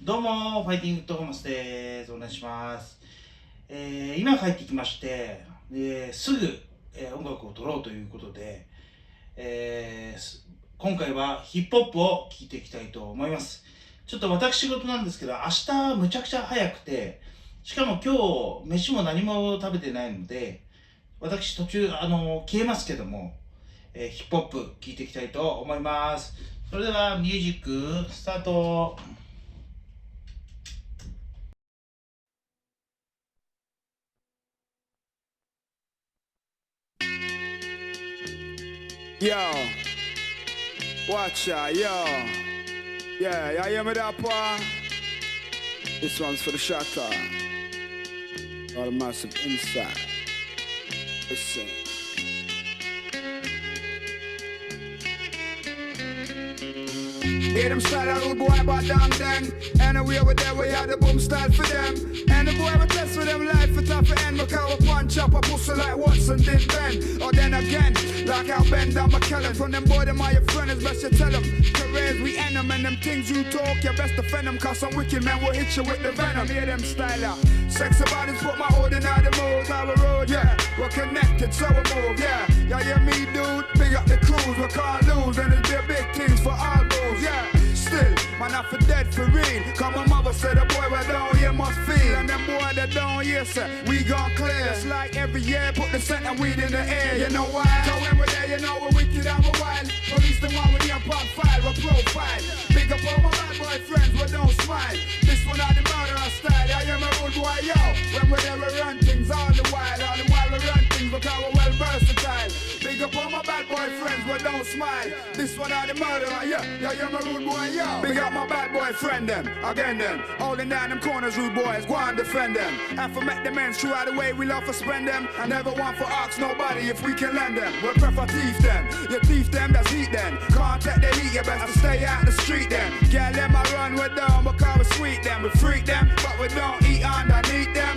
どうも、ファイティングトーマスです。お願いします。今帰ってきまして、すぐ、音楽を撮ろうということで、今回はヒップホップを聴いていきたいと思います。ちょっと私事なんですけど、明日むちゃくちゃ早くて、しかも今日飯も何も食べてないので、私途中消えますけども、ヒップホップ聴いていきたいと思います。それではミュージックスタート。Yo, watch out, yo. Yeah, y'all hear me that part? This one's for the shatter. All the massive inside. Listen. Hear them style a rude boy but down then. Anyway with them we had the boom style for them. And the boy we test with them life for tough end. Because we punch up a pussy like Watson did Ben. Or then again, like how Ben down McKellen. From them boy them are your friends, best you tell them. Careers we end them and them things you talk, you best defend them. Cause some wicked men will hit you with the venom. Hear them style out. Sexy bodies put my hood in all the moves. Our road, yeah. We're connected so we move, yeah. Y'all hear me dude? Big up the crews, we can't lose. And it's their big things for all moves, yeah. Still, man, I for dead for real. Cause my mother said the boy we down here must feel. And them boy that down here say, we gone clear. It's like every year, put the scent and weed in the air. You know why? Cause when we're there, you know we're wicked and we're wild. Police the one with the pop file, we're profile. Big up all my bad boy friends, we don't smile. This one are the murderer style. I am a rude boy, yo. When we're there, we run things all the while we run things because we're well versatile. Big up all my bad boy friends, we don't smile. This one are the murderer, yeah. Yeah, you're a rude boy, yo. Big up my bad boy friend them, again them. Holding down them corners, rude boys, go and defend them. And for make the men throughout the way we love to spend them. I never want for ask nobody if we can lend them. We prefer thief them, you thief them, that's heat them. Can't take the heat, you best to stay out the street them. Can't let my run, we're down because we sweet them. We freak them, but we don't eat underneath them.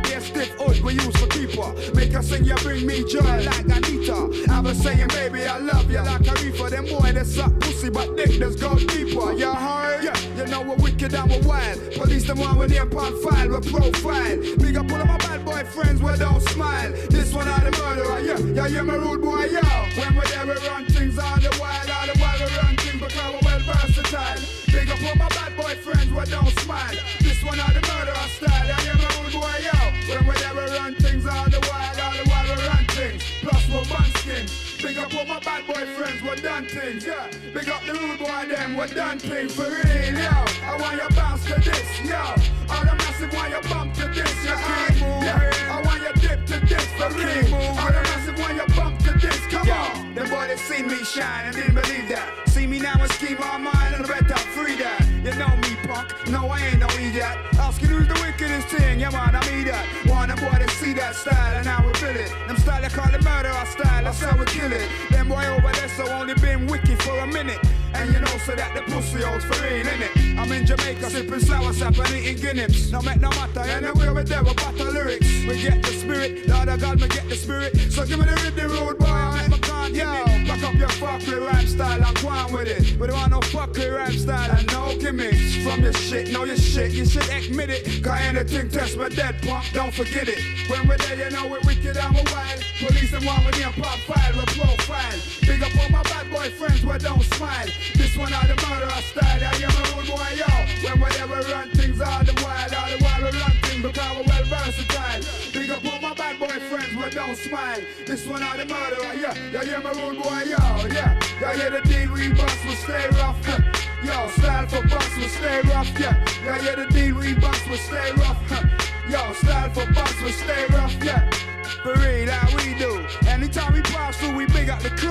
Be a stiff hood we use for keeper. Make her sing, you bring me joy like Anita. I was saying, baby, I love you like a reefer. Them boy that suck pussy, but dick that's go deeper. You heard? Yeah, you know we're wicked and we're wild. Police them one with the pop file, we're profile. Big up all of my bad boy friends, we don't smile. This one are the murderer, yeah, you're my rude boy, yo. When we're there, we run things all the while we run things because we're well versatile. Big up all my bad boy friends, we don't smile. This one are the murderer style, yeah, you're my rude boy, yo. When we're there, we run things all the while we run things. Plus we're bun skins. Big up all my bad boy friends, we done things, yeah. Big up the rude boy, them, we done things for real, yo. I want you bounce to this, yo. All the massive want you bump to this, yo. Yeah. I want you dip to this for real. All the massive want you bump to this, come on. Them boy they seen me shine and didn't believe that. See me now and scheme my mind and better free that. You know me, punk. No, I ain't no idiot. Asking who's the wickedest thing, yeah man, I'm idiot. Want a boy to see that style and how we build it. Them style they call it murderer style, that's how we kill it. Them boy over there so only been wicked for a minute. And you know so that the pussy holds for real, innit? I'm in Jamaica sipping sour sap and eating guineas. No make no matter, anywhere we're there, we battle lyrics. We get the spirit, Lord of God, me get the spirit. So give me the rhythm, rude boy, I make my can't yo. Back up your fuckery rap style, I'm going with it. We don't want no fuckery rap style and no gimmicks. From your shit, know your shit, you should admit it. Cause anything test my dead punk, don't forget it. When we're there, you know we're wicked and we're wild. Police them one with the pop file, we're profile. Big up all my bad boy friends, we don't smile. This one are the murderer style, I am a rude boy, yo. When we're there, we run things all the while we run things because we're well versatile. Big up all my bad boy friends, we don't smile. This one are the murderer, yeah. Yeah, I'm a rude boy, yo, yeah. Y'all hear the deal we bust, we stay rough. Yo, style for bust, we stay rough, yeah. Y'all hear the deal we bust, we stay rough. Yo, style for bust, we stay rough, yeah. For real, how we do. Anytime we pass through, we big up the crew.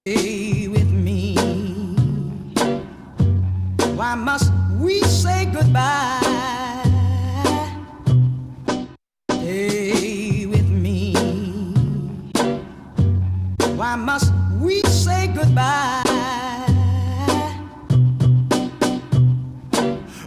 Stay with me. Why must we say goodbye? Stay with me. Why must we say goodbye?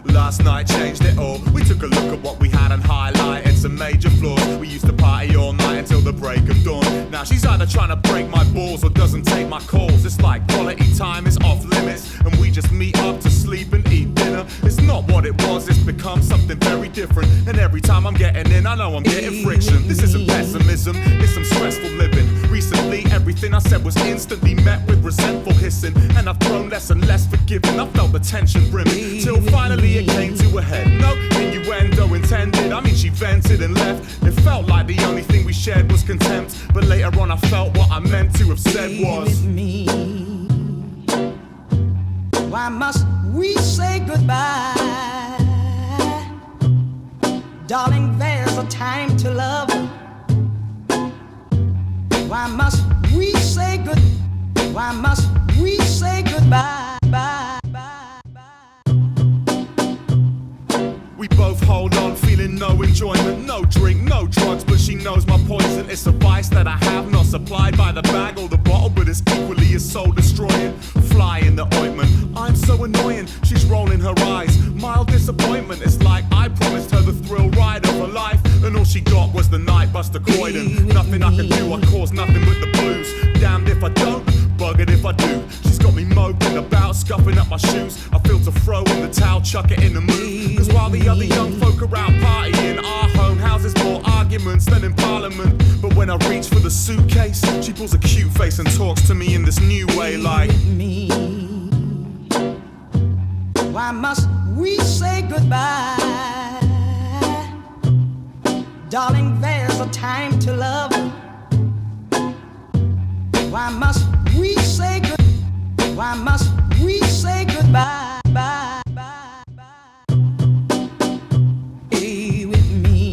Last night changed it all. We took a look at what we had and highlighted some major flaws. We used to party all night until the break of dawn. Now she's either trying to break my balls or doesn't take my calls. It's like quality time is off limits, and we just meet up to sleep and eat dinner. It's not what it was, it's become something very different. And every time I'm getting in, I know I'm getting friction. This isn't pessimism, it's some stressful living. Recently, everything I said was instantly met with resentful hissing, and I've grown less and less forgiving. I felt the tension brimming, till finally it came to a head. No innuendo intended, I mean she vented and left. It felt like the only thing we shared was contempt, but later on I felt what I meant to have said was, with me. Why must we say goodbye? Darling, there's a time to love. Why must we say good? Why must we say goodbye? Bye, bye, bye. we both hold on, feeling no enjoyment, no drink, no drugs, but she knows my poison. It's a vice that I have, not supplied by the bag or the bottle, but it's equally as soul destroying. Fly in the ointment, I'm so annoying. She's rolling her eyes, mild disappointment. It's like I promised her the thrill ride of her life, and all she got was the night buster Croydon. Nothing I can do, I cause nothing but the blues. Damned if I don't, buggered if I do. She's got me moping about, scuffing up my shoes. I feel to throw in the towel, chuck it in the mood. Cause while the other young folk are out partying, our home houses more arguments than in Parliament. But when I reach for the suitcase, she pulls a cute face and talks to me in this new way like, me. Why must we say goodbye? Darling, there's a time to love. Why must we say good? Why must we say goodbye? Bye, bye, bye. Stay with me.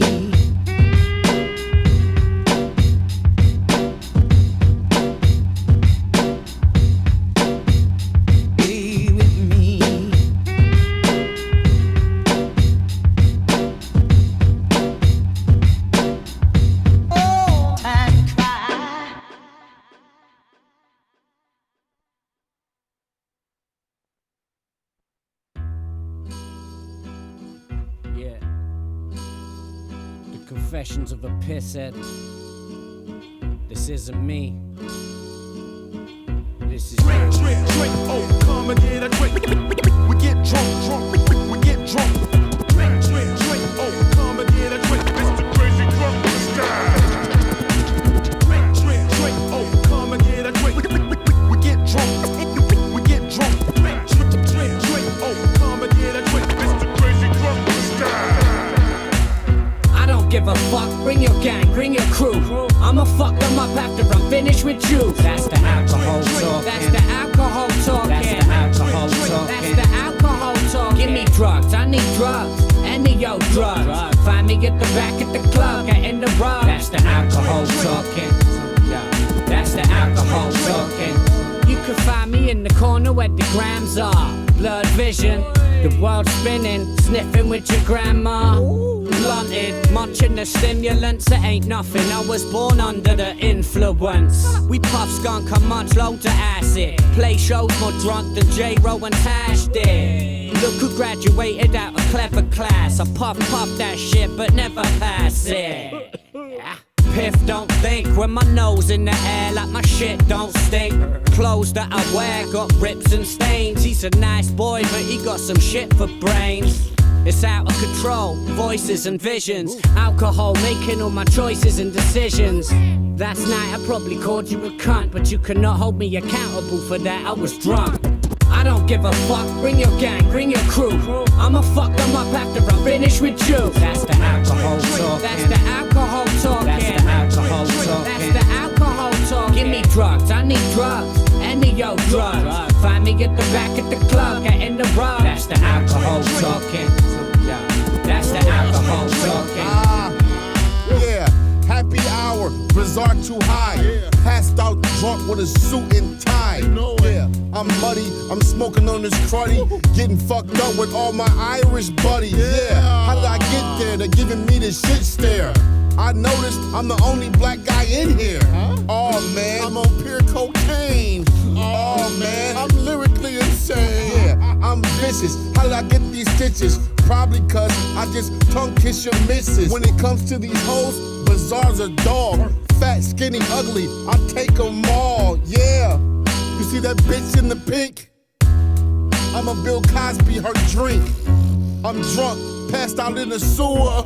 Stay with me. Oh, time to cry. Yeah. The Confessions of a Pisshead. This isn't me. This is drink, drink, drink, oh, come and get a drink. We get drunk, drunk, we get drunk. Drink, drink, drink, oh, come and get a drink. It's the crazy drunk style. Drink, drink, drink, oh, come and get a drink. We get drunk, we get drunk. Drink, drink, drink, drink, oh, come and get a drink. It's the crazy drunk style. I don't give a fuck, bring your gang, bring your crew. I'ma fuck them up after I'm finished with you. That's the alcohol talking. That's the alcohol talking. That's the alcohol talking. That's the alcohol talking. Give me drugs, I need drugs. Any old drugs. Find me at the back at the club, getting the rug. That's the alcohol talking. That's the alcohol talking. You can find me in the corner where the grams are. Blurred vision, the world spinning, sniffing with your grandma. Blunted, munching the stimulants, it ain't nothing. I was born under the influence. We puff skunk and munch loads of acid. Play shows more drunk than J-Ro and Tash did. Look who graduated out a clever class. I puff that shit but never pass it. Piff don't think when my nose in the air like my shit don't stink. Clothes that I wear got rips and stains. He's a nice boy but he got some shit for brains. It's out of control, voices and visions. Alcohol making all my choices and decisions. Last night I probably called you a cunt, but you cannot hold me accountable for that, I was drunk. I don't give a fuck, bring your gang, bring your crew. I'ma fuck them up after I'm finished with you. That's the alcohol talking. That's the alcohol talking. That's the alcohol talking. That's the alcohol talking. Give me drugs, I need drugs. Any old drugs. Find me at the back at the club, getting the rug. That's the alcohol talking. That's the alcohol talking. Yeah, happy hour. or bizarre too high. Passed out drunk with a suit and tie. Yeah, I'm muddy, I'm smoking on this cruddy, getting fucked up with all my Irish buddies. Yeah, how did I get there? They're giving me the shit stare. I noticed I'm the only black guy in here. Oh man, I'm on pure cocaine. Oh man, I'm lyrically insane. Yeah, I'm vicious. How did I get these stitches? Probably cause I just tongue kiss your missus. When it comes to these hoes, Bizarre's a dog. Fat, skinny, ugly, I take them all. Yeah, you see that bitch in the pink? I'm a Bill Cosby, her drink. I'm drunk, passed out in the sewer.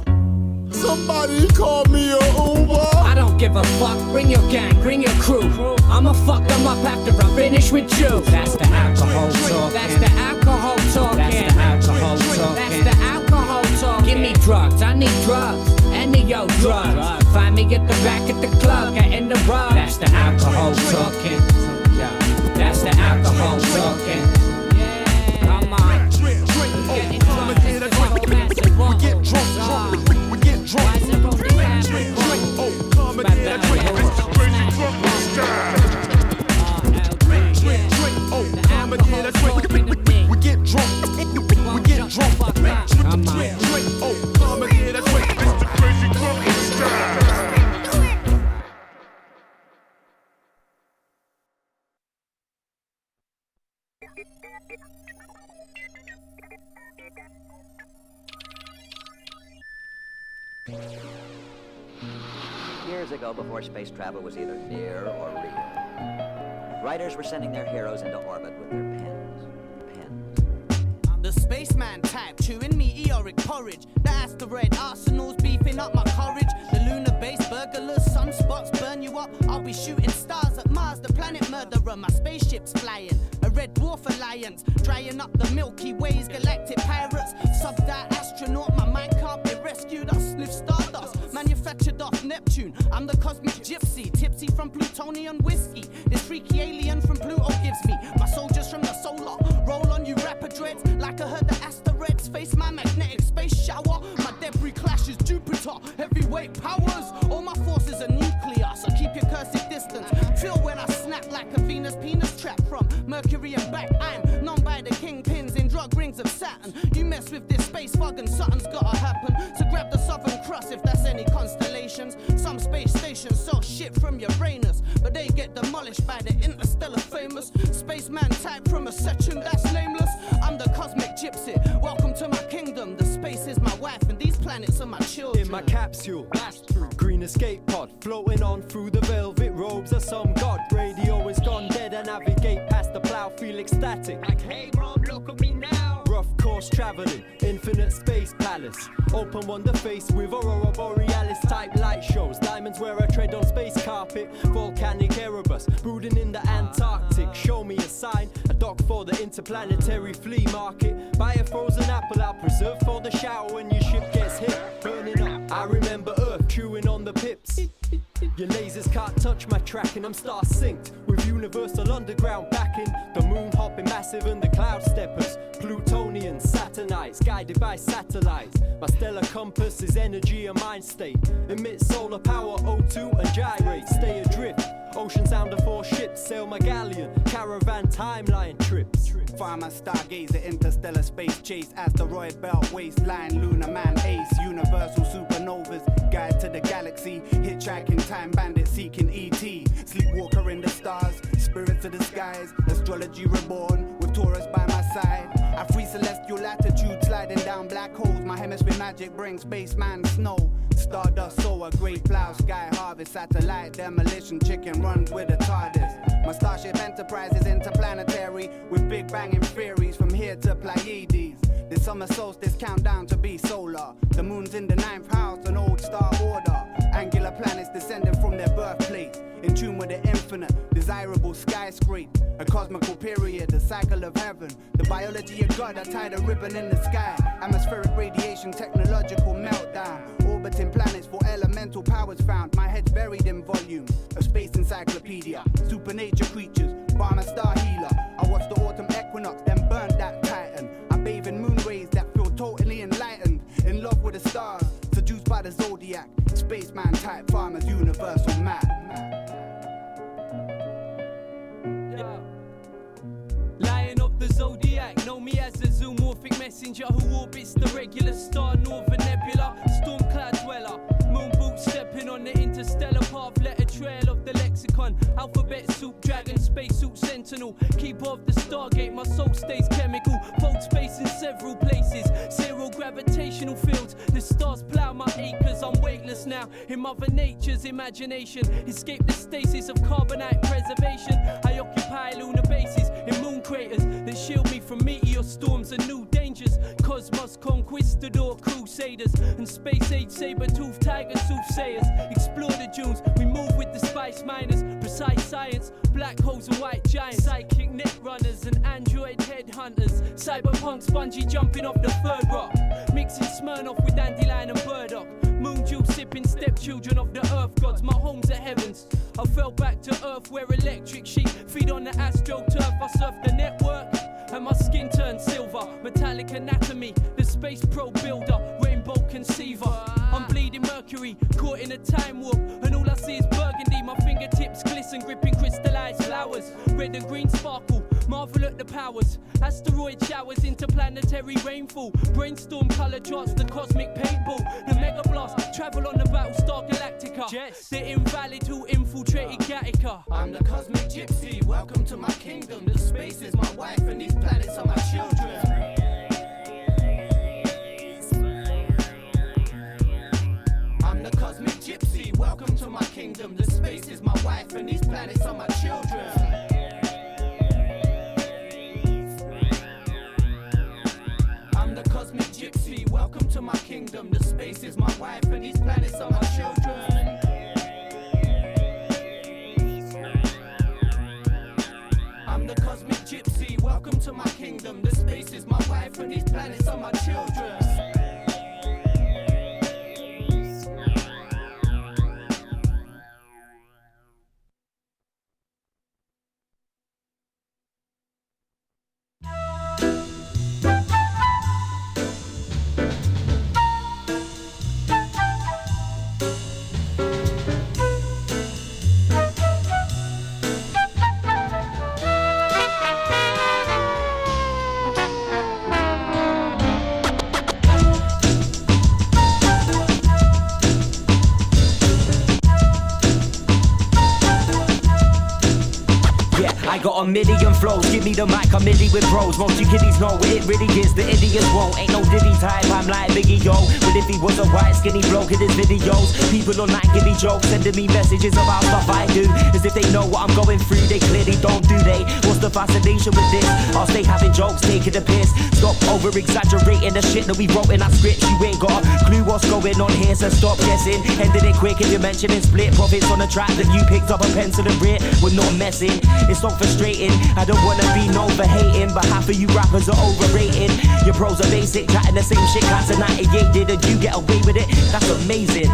Somebody call me a Uber. I don't give a fuck, bring your gang, bring your crew. I'ma fuck them up after I'm finished with you. That's the alcohol talk. That's the alcohol talk. That's the alcohol talk. That's the alcohol talk. Give me drugs, I need drugs. Any old drugs. Find me at the back at the club, getting the rug. That's the alcohol talking. That's the alcohol talking. Come on. Getting drunk. We get drunk. We get drunk. Come and get a drink. It's the crazy drunk style. Come and get a drink. We get drunk. We get drunk. Come and get a drink. It's the crazy drunk style. Years ago, before space travel was either near or real, writers were sending their heroes into orbit with their pens. The spaceman type, chewing meteoric porridge. The asteroid arsenal's beefing up my courage. The lunar base burglars, sunspots burn you up. I'll be shooting stars at Mars, the planet murderer. My spaceship's flying. A red dwarf alliance, drying up the Milky Way's galactic pirates. Sub-die astronaut, my mind can't be rescued. I sniff stardust, manufactured off Neptune. I'm the cosmic gypsy, tipsy from plutonian whiskey. This freaky alien from Pluto gives me my soldiers from the solar. Roll on you rapper dreads, like I heard the asteroids face my magnetic space shower. My debris clashes Jupiter, heavyweight powers. All my forces are nuclear, so keep your cursed distance. Feel when I snap like a Venus penis trap from Mercury and back. I'm known by the kingpins in drug rings of Saturn. You mess with this space fog and something's gotta happen. So grab the Southern Cross if that's any constellations. Some space stations sell shit from Uranus, but they get demolished by the interstellar famous. Spaceman type from a section that's nameless. I'm the cosmic gypsy, welcome to my kingdom. The space is my wife and these planets are my children. In my capsule, green escape pod, floating on through the velvet robes of some god. Radio is gone dead, I navigate past the plow, feel ecstatic. Like, hey bro, look at me now. Rough course traveling, infinite space palace. Open wonder face with aurora borealis type light shows. Diamonds where I tread on space carpet. Volcanic Erebus, brooding in the Antarctic. Show me a sign, a dock for the interplanetary flea market. Buy a frozen apple, I'll preserve for the shower when your ship gets hit. Burning up, I remember Earth chewing on the pips. Your lasers can't touch my tracking, I'm star synced with universal underground backing. The moon hopping massive and the cloud steppers, Plutonians, Saturnites, guided by satellites. My stellar compass is energy and mind state. Emit solar power, O2 and gyrate. Stay adrift, ocean sounder for ships. Sail my galleon, caravan timeline trips. Farmer, stargazer, interstellar space chase, asteroid belt, waistline, lunar man, ace, universal supernovas, guide to the galaxy, hitchhiking, time bandit, seeking ET, sleepwalker in the stars, spirits of the skies, astrology reborn, with Taurus by my side. I free celestial latitude, sliding down black holes, my hemisphere magic brings spaceman snow. Stardust, soar, great plow, sky harvest, satellite demolition, chicken runs with a TARDIS. My starship enterprise is interplanetary, with big banging theories from here to Pleiades. The summer solstice countdown to be solar. The moon's in the 9th house, an old star order. Angular planets descending from their birthplace, in tune with the infinite, desirable skyscrape. A cosmical period, the cycle of heaven. The biology of God, I tied a ribbon in the sky. Atmospheric radiation, technological meltdown. Orbiting planets for elemental powers found. My head's buried in volumes, a space encyclopedia. Supernature creatures, Barmer star healer. I watched the autumn equinox, then burnt that titan. I bathe in moon rays that feel totally enlightened. In love with the stars, seduced by the zodiac. Spaceman type farmers, universal me as a zoomorphic messenger who orbits the regular star Northern Nebula. Storm cloud dweller, moon boot stepping on the interstellar path. Letter trail of the lexicon. Alphabet soup, dragon, spacesuit, sentinel. Keeper of the Stargate, my soul stays chemical. Fold space in several places. Zero gravitational fields. The stars plow my acres. I'm weightless now in Mother Nature's imagination. Escape the stasis of carbonite preservation. I occupy lunar bases in moon craters that shield me from meteor storms and new dangers. Cosmos conquistador crusaders and space age saber-toothed tiger soothsayers. Explore the dunes, we move with the spice miners. Precise science, black holes and white giants. Psychic net runners and android headhunters. Cyberpunk spongy jumping off the third rock. Mixing Smirnoff with dandelion and burdock. Moon dew sipping stepchildren of the earth gods. My home's at heavens. I fell back to earth where electric sheep feed on the astroturf. I surf the network and my skin turned silver. Metallic anatomy, the space pro builder, rainbow conceiver. I'm bleeding mercury, caught in a time warp, and all I see is burgundy. My fingertips glisten, gripping crystallized flowers. Red and green sparkle, marvel at the powers. Asteroid showers, interplanetary rainfall. Brainstorm color charts, the cosmic paintball. The mega blast, travel on the Battlestar Galactica. Jets, the invalid who infiltrated Gattaca. I'm the cosmic gypsy, welcome to my kingdom. The space is my wife and these planets are my children. I'm the cosmic gypsy, welcome to my kingdom. The space is my wife and these planets are my children. I'm the cosmic gypsy, welcome to my kingdom. The space is my wife and these planets are my children. I'm the cosmic gypsy, welcome to my kingdom. The space is my wife and these planets are my children. I got a million flows, give me the mic, I'm milli with pros. Most you kiddies know what it really is, the idiots won't. Ain't no Diddy type, I'm like Biggie, yo. But if he was a white skinny bloke in his videos, people online give me jokes, sending me messages about stuff I do. As if they know what I'm going through, they clearly don't, do they? What's the fascination with this? I'll stay having jokes, taking the piss. Stop over-exaggerating the shit that we wrote in our scripts. You ain't got a clue what's going on here, so stop guessing. Ended it quick if you're mentioning split profits on the track that you picked up a pencil and writ. We're not messing, it's so frustrating. I don't wanna be known for hating, but half of you rappers are overrated. Your pros are basic, chatting the same shit cats in 98 did, and you get away with it. That's amazing.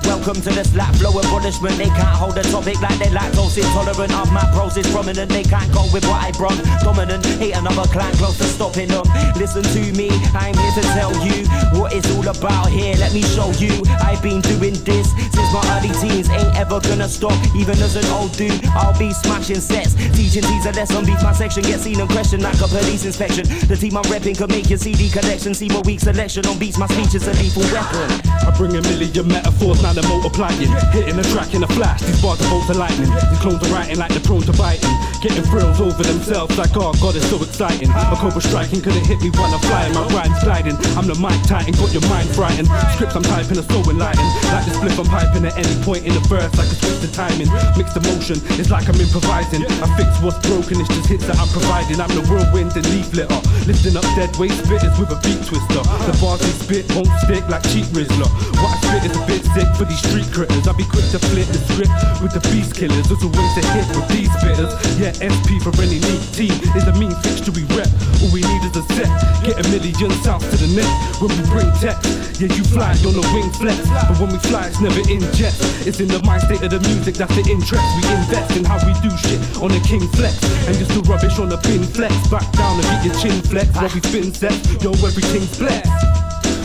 Welcome to the slap flow of punishment. They can't hold a topic like they're lactose intolerant. Of my pros is prominent, they can't go with what I brought. Dominant, hate another clan close to stopping them. Listen to me, I'm here to tell you what it's all about here. Let me show you, I've been doing this since my early teens. Ain't ever gonna stop, even as an old dude. I'll be smashing sets, teaching these a lesson. Beef my section, get seen and questioned like a police inspection. The team I'm repping can make your CD collection. See my weak selection on beats, my speech is a lethal weapon. I bring a million metaphors, now they're multiplying. Hitting the track in a flash, these bars are bolts of lightning. These clones are writing like they're prone to biting. Getting thrills over themselves like, oh god, it's so exciting. A cobra striking couldn't hit me when I'm flying. My rhyme's gliding, I'm the mic titan, got your mind frightened. Scripts I'm typing are so enlightened. Like the spliff I'm piping at any point in the verse, like a switch the timing. Mixed emotion, it's like I'm improvising. I fix what's broken, it's just hits that I'm providing. I'm the whirlwind and leaf litter, lifting up dead weight spitters with a beat twister. The bars they spit won't stick like cheap Rizzler. What I spit is a bit sick for these street critters. I'll be quick to flip the script with the beast killers. There's a way to hit with these spitters. Yeah, SP for any neat team is a mean fixture we rep. All we need is a set, get a million sounds to the net. When we bring text, yeah you fly on the wing flex. But when we fly it's never in jets. It's in the mind state of the music, that's the interest. We invest in how we do shit on the king flex. And you're still rubbish on the pin flex. Back down and get your chin flex while we spin sets. Yo, everything's blessed.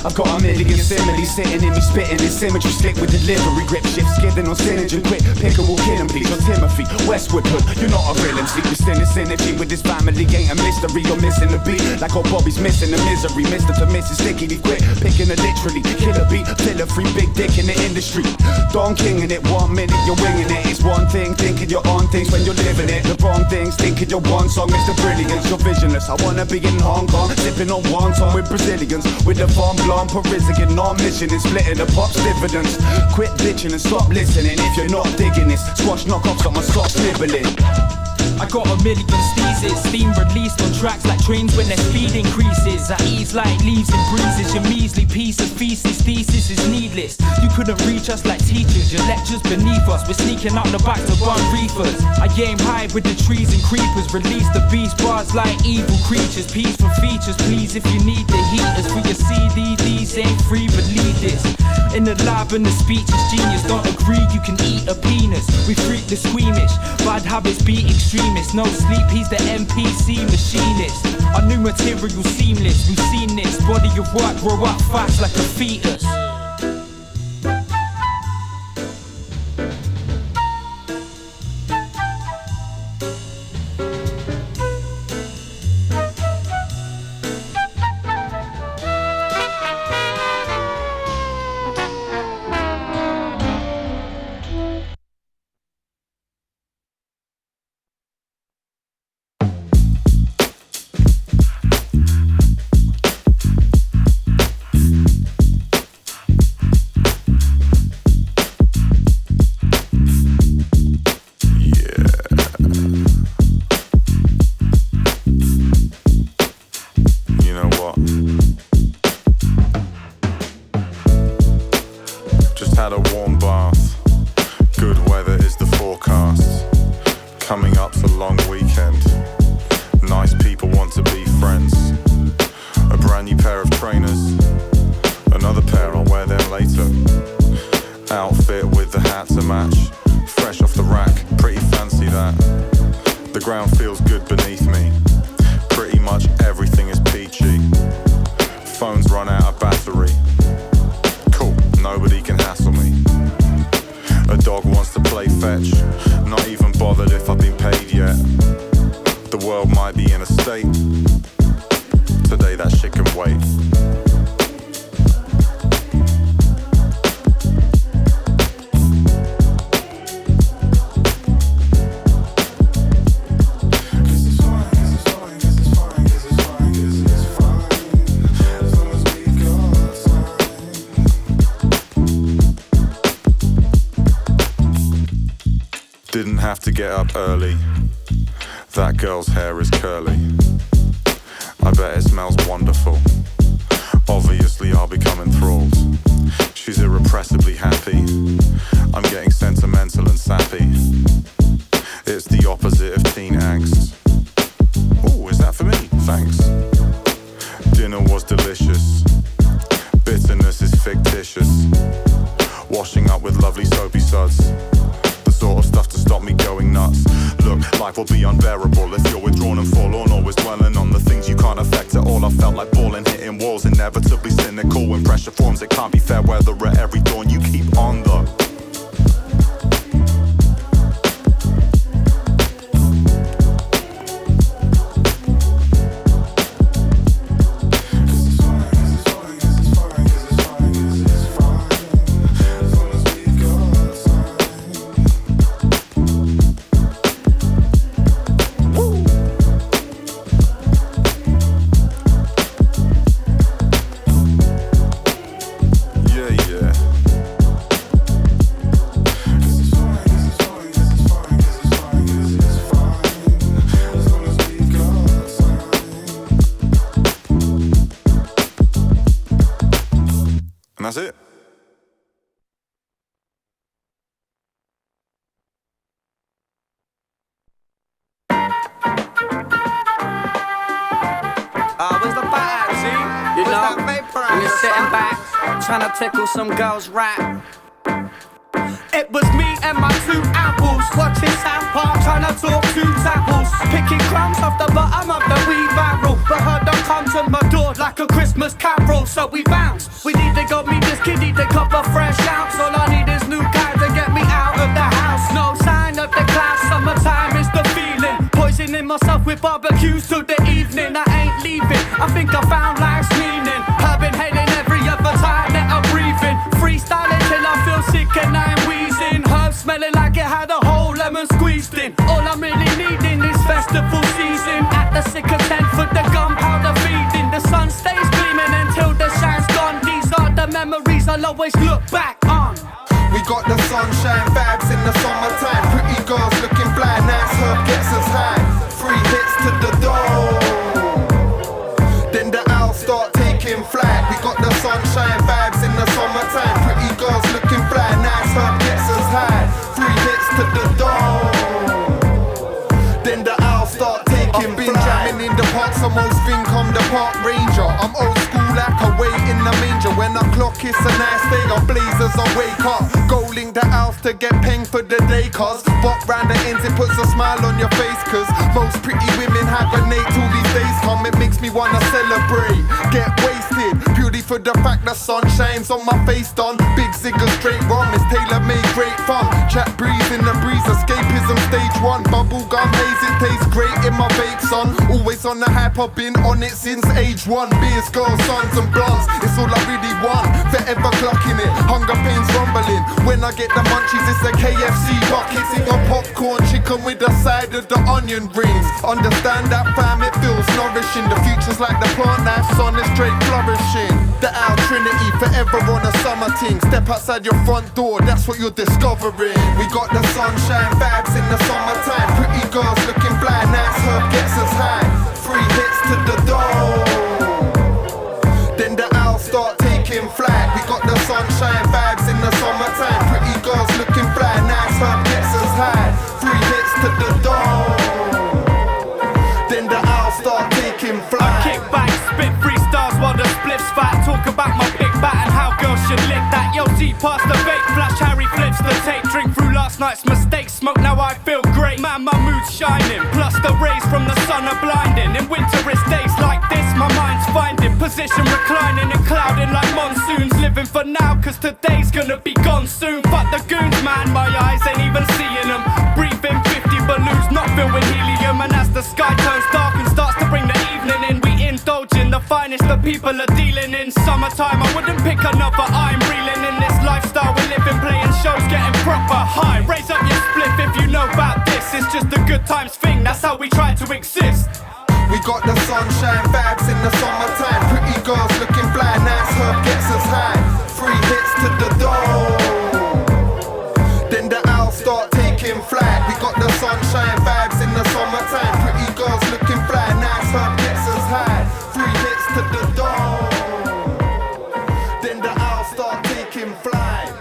I've got a million similes sitting in me, spitting in symmetry, slick with delivery, grip shift, skidding on synergy, quick, pick and walk in and please, or Timothy, Westwood Hood, you're not a real MC, you're still in synergy with this family, ain't a mystery, you're missing the beat, like old Bobby's missing the misery, Mr. for Mrs. Sticky, leave quick, picking it literally, killer beat, filler free, big dick in the industry, Don King in it, 1 minute, you're winging it, it's one thing, thinking you're on things when you're living it, the wrong things, thinking you're one song, Mr. Brilliance, you're visionless, I wanna be in Hong Kong, sipping on wonton with Brazilians, with the farm blonde Parisian, on mission and splitting the pop's dividends, quit bitching and stop listening, if you're not digging this, squash knockoffs got my socks nibbling. I got a million steezes, steam released on tracks like trains when their speed increases. I ease like leaves and breezes, your measly piece of feces, thesis is needless. You couldn't reach us like teachers, your lectures beneath us. We're sneaking out the back to run reefers. I aim high with the trees and creepers, release the beast bars like evil creatures. Peaceful features, please if you need the heaters for your CD, these ain't free, believe this. In the lab and the speech is genius, don't agree you can eat a penis. We freak the squeamish, bad habits be extremist. No sleep, he's the MPC machinist. Our new material seamless, we've seen this. Body of work grow up fast like a fetus. Didn't have to get up early. That girl's hair is curly. I bet it smells wonderful. Obviously I'll become enthralled. She's irrepressibly happy. I'm getting sentimental and sappy. It's the opposite of teen angst. Ooh, is that for me? Thanks. Dinner was delicious. Bitterness is fictitious. Washing up with lovely soapy suds. Sort of stuff to stop me going nuts. Look, life will be unbearable if you're withdrawn and forlorn, always dwelling on the things you can't affect at all. I felt like balling, hitting walls, inevitably cynical. When pressure forms, it can't be fair weather at every dawn. You keep on though. And that's it. Where's the bat at, G? You Where's know, that vapor when you're at? sitting back, trying to tickle some girl's rap. It was me and my two apples, watching South Park, trying to talk two tapples, picking crumbs off the bottom of the weed barrel. But heard them come to my door like a Christmas carol, so so we bounce. We need to go meet this kid, need to cop a fresh ounce. All I need is new guys to get me out of the house. No sign of the clouds, summertime is the feeling. Poisoning myself with barbecues till the evening. I ain't leaving, I think I found life's meaning. I've been hailing every other time that I'm breathing. Freestyling till I feel sick and I'm wheezing. Herbs smelling like it had a whole lemon squeezed in. All I'm really needing is festival season. At the sick of 10 for the gunpowder feeding. The sun stays gleaming until the shine's gone. These are the memories I'll always look back on. We got the sunshine vibes in the summertime. Pretty girls looking fly, nice herb gets us high. 3 hits to the door, then the owls start taking flight. We got the sunshine vibes in the summertime. Pretty girls looking fly, nice herb gets us high. 3 hits to the door, then the owls start taking flight. I've been jamming in the park, so most think I'm the park ranger. I'm old school like a wait in the manger. When I clock it's a nice day, I blaze as I wake up. Go link the house to get paying for the day, cause bop round the ends, it puts a smile on your face. Cause most pretty women hibernate till these days come. It makes me wanna celebrate, get wasted. Beauty for the fact the sun shines on my face done. Big zigger straight rum, it's tailor-made, great fun. Chat breeze in the breeze, escapism stage 1. Bubble gum haze, it tastes great in my vape, son. Always on the hype, I've been on it since age 1. Beers, girls, sons and blondes, it's all I really want. Forever clocking it, hunger pains rumbling. When I get the munchies, it's a KFC bucket. Sing a popcorn chicken with the side of the onion rings. Understand that fam, it feels nourishing. The future's like the plant life, sun is straight flourishing. The Al Trinity, forever on a summer ting. Step outside your front door, that's what you're discovering. We got the sunshine vibes in the summertime. Pretty girls looking fly, nice herb gets us high. 3 hits to the door, then the owls start taking flight. We got the sunshine vibes in the summertime. Pretty girls looking fly, nice herb gets us high. 3 hits to the door, then the owls start taking flight. I kick back, spit freestyles while the spliffs fat. Talk about my pick bat and how girls should lick that. Yo, see past the vape, flash Harry flips the tape. Drink through last night's mistakes, smoke now I feel great. Man, my mood's shining, plus the rays from the sun are blinding. In winterist days like this, my mind's finding position, reclining and clouding like monsoons. Living for now, cause today's gonna be gone soon. Fuck the goons, man, my eyes ain't even seeing them. Breathing 50 balloons, not filled with helium. And as the sky turns dark and starts to bring the evening in, we indulge in the finest the people are dealing in. Summertime, I wouldn't pick another. I'm reeling in this lifestyle we're living, playing shows, getting proper high. Raise up your spliff if you know about this. It's just a good times thing, that's how we try to exist. We got the sunshine vibes in the summertime. Pretty girls looking fly, nice herb gets us high. 3 hits to the door, then the owls start taking flight. We got the sunshine vibes in the summertime. Pretty girls looking fly, nice herb gets us high. 3 hits to the door, then the owls start taking flight.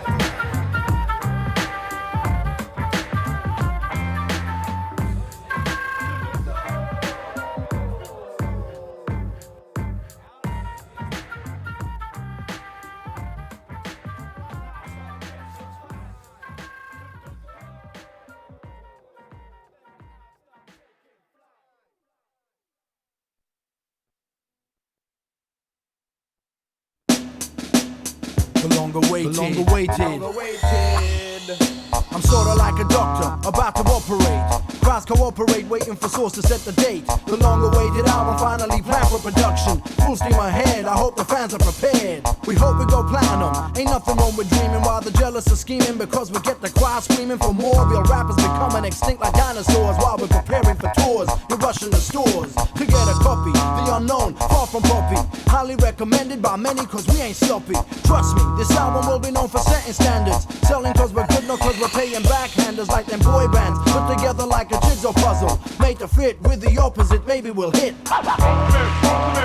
The longer waited. I'm sorta like a doctor, about to operate. Crowds cooperate, waiting for source to set the date. The long awaited album finally planned for production. Full steam ahead, I hope the fans are prepared. We hope we go platinum, ain't nothing wrong with dreaming. While the jealous are scheming, because we get the crowd screaming for more. Real rappers becoming extinct like dinosaurs. While we're preparing for tours, you're rushing to stores to get a copy. The unknown, far from poppy. Highly recommended by many, cause we ain't sloppy. Trust me, this album will be known for setting standards. Selling cause we're good, no cause we're paying backhanders like them boy bands. Put together like a jigsaw puzzle, made to fit with the opposite, maybe we'll hit.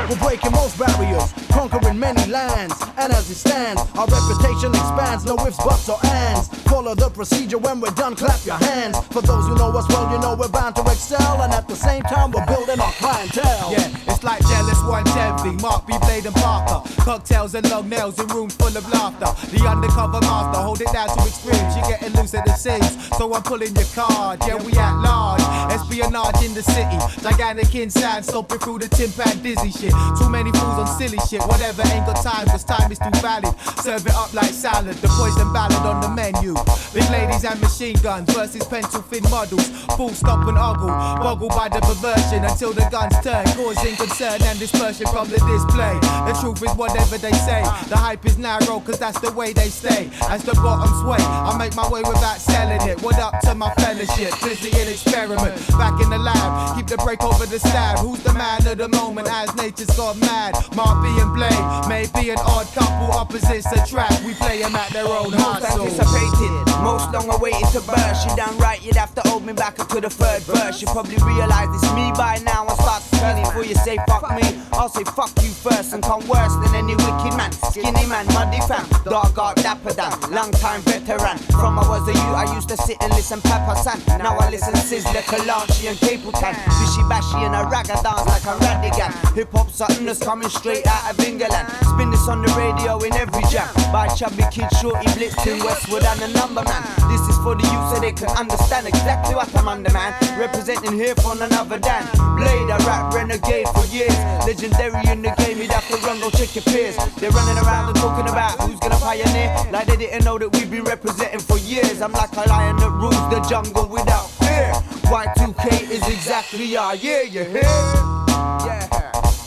We're breaking most barriers, conquering many lands. And as it stands, our reputation expands. No ifs, buts or ands. Follow the procedure, when we're done, clap your hands. For those who know us well, you know we're bound to excel. And at the same time, we're building our clientele. Yeah, it's like jealous ones envy. Harvey, Mark B. Blade and Parker. Cocktails and long nails in rooms full of laughter. The undercover master, hold it down to extremes. You're getting loose at the seams, so I'm pulling your card. Yeah, we at large. Espionage in the city. Gigantic inside, stomping through the timpan dizzy shit. Too many fools on silly shit. Whatever, ain't got time, cause time is too valid. Serve it up like salad. The poison ballad on the menu. Big ladies and machine guns versus pencil thin models. Full stop and ogle. Boggled by the perversion until the guns turn. Causing concern and dispersion from the display. The truth is whatever they say. The hype is narrow cause that's the way they stay. As the bottom sway, I make my way without selling it. What up to my fellowship? Busy in experiment. Back in the lab, keep the break over the stab. Who's the man of the moment as nature's gone mad? Mark B and Blade, maybe an odd couple, opposites attract. We play them at their own Most anticipated, most long awaited to burst. You damn right, you'd have to hold me back up to the third verse. You probably realize it's me by now and start to skinny. Before you say fuck me, I'll say fuck you first and come worse than any wicked man. Skinny man, muddy fam, dark art, dapper dan, long time veteran. From I was a youth, I used to sit and listen Papa San. Now I listen Sizzler, Kalanchi and Capleton. Bishy bashy and a ragga dance like a radigan. Hip hop something that's coming straight out of England. Spin this on the radio in every jam. By chubby kid shorty blitzing Westwood and the number man. This is for the youth so they can understand exactly what I'm under, man. Representing here from another Dan. Blade, a rap renegade for years. Legendary in the game, you'd have to run, go check your peers. They're running around and talking about who's gonna pioneer. Like they didn't know that we've been representing for years. I'm like a lion that rules the jungle without fear. Y2K is exactly our year, you hear? Yeah,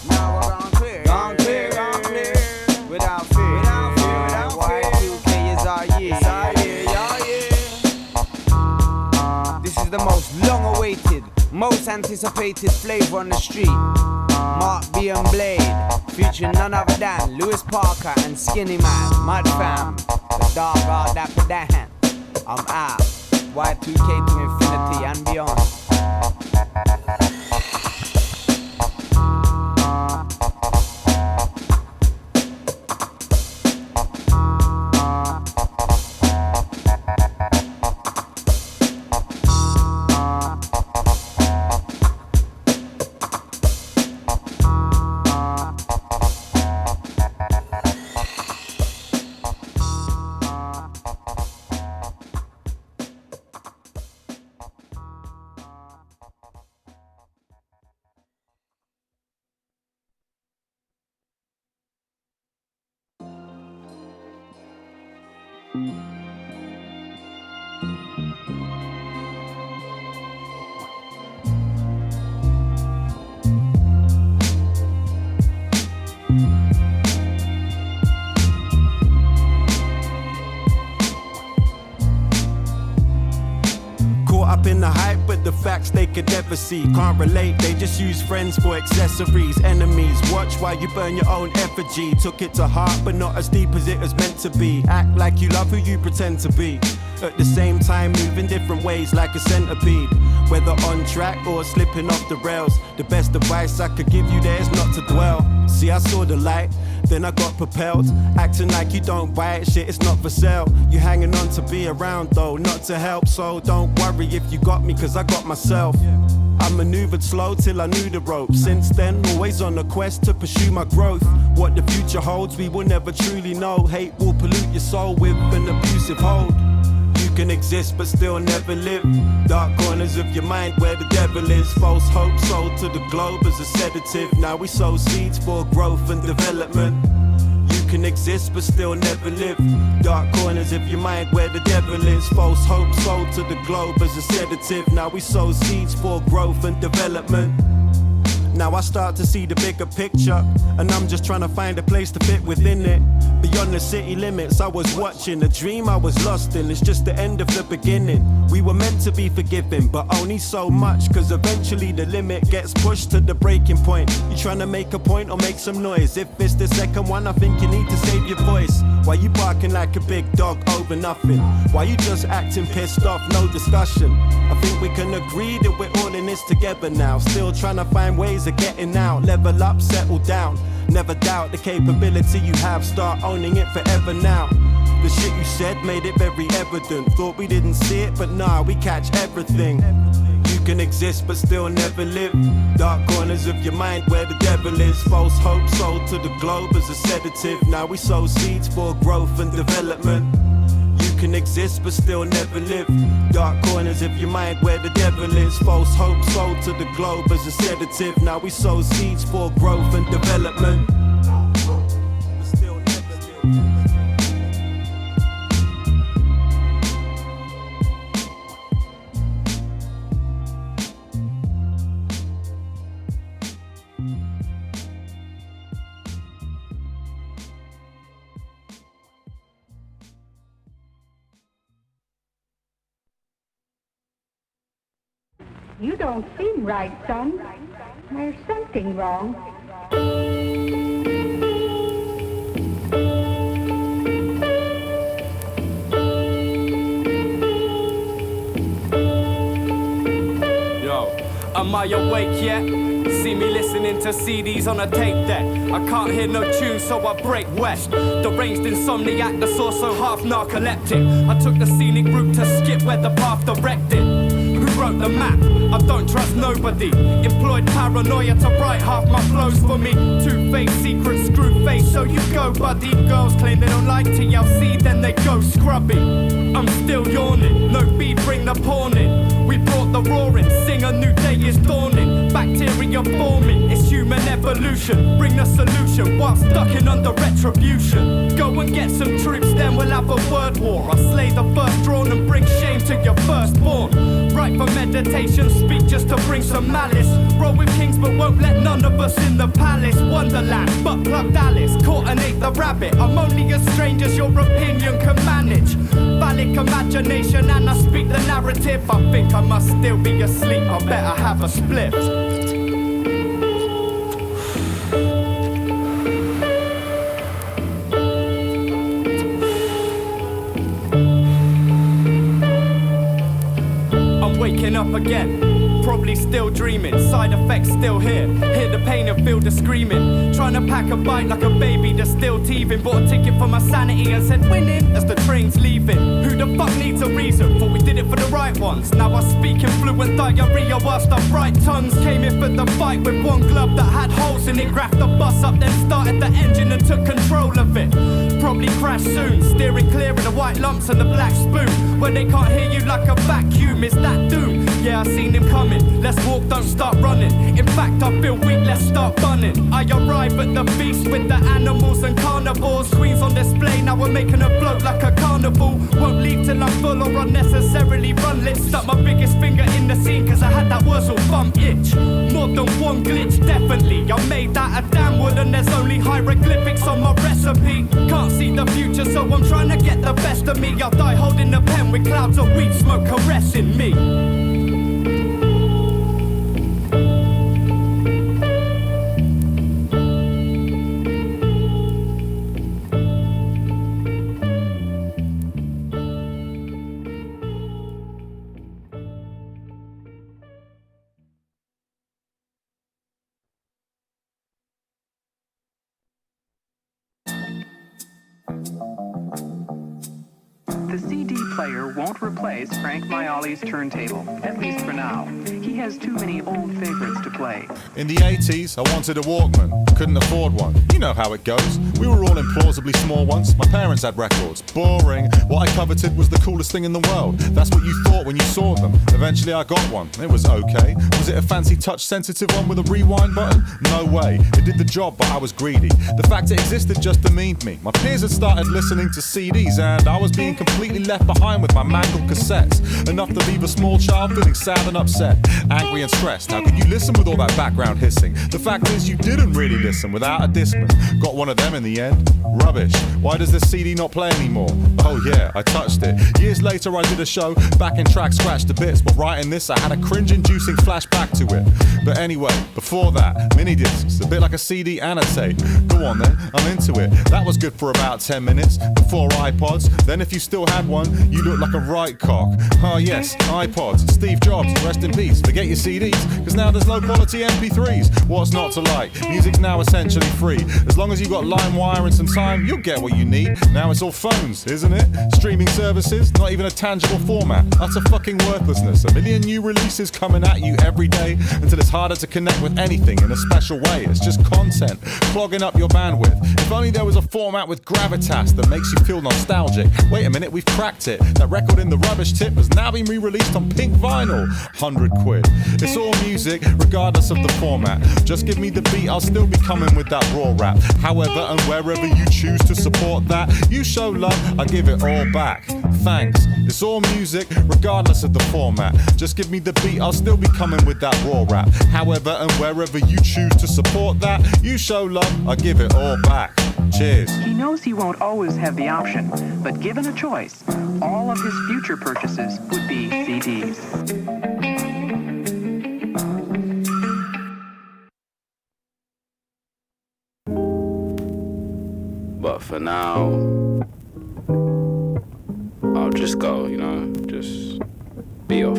now we're gone clear. Gone clear, gone clear. Without fear, without fear, without fear. Y2K is our year. It's our year, our year. This is the most long-awaited, most anticipated flavor on the street. Mark B and Blade, featuring none other than Lewis Parker and Skinny Man, Mud Fam, the Dark Art Dapper Dan. I'm out. Y2K to infinity and beyond. Up in the hype, but the facts they could never see. Can't relate, they just use friends for accessories. Enemies, watch while you burn your own effigy. Took it to heart, but not as deep as it was meant to be. Act like you love who you pretend to be. At the same time, move in different ways like a centipede. Whether on track or slipping off the rails, the best advice I could give you there is not to dwell. See, I saw the light, then I got propelled. Acting like you don't buy it, shit, it's not for sale. You hanging on to be around though, not to help. So don't worry if you got me, cause I got myself. I maneuvered slow till I knew the ropes. Since then, always on a quest to pursue my growth. What the future holds, we will never truly know. Hate will pollute your soul with an abusive hold. You can exist but still never live. Dark corners of your mind where the devil is. False hope sold to the globe as a sedative. Now we sow seeds for growth and development. You can exist but still never live. Dark corners of your mind where the devil is. False hope sold to the globe as a sedative. Now we sow seeds for growth and development. Now I start to see the bigger picture, and I'm just trying to find a place to fit within it. Beyond the city limits, I was watching a dream I was lost in. It's just the end of the beginning. We were meant to be forgiven, but only so much, cause eventually the limit gets pushed to the breaking point. You trying to make a point or make some noise? If it's the second one, I think you need to save your voice. Why you barking like a big dog over nothing? Why you just acting pissed off, no discussion? I think we can agree that we're all in this together now. Still trying to find ways of getting out. Level up, settle down. Never doubt the capability you have. Start owning it forever now. The shit you said made it very evident. Thought we didn't see it, but nah, we catch everything. You You can exist but still never live. Dark corners of your mind where the devil is. False hope sold to the globe as a sedative. Now we sow seeds for growth and development. You can exist but still never live. Dark corners of your mind where the devil is. False hope sold to the globe as a sedative. Now we sow seeds for growth and development. You don't seem right, son. There's something wrong. Yo, am I awake yet? See me listening to CDs on a tape deck. I can't hear no tunes, so I break west. Deranged insomniac, the source so half narcoleptic. I took the scenic route to skip where the path directed. Who wrote the map? I don't trust nobody. Employed paranoia to write half my flows for me. Two-faced, secret, screw face, so you go, buddy. Girls claim they don't like TLC, then they go scrubby. I'm still yawning, no beat, bring the porn in. We brought the roaring, sing a new day is dawning. Bacteria forming, it's human evolution. Bring the solution whilst ducking under retribution. Go and get some troops, then we'll have a word war. I'll slay the first drawn and bring shame to your firstborn. Right for meditation, speak just to bring some malice. Roll with kings but won't let none of us in the palace. Wonderland, but plugged Alice, caught and ate the rabbit. I'm only as strange as your opinion can manage. Phallic imagination and I speak the narrative. I think I must still be asleep, I better have a split. Waking up again, probably still dreaming. Side effects still here. Hear the pain and feel the screaming. Trying to pack a bite like a baby that's still teething. Bought a ticket for my sanity and said winning as the train's leaving. Who the fuck needs a reason? Thought we did it for the right ones. Now I speak in fluent diarrhea whilst I write tons. Came in for the fight with one glove that had holes in it. Grabbed the bus up, then started the engine and took control of it. Probably crash soon. Steering clear of the white lumps and the black spoon. Where they can't hear you like a vacuum. Is that doom? Yeah, I seen him coming. Let's walk, don't start running. In fact, I feel weak, let's start bunning. I arrive at the feast with the animals and carnivores. Queens on display, now we're making a float like a carnival. Won't leave till I'm full or unnecessarily run lit. Stuck my biggest finger in the scene cause I had that Wurzel bump itch. More than one glitch, definitely. I made that a damn wood and there's only hieroglyphics on my recipe. Can't see the future, so I'm trying to get the best of me. I'll die holding a pen with clouds of weed smoke caressing me. The CD player won't replace Frank Maioli's turntable, at least for now. He has too many old favorites to play. In the 80s, I wanted a Walkman, couldn't afford one. You know how it goes. We were all implausibly small once. My parents had records. Boring. What I coveted was the coolest thing in the world. That's what you thought when you saw them. Eventually I got one. It was okay. Was it a fancy touch-sensitive one with a rewind button? No way. It did the job, but I was greedy. The fact it existed just demeaned me. My peers had started listening to CDs, and I was being completely left behind with my mangled cassettes. Enough to leave a small child feeling sad and upset, angry and stressed. How could you listen with all that background hissing? The fact is you didn't really listen without a Discman. Got one of them in the end. Rubbish. Why does this CD not play anymore? Oh yeah, I touched it. Years later I did a show, backing tracks scratched to bits, but writing this I had a cringe-inducing flashback to it. But anyway, before that, mini discs, a bit like a CD and a tape. Go on then, I'm into it. That was good for about 10 minutes. Before iPods, then if you still had one, you look like a right cock. Ah yes, iPods, Steve Jobs, rest in peace. Forget your CDs, cause now there's low quality MP3s. What's not to like? Music's now essentially free. As long as you got LimeWire and some time, you'll get what you need. Now it's all phones, isn't it? Streaming services, not even a tangible format. Utter fucking worthlessness. A million new releases coming at you every day until it's harder to connect with anything in a special way. It's just content, clogging up your bandwidth. If only there was a format with gravitas that makes you feel nostalgic. Wait a minute, we've cracked it. That record in the rubbish tip has now been re-released on pink vinyl. 100 quid. It's all music, regardless of the format. Just give me the beat, I'll still be coming with that raw rap. However and wherever you choose to support that, you show love, I give it all back. Thanks. It's all music, regardless of the format. Just give me the beat, I'll still be coming with that raw rap. However and wherever you choose to support that, you show love, I give it all back. Cheers. He knows he won't always have the option, but given a choice, all of his future purchases would be CDs. But for now, I'll just go, you know, just be off.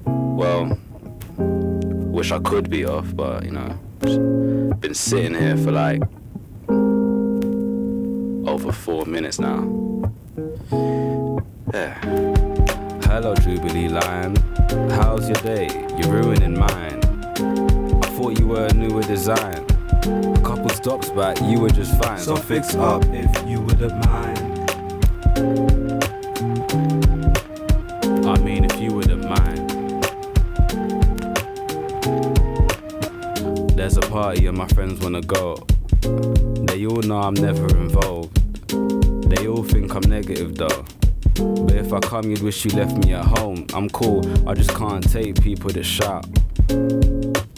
Well, wish I could be off, but, you know, just been sitting here for like over 4 minutes now. Yeah. Hello, Jubilee Lion. How's your day? You're ruining mine. I thought you were a newer design. A couple stops back, you were just fine. So fix up if you wouldn't mind. I mean, if you wouldn't mind. There's a party and my friends wanna go. They all know I'm never involved. They all think I'm negative though. But if I come, you'd wish you left me at home. I'm cool, I just can't take people that shout.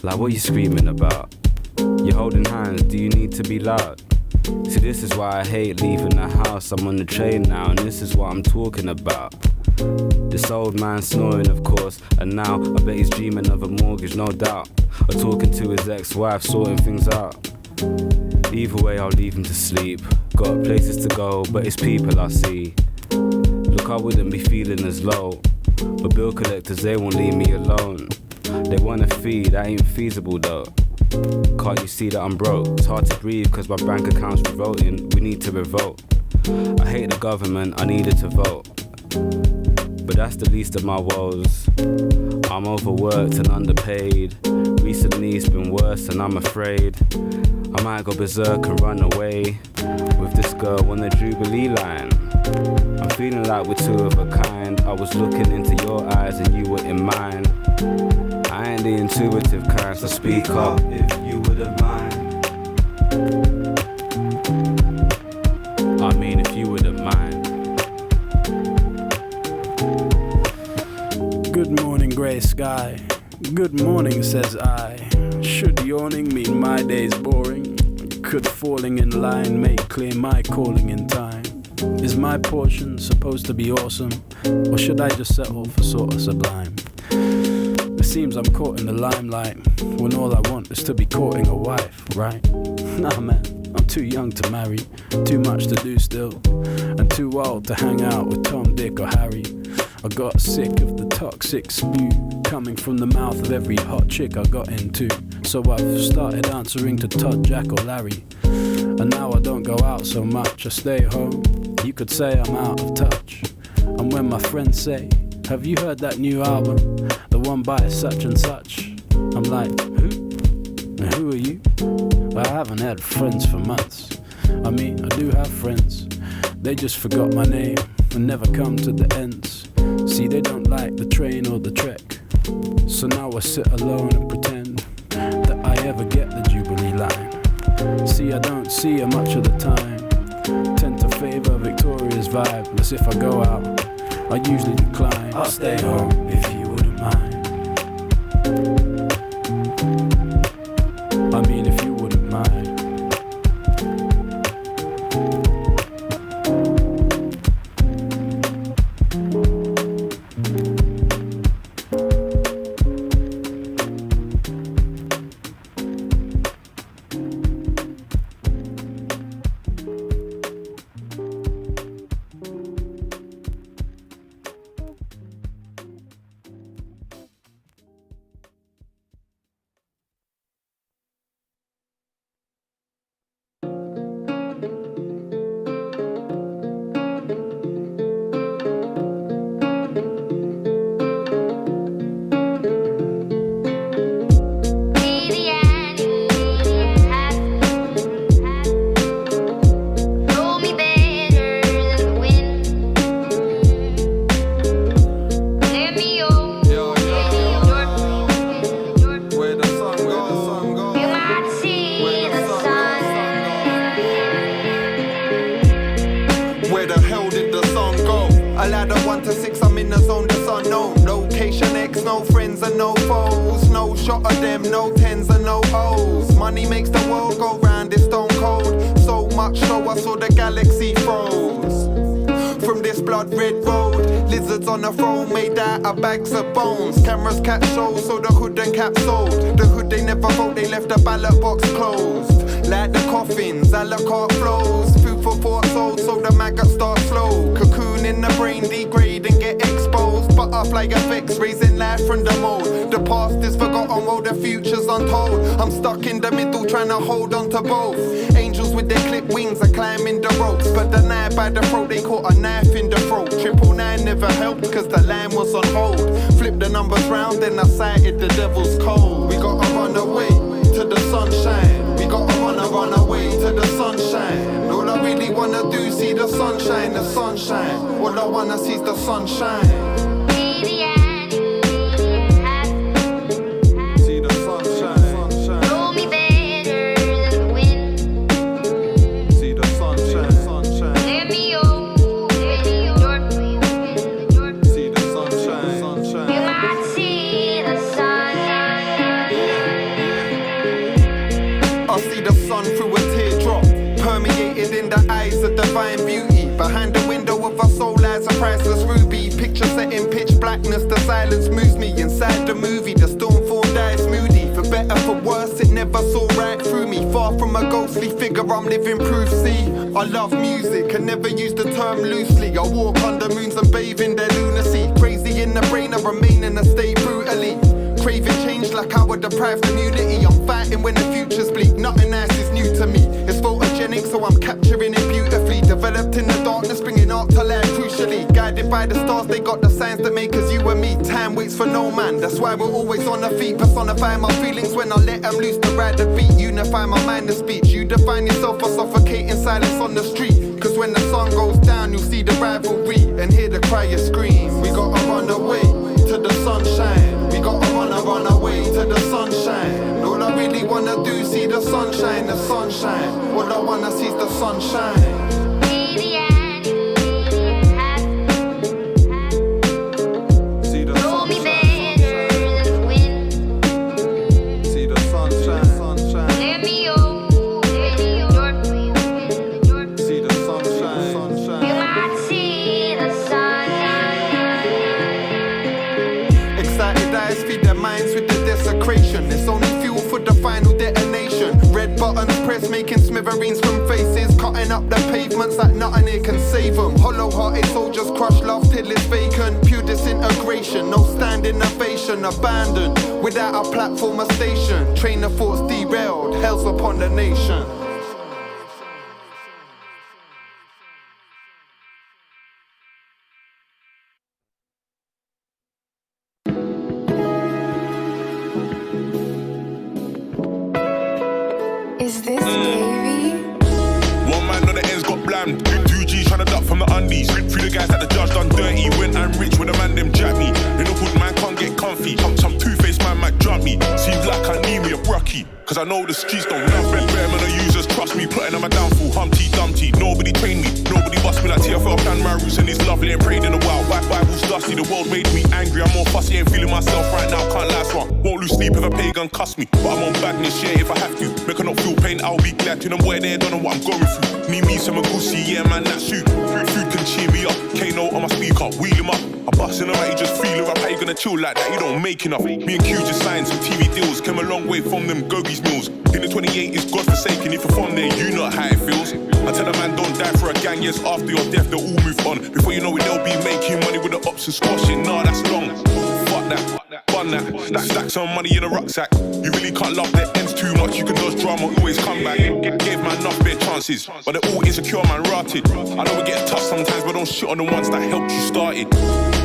Like, what you screaming about? You're holding hands, do you need to be loud? See, this is why I hate leaving the house. I'm on the train now, and this is what I'm talking about. This old man snoring, of course, and now I bet he's dreaming of a mortgage, no doubt. Or talking to his ex-wife, sorting things out. Either way, I'll leave him to sleep. Got places to go, but it's people I see. Look, I wouldn't be feeling as low, but bill collectors, they won't leave me alone. They want a fee, that ain't feasible though. Can't you see that I'm broke? It's hard to breathe cause my bank account's revolting. We need to revolt. I hate the government, I needed to vote. But that's the least of my woes. I'm overworked and underpaid. Recently it's been worse and I'm afraid I might go berserk and run away with this girl on the Jubilee line. I'm feeling like we're two of a kind. I was looking into your eyes and you were in mine. I ain't the intuitive kind, so speak up if you wouldn't mind. I mean, if you wouldn't mind. Good morning, grey sky. Good morning, says I. Should yawning mean my day's boring? Could falling in line make clear my calling in time? Is my portion supposed to be awesome? Or should I just settle for sort of sublime? It seems I'm caught in the limelight when all I want is to be courting a wife, right? Nah man, I'm too young to marry, too much to do still, and too old to hang out with Tom, Dick or Harry. I got sick of the toxic spew coming from the mouth of every hot chick I got into. So I've started answering to Todd, Jack or Larry. And now I don't go out so much, I stay home. You could say I'm out of touch. And when my friends say, have you heard that new album? The one by such and such. I'm like, who? And who are you? I haven't had friends for months. I mean, I do have friends. They just forgot my name and never come to the ends. See, they don't like the train or the trek. So now I sit alone and pretend that I ever get the Jubilee line. See, I don't see her much of the time. Tend to favour Victoria's vibe. Unless if I go out, I usually decline. I'll stay home if you wouldn't mind. I mean, if you wouldn't mind. and no foes. No shot of them, no tens and no O's. Money makes the world go round, it's stone cold. So much so I saw the galaxy froze. From this blood red road, lizards on the throne made out of bags of bones. Cameras catch shows, so the hood and cap sold. The hood they never vote, they left the ballot box closed. Like the coffins, a la carte flows. Food for thought sold, so the maggots start slow. Cocoon in the brain, degrade and get exposed. Butterfly effects, raising life from the mold. The past is forgotten while the future's untold. I'm stuck in the middle trying to hold on to both. Angels with their clipped wings are climbing the ropes, but the knife by the throat, they caught a knife in the throat. 999 never helped cause the line was on hold. Flip the numbers round, then I sighted the devil's cold. We gotta run away to the sunshine. We gotta run away to the sunshine. All I really wanna do, see the sunshine, the sunshine. All I wanna see is the sunshine. Divine beauty. Behind the window of our soul lies a priceless ruby. Picture set in pitch blackness, the silence moves me. Inside the movie, the storm form dies moody. For better, for worse, it never saw right through me. Far from a ghostly figure, I'm living proof, see. I love music, and never use the term loosely. I walk under moons and bathe in their lunacy. Crazy in the brain, I remain in a state brutally. Craving change like I would deprive community. I'm fighting when the future's bleak. Nothing nice is new to me. It's photogenic, so I'm capturing it beautifully. Developed in the darkness, bringing art to life crucially. Guided by the stars, they got the signs that make us you and me. Time waits for no man, that's why we're always on our feet. Personify my feelings when I let them loose to ride the beat. Unify my mind and speech. You define yourself for suffocating silence on the street. Cause when the sun goes down, you'll see the rivalry and hear the crier scream. We gotta run away to the sunshine. We gotta run away to the sunshine. All I really wanna do, see the sunshine, the sunshine. All I wanna see is the sunshine. It's only fuel for the final detonation. Red buttons pressed, making smithereens from faces. Cutting up the pavements like nothing here can save them. Hollow-hearted soldiers crush love till it's vacant. Pure disintegration, no standing ovation. Abandoned, without a platform or station. Train of thoughts derailed, hell's upon the nation. Is this Davey? One man on the ends got blammed. 2 G's tryna duck from the undies. 3 the guys that the judge done dirty. When I'm rich, when the man them jack me. In the hood, man can't get comfy. Some two-faced man might jump me. Seems like I need me a brucky. Cause I know the streets don't love me. Better man, the users trust me. Plotting on my downfall, Humpty Dumpty. Nobody trained me, nobody bust me like TFL. Planned my roots and it's lovely and prayed in the wild. White Bible's dusty, the world made me angry. I'm more fussy, ain't feeling myself right now. Can't last one. Won't lose sleep if a pagan cuss me. But I'm on badness, yeah, if I have to. Make her not feel pain, I'll be glad to. Them boy there don't know what I'm going through. Need me some goosey, yeah man, that's you. Food can cheer me up. Kano on my speaker, wheel him up. I bust in the right, you just feel it up. How you gonna chill like that? You don't make enough. Me and Q just signed some TV deals. Came a long way from them Gogies meals. In the 28 is godforsaken. If you're from there, you know how it feels. I tell a man don't die for a gang. Yes, after your death, they'll all move on. Before you know it, they'll be making money with the ops and squashing. Nah, that's long. Fuck that, bun that. Stack some money in a rucksack. You really can't love their ends too much. You can dodge drama, always come back. Gave man enough bare chances, but they're all insecure, man, rotted. I know we get tough sometimes, but don't shit on the ones that helped you start it.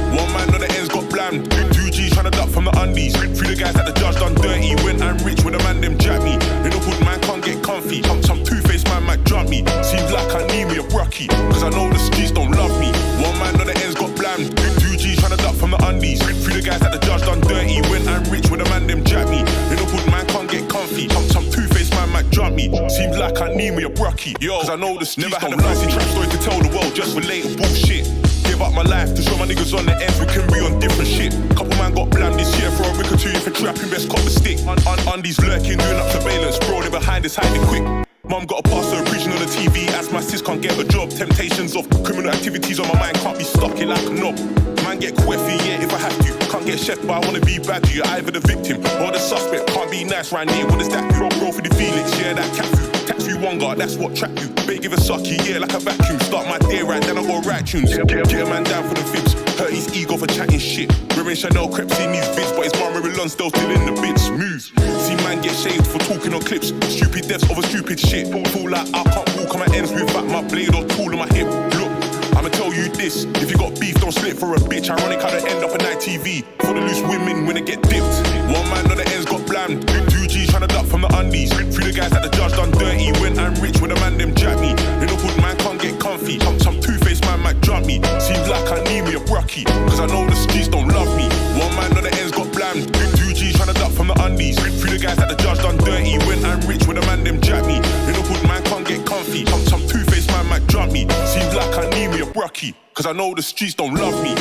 One man on the ends got blammed. 2 G's tryna duck from the undies. 3 the guys that the judge done dirty. When I'm rich, when the man them jack me. In the hood, man can't get comfy. Some two-faced man might jump me. Seems like I need me a brucky. Cause I know the streets don't love me. One man on the ends got blammed. 2 G's tryna duck from the undies. 3 the guys that the judge done dirty. When I'm rich, when the man them jack me. In the hood, man can't get comfy. Some two-faced man might jump me. Seems like I need me a brucky. Yo, cause I know the streets never had a fancy trap story to tell the world. Just relate bullshit. Give live up my life to show my niggas on the ends we can be on different shit. Couple man got blamed this year for a rick or two. If a trapping, best cop the stick. Undies lurking, doing up surveillance. Bro, they behind us, hiding quick. Mum got a pastor preaching on the TV as my sis can't get a job. Temptations of criminal activities on my mind can't be stuck in like a knob. Man get quiffy, yeah, if I have to. Can't get chef, but I wanna be bad to you. Either the victim or the suspect. Can't be nice right here. What does that do? Roll for the Felix, yeah, that cat food. Tax free one guard, that's what trap you. Babe give a sucky, yeah, like a vacuum. Start my day right, then I go right tunes. Get a man down for the fibs. Hurt his ego for chatting shit. Wearing Chanel crepes in these vids, but his mum wearing Lonsdale still in the bits. Move. See man get shaved for talking on clips. Stupid deaths over stupid shit. Fool like I can't walk on my ends with back my blade or tool on my hip. Look, I'ma tell you this. If you got beef, don't slip for a bitch. Ironic how they end up on night TV. For the loose women when they get dipped. One man on the ends got blamed. 2G's trying to duck from the undies. Three the guys that the judge done dirty. When I'm rich, when the man them jack me. In the hood, man can't get comfy. Some two-faced man might jump me. Seems like I need me a brucky. Cause I know the streets don't love me. One man on the ends got blamed. 2G's trying to duck from the undies. Three the guys that the judge done dirty. When I'm rich, when the man them jack me. In the hood, man can't get comfy. Some two-faced man might jump me. Seems like I need me a brucky. Cause I know the streets don't love me.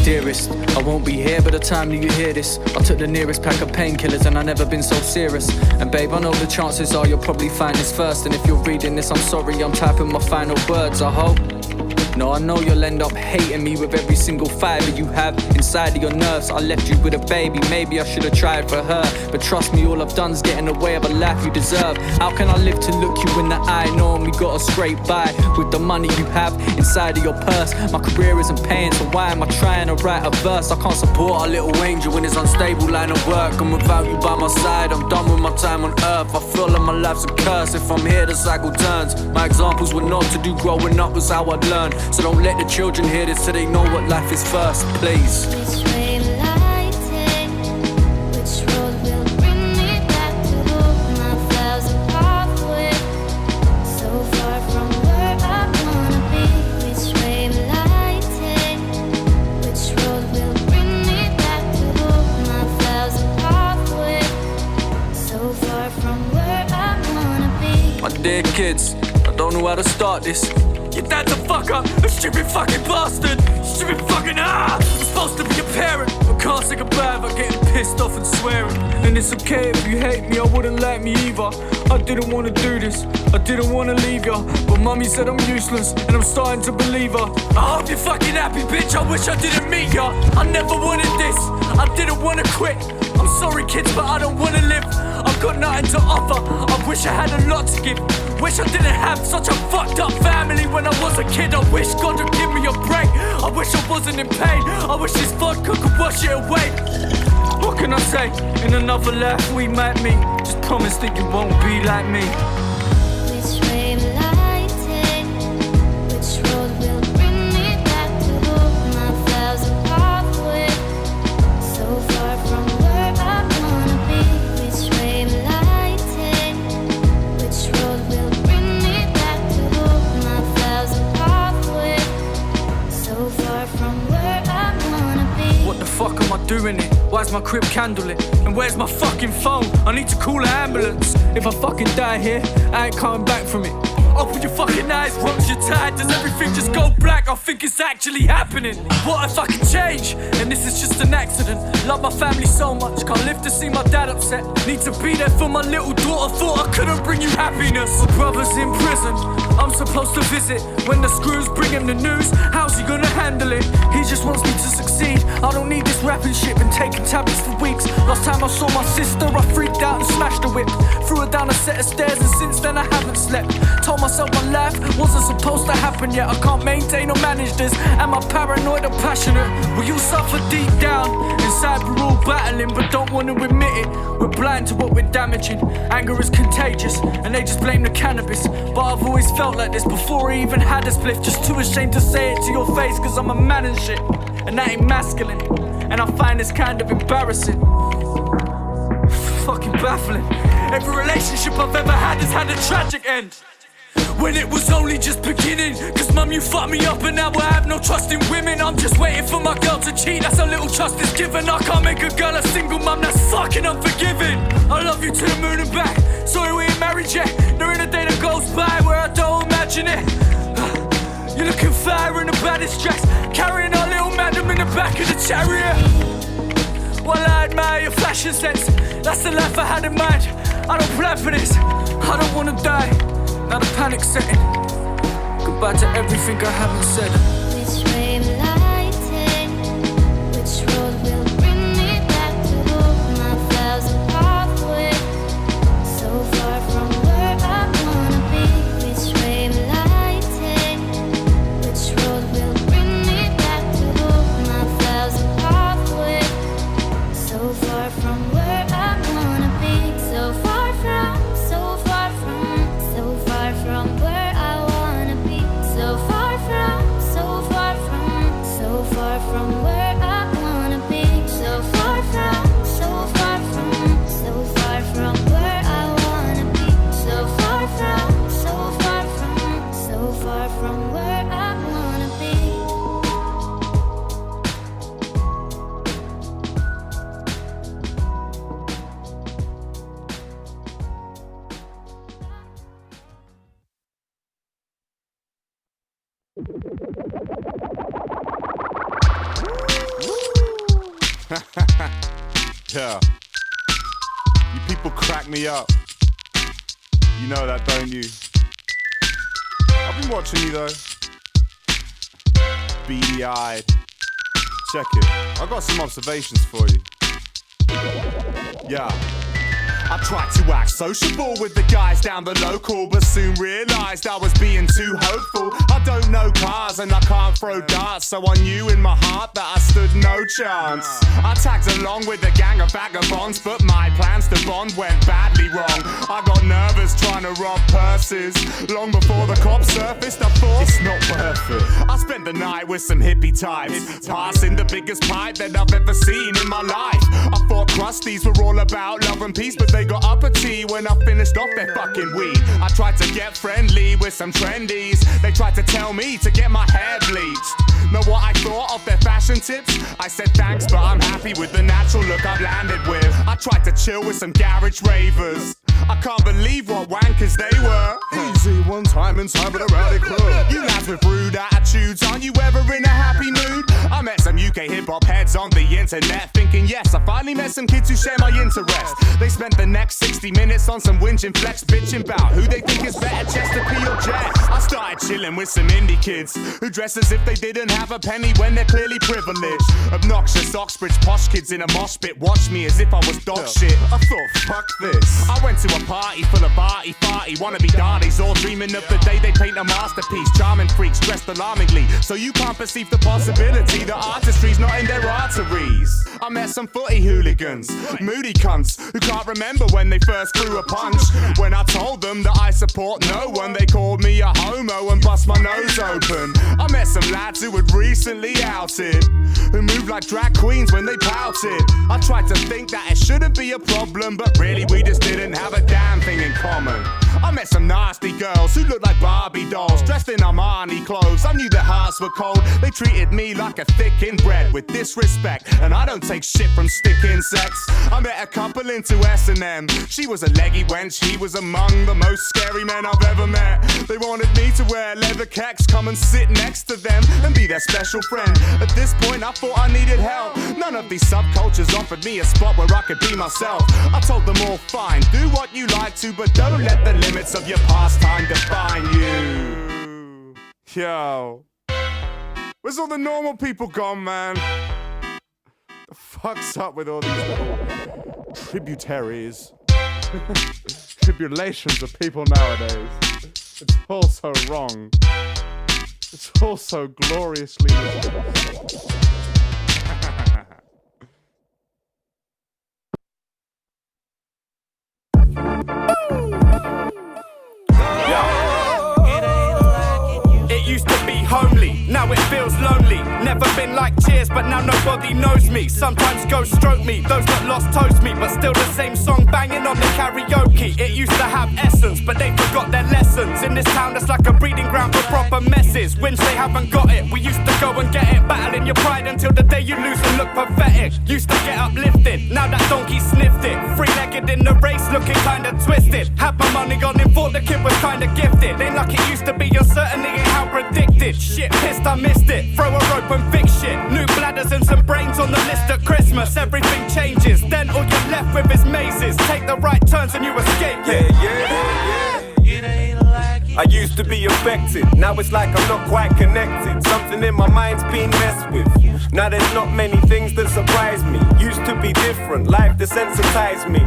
Dearest, I won't be here by the time that you hear this. I took the nearest pack of painkillers and I've never been so serious. And babe, I know the chances are you'll probably find this first. And if you're reading this, I'm sorry, I'm typing my final words, I hope. No, I know you'll end up hating me with every single fibre you have inside of your nerves. I left you with a baby, maybe I should have tried for her. But trust me, all I've done's get in the way of a life you deserve. How can I live to look you in the eye, knowing we gotta scrape by with the money you have inside of your purse? My career isn't paying, so why am I trying to write a verse? I can't support a little angel in his unstable line of work. And without you by my side, I'm done with my time on earth. I feel like my life's a curse. If I'm here, the cycle turns. My examples were not to do, growing up was how I'd learn. So don't let the children hear this so they know what life is first, please. My dear kids, I don't know how to start this. Your dad's a fucker, a stupid fucking bastard. Stupid fucking I'm supposed to be a parent, but can't say goodbye without getting pissed off and swearing. And it's okay if you hate me, I wouldn't like me either. I didn't want to do this, I didn't want to leave ya. But mummy said I'm useless, and I'm starting to believe her. I hope you're fucking happy, bitch, I wish I didn't meet ya. I never wanted this, I didn't want to quit. I'm sorry kids, but I don't want to live. I've got nothing to offer, I wish I had a lot to give. Wish I didn't have such a fucked up family when I was a kid. I wish God would give me a break. I wish I wasn't in pain. I wish this vodka could wash it away. What can I say? In another life we might meet. Just promise that you won't be like me. Fuck am I doing it? Why's my crib candlelit? And where's my fucking phone? I need to call an ambulance. If I fucking die here, I ain't coming back from it. Open your fucking eyes, once you're tired, does everything just go black? I think it's actually happening. What if I could change? And this is just an accident. Love my family so much, can't live to see my dad upset. Need to be there for my little daughter, thought I couldn't bring you happiness. My brother's in prison, I'm supposed to visit. When the screws bring him the news, how's he gonna handle it? He just wants me to succeed. I don't need this rapping shit, been taking tablets for weeks. Last time I saw my sister, I freaked out and smashed the whip. Threw her down a set of stairs and since then I haven't slept. Told myself my life wasn't supposed to happen yet. I can't maintain or manage this. Am I paranoid or passionate? We all suffer deep down. Inside we're all battling but don't want to admit it. We're blind to what we're damaging. Anger is contagious, and they just blame the cannabis. But I've always felt like this before I even had a spliff. Just too ashamed to say it to your face, cause I'm a man and shit. And that ain't masculine, and I find this kind of embarrassing. Fucking baffling. Every relationship I've ever had has had a tragic end, when it was only just beginning. Cause mum, you fucked me up and now I have no trust in women. I'm just waiting for my girl to cheat, that's how little trust is given. I can't make a girl a single mum, that's fucking unforgiving. I love you to the moon and back, sorry we ain't married yet. There ain't a day that goes by where I don't imagine it. You're looking fire in the baddest dress, carrying our little madam in the back of the chariot. While I admire your fashion sense, that's the life I had in mind. I don't plan for this, I don't wanna die. Now the panic's setting, goodbye to everything I haven't said. Which way will I take? Which road will bring me back to home? My thousand pathways, so far from where I wanna be. Which way will I take? Which road will bring me back to home? My thousand pathways, so far from where I wanna be. So far from where I wanna be. So far from where I wanna be. So far from where I wanna be. So far from where I wanna be. Yeah. You people crack me up. You know that, don't you? I've been watching you though. Beady-eyed. Check it. I got some observations for you. Yeah. I tried to act sociable with the guys down the local, but soon realised I was being too hopeful. I don't know cars and I can't throw darts, so I knew in my heart that I stood no chance. I tagged along with a gang of vagabonds, but my plans to bond went badly wrong. I got nervous trying to rob purses. Long before the cops surfaced, I thought it's not worth it. I spent the night with some hippie types, passing the biggest pipe that I've ever seen in my life. I thought crusties were all about love and peace, but they got uppity when I finished off their fucking weed. I tried to get friendly with some trendies. They tried to tell me to get my hair bleached. Know what I thought of their fashion tips? I said thanks, but I'm happy with the natural look I've landed with. I tried to chill with some garage ravers. I can't believe what wankers they were. Easy one time inside with a rowdy crew. You lads with rude attitudes, aren't you ever in a happy mood? I met some UK hip-hop heads on the internet, thinking yes, I finally met some kids who share my interest. They spent the next 60 minutes on some whinging flex, bitching about who they think is better, Chester P or Jess. I started chilling with some indie kids who dress as if they didn't have a penny when they're clearly privileged. Obnoxious Oxbridge posh kids in a mosh pit watch me as if I was dog shit. I thought, fuck this. I went to a party full of arty farty wannabe darties, all dreaming of the day they paint a masterpiece. Charming freaks dressed alarmingly, so you can't perceive the possibility that artistry's not in their arteries. I met some footy hooligans, moody cunts who can't remember when they first threw a punch. When I told them that I support no one, they called me a homo and bust my nose open. I met some lads who had recently outed, who moved like drag queens when they pouted. I tried to think that it shouldn't be a problem, but really we just didn't have a damn thing in common. I met some nasty girls who looked like Barbie dolls, dressed in Armani clothes. I knew their hearts were cold. They treated me like a thick inbred with disrespect, and I don't take shit from stick insects. I met a couple into S&M. She was a leggy wench, he was among the most scary men I've ever met. They wanted me to wear leather kecks, come and sit next to them and be their special friend. At this point I thought I needed help. None of these subcultures offered me a spot where I could be myself. I told them all fine, do what you like to, but don't let the limits of your pastime define you. Yo, where's all the normal people gone, man? The fuck's up with all these little tributaries? Tribulations of people nowadays. It's all so wrong. It's all so gloriously misplaced. now it feels lonely. Never been like Cheers, but now nobody knows me. Sometimes ghosts stroke me, those that lost toast me, but still the same song banging on the karaoke. It used to have essence, but they forgot their lessons. In this town that's like a breeding ground for proper messes. Wins they haven't got it, we used to go and get it. Battling your pride until the day you lose and look pathetic. Used to get uplifted, now that donkey sniffed it. Three-legged in the race, looking kinda twisted. Had my money gone in, thought the kid was kinda gifted. Ain't like it used to be, uncertainty ain't how predicted. Shit, pissed I missed it, throw a rope and fix shit. New bladders and some brains on the list at Christmas. Everything changes, then all you're left with is mazes. Take the right turns and you escape. I used to be affected, now it's like I'm not quite connected. Something in my mind's been messed with. Now there's not many things that surprise me. Used to be different, life desensitized me.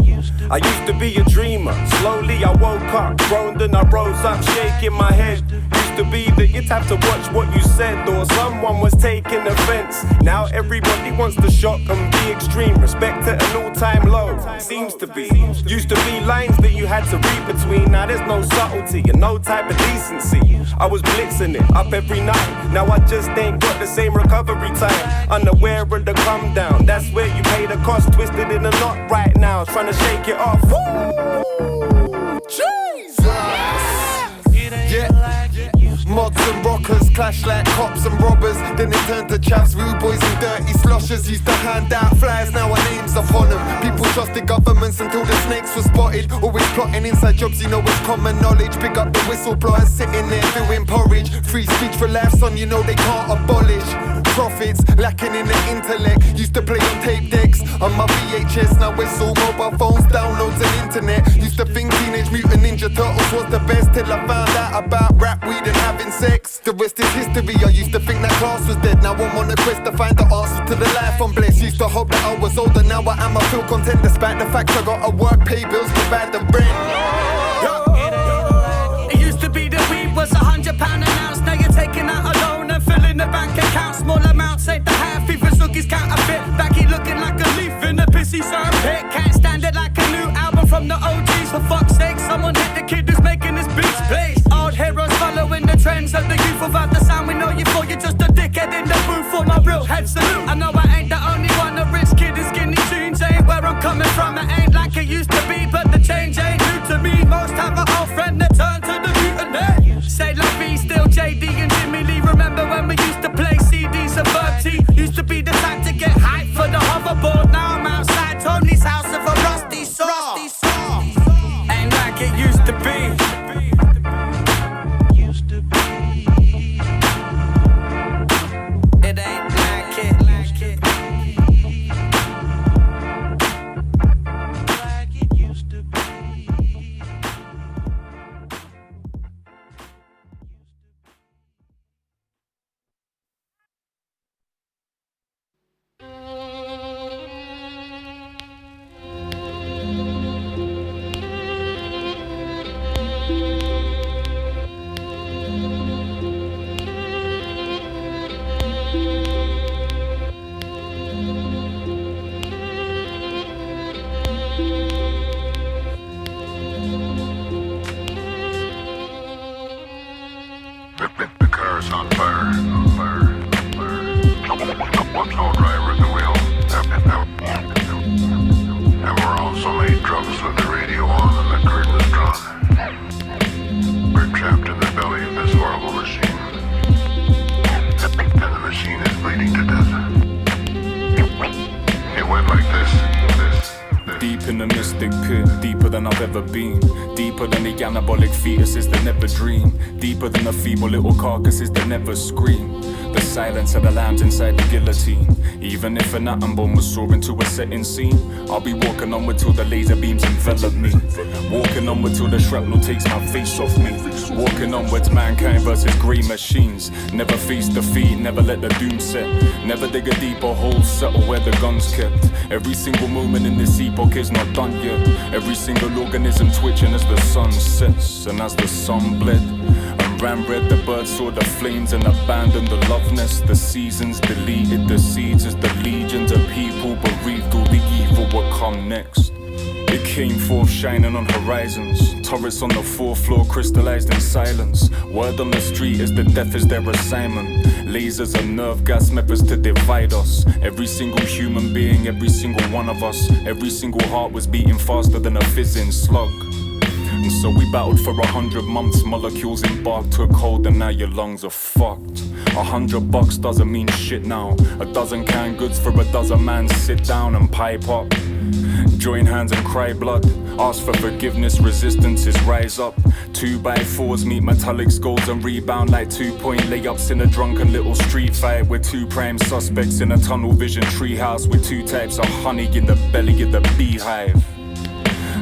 I used to be a dreamer, slowly I woke up, groaned and I rose up, shaking my head. Used to be that you'd have to watch what you said, or someone was taking offense. Now everybody wants to shock and be extreme, respect at an all-time low, seems to be. Used to be lines that you had to read between, now there's no subtlety and no type of decency. I was blitzing it up every night, now I just ain't got the same recovery time. Unaware of the come down, that's where you pay the cost, twisted in a knot right now, trying to shake it off. Woo! Jesus! Yeah. Mods and rockers clash like cops and robbers. Then it turned to chavs, rude boys and dirty sloshers. Used to hand out flyers, now our names are on them. People trusted governments until the snakes were spotted. Always plotting inside jobs, you know it's common knowledge. Pick up the whistleblowers sitting there doing porridge. Free speech for life, son, you know they can't abolish. Profits lacking in the intellect. Used to play on tape decks on my VHS. Now it's all mobile phones, downloads and internet. Used to think Teenage Mutant Ninja Turtles was the best, till I found out about rap, weed and having sex. The rest is history. I used to think that class was dead. Now I'm on a quest to find the answer to the life I'm blessed. Used to hope that I was older. Now I am. I feel content despite the fact I gotta work, pay bills, provide the rent. It used to be that weed was £100 an ounce. Now you're taking out a loan and filling the bank account. Small amounts ain't the half. Even Zookie's counterfeit. Baggy looking like a leaf in a pissy pit. Can't stand it like a new album from the OGs. For fuck's sake, someone hit the kid who's making his beats, please. Old heroes following the trends of the youth. Without the sound, we know you for. You're just a dickhead in the booth for my real head salute. I know I ain't the only one. A rich kid in skinny jeans ain't where I'm coming from. It ain't like it used to be, but the change ain't new to me. Most have an old friend that turned to the mutiny. Say like me, still JD and Jimmy Lee. Remember when we used to play CDs and Verb T? Used to be the time to get hyped for the hoverboard. Now I'm outside Tony's house with a rusty saw. Ain't like it used to be. It ain't like it. Like it used to be. The car's on fire. No driver at the wheel. And we're also made drugs with the radio on and the curtains drawn. We're trapped in the belly of this horrible machine. And the machine is bleeding to death. It went like this. Deep in the mystic pit, deeper than I've ever been. Deeper than the anabolic fetuses that never dream. Deeper than the feeble little carcasses that never scream. The silence of the lambs inside the guillotine. Even if an atom bomb was soaring to a setting scene, I'll be walking onward till the laser beams envelop me. Walking onward till the shrapnel takes my face off me. Walking onwards, mankind versus grey machines. Never face defeat, never let the doom set. Never dig a deeper hole, settle where the gun's kept. Every single moment in this epoch is not done yet. Every single organism twitching as the sun sets. And as the sun bled and ran red, the birds saw the flames and abandoned the love nest. The seasons deleted the seeds as the legions of people bereaved. All the evil would come next. It came forth shining on horizons. Turrets on the 4th floor crystallized in silence. Word on the street is the death is their assignment. Lasers and nerve gas methods to divide us. Every single human being, every single one of us. Every single heart was beating faster than a fizzing slug. And so we battled for 100 months. Molecules in bark took hold and now your lungs are fucked. $100 doesn't mean shit now. A dozen canned goods for a dozen man. Sit down and pipe up. Join hands and cry blood. Ask for forgiveness, resistances rise up. 2x4s meet metallic skulls and rebound like 2-point layups in a drunken little street fight. With 2 prime suspects in a tunnel vision treehouse. With 2 types of honey in the belly of the beehive.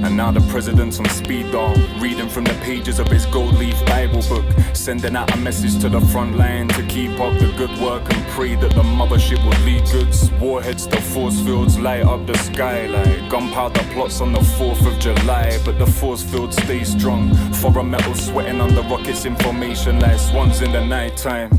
And now the president's on speed dial, reading from the pages of his gold leaf Bible book, sending out a message to the front line to keep up the good work and pray that the mothership will lead goods. Warheads to force fields light up the sky like gunpowder plots on the 4th of July. But the force fields stay strong, foreign metal sweating under rockets, information like swans in the night time.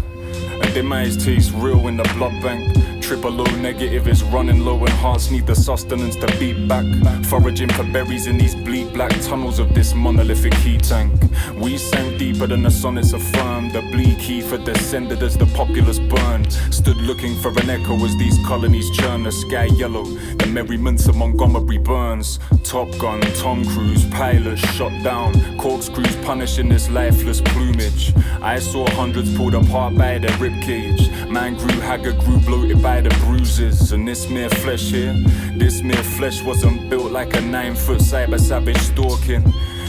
And demise tastes real in the blood bank. Triple O negative is running low and hearts need the sustenance to beat back. Foraging for berries in these bleak black tunnels of this monolithic heat tank. We sank deeper than the sonnets affirmed. The bleak heat had descended as the populace burned. Stood looking for an echo as these colonies churn the sky yellow. The merriments of Montgomery Burns. Top Gun, Tom Cruise, pilots shot down. Corkscrews punishing this lifeless plumage. I saw hundreds pulled apart by their ribcage. Man grew haggard, grew bloated by the bruises. And this mere flesh here, this mere flesh wasn't built like a 9-foot cyber savage stalking.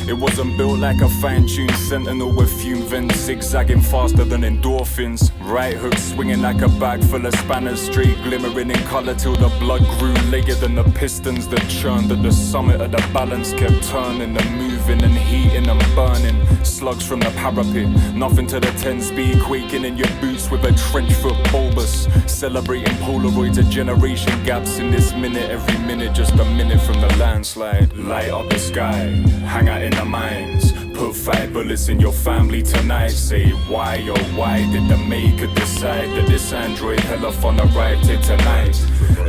It wasn't built like a fine-tuned sentinel with fume vents zigzagging faster than endorphins. Right hook swinging like a bag full of spanners, straight glimmering in colour till the blood grew layered than the pistons that churned at the summit of the balance kept turning and moving and heating and burning. Slugs from the parapet, nothing to the 10-speed, quaking in your boots with a trench foot bulbous. Celebrating Polaroids of generation gaps in this minute, every minute just a minute from the landslide. Light up the sky, hang out in the mines. Put 5 bullets in your family tonight. Say why, oh why did the maker decide that this android telephone arrived here tonight?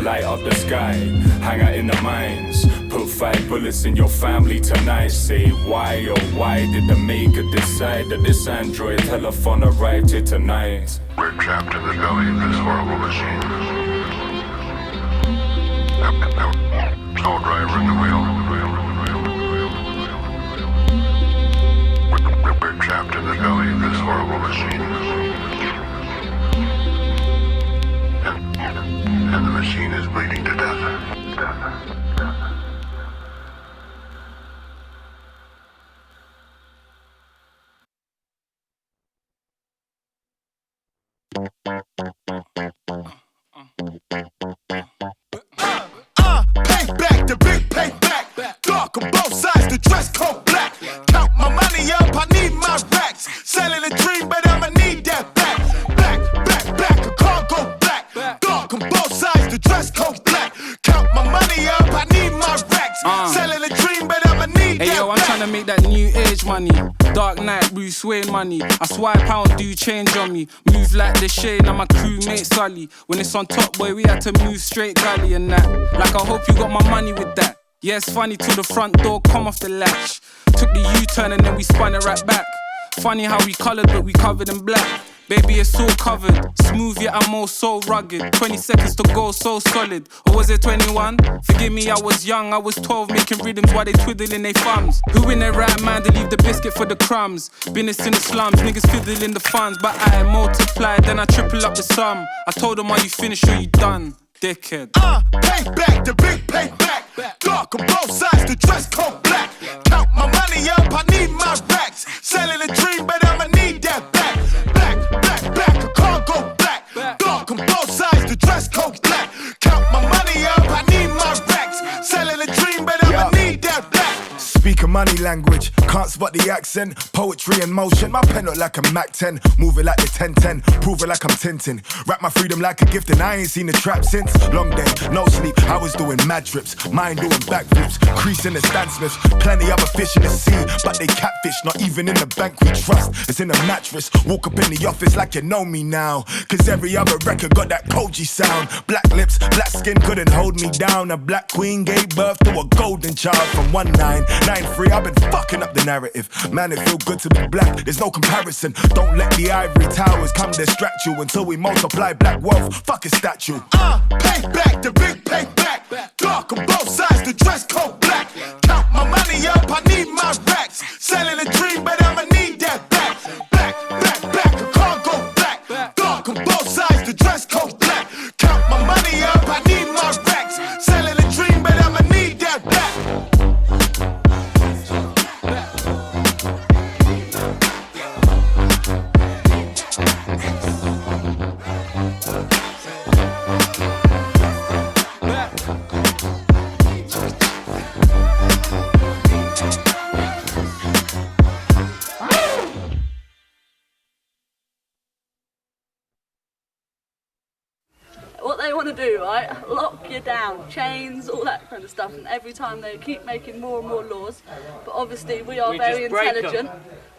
Light up the sky, hang out in the mines. Put 5 bullets in your family tonight. Say why, oh why did the maker decide that this android telephone arrived here tonight? We're trapped in the belly of this horrible machine. No driver in the wheel. We're trapped in the belly of this horrible machine. And the machine is bleeding to death. Payback, the big payback. Dark on both sides, the dress code black. Count my money up, I need my racks. Selling a dream, but I'ma need that back. Back, a car go black. Dark on both sides, the dress code black. Count my money up, I need my racks. Selling a dream, but I'ma need that back. Hey yo, I'm trying to make that new age money. Dark Knight, Bruce Wayne money. I swipe out, do change on me. Move like the Shane and my crewmate Sully. When it's on top, boy, we had to move straight gully and that. Like I hope you got my money with that. Yeah, it's funny till the front door come off the latch. Took the U-turn and then we spun it right back. Funny how we coloured but we covered in black. Baby, it's all covered. Smooth yet I'm all so rugged. 20 seconds to go, so solid. Or was it 21? Forgive me, I was young. I was 12 making rhythms while they twiddling their thumbs. Who in their right mind to leave the biscuit for the crumbs? Business in the slums, niggas fiddling the funds. But I multiply, then I triple up the sum. I told them, are you finished or you done? Dickhead. Payback, the big payback. Dark on both sides, the dress code black. Count my money up, I need my racks. Selling a dream, but I'ma need that back. Back, a car go black. Dark on both sides, the dress code black. Count my money up, I need my racks. Selling a dream, but I'ma need that back. Speaker money language. Can't spot the accent, poetry in motion. My pen look like a Mac 10, move it like the 1010, prove it like I'm Tintin. Wrap my freedom like a gift and I ain't seen the trap since. Long day, no sleep, I was doing mad trips. Mine doing backflips, creasing the Stan Smiths. Plenty other fish in the sea, but they catfish. Not even in the bank we trust, it's in the mattress. Walk up in the office like you know me now, cause every other record got that Koji sound. Black lips, black skin couldn't hold me down. A black queen gave birth to a golden child. From 1993, I've been fucking up the narrative. Man, it feel good to be black, there's no comparison. Don't let the ivory towers come distract you until we multiply black wealth. Fuck a statue. Payback, the big payback. Dark on both sides, the dress code black. Count my money up, I need my racks. Selling a dream, but I'ma need that back. Back, I can't go black. Dark on both sides, the dress code black. Count my money up, I need my racks. Selling a dream, but I'ma need that back. What they want to do, right? Lock you down, chains, all that kind of stuff. And every time they keep making more and more laws. But obviously we are very intelligent,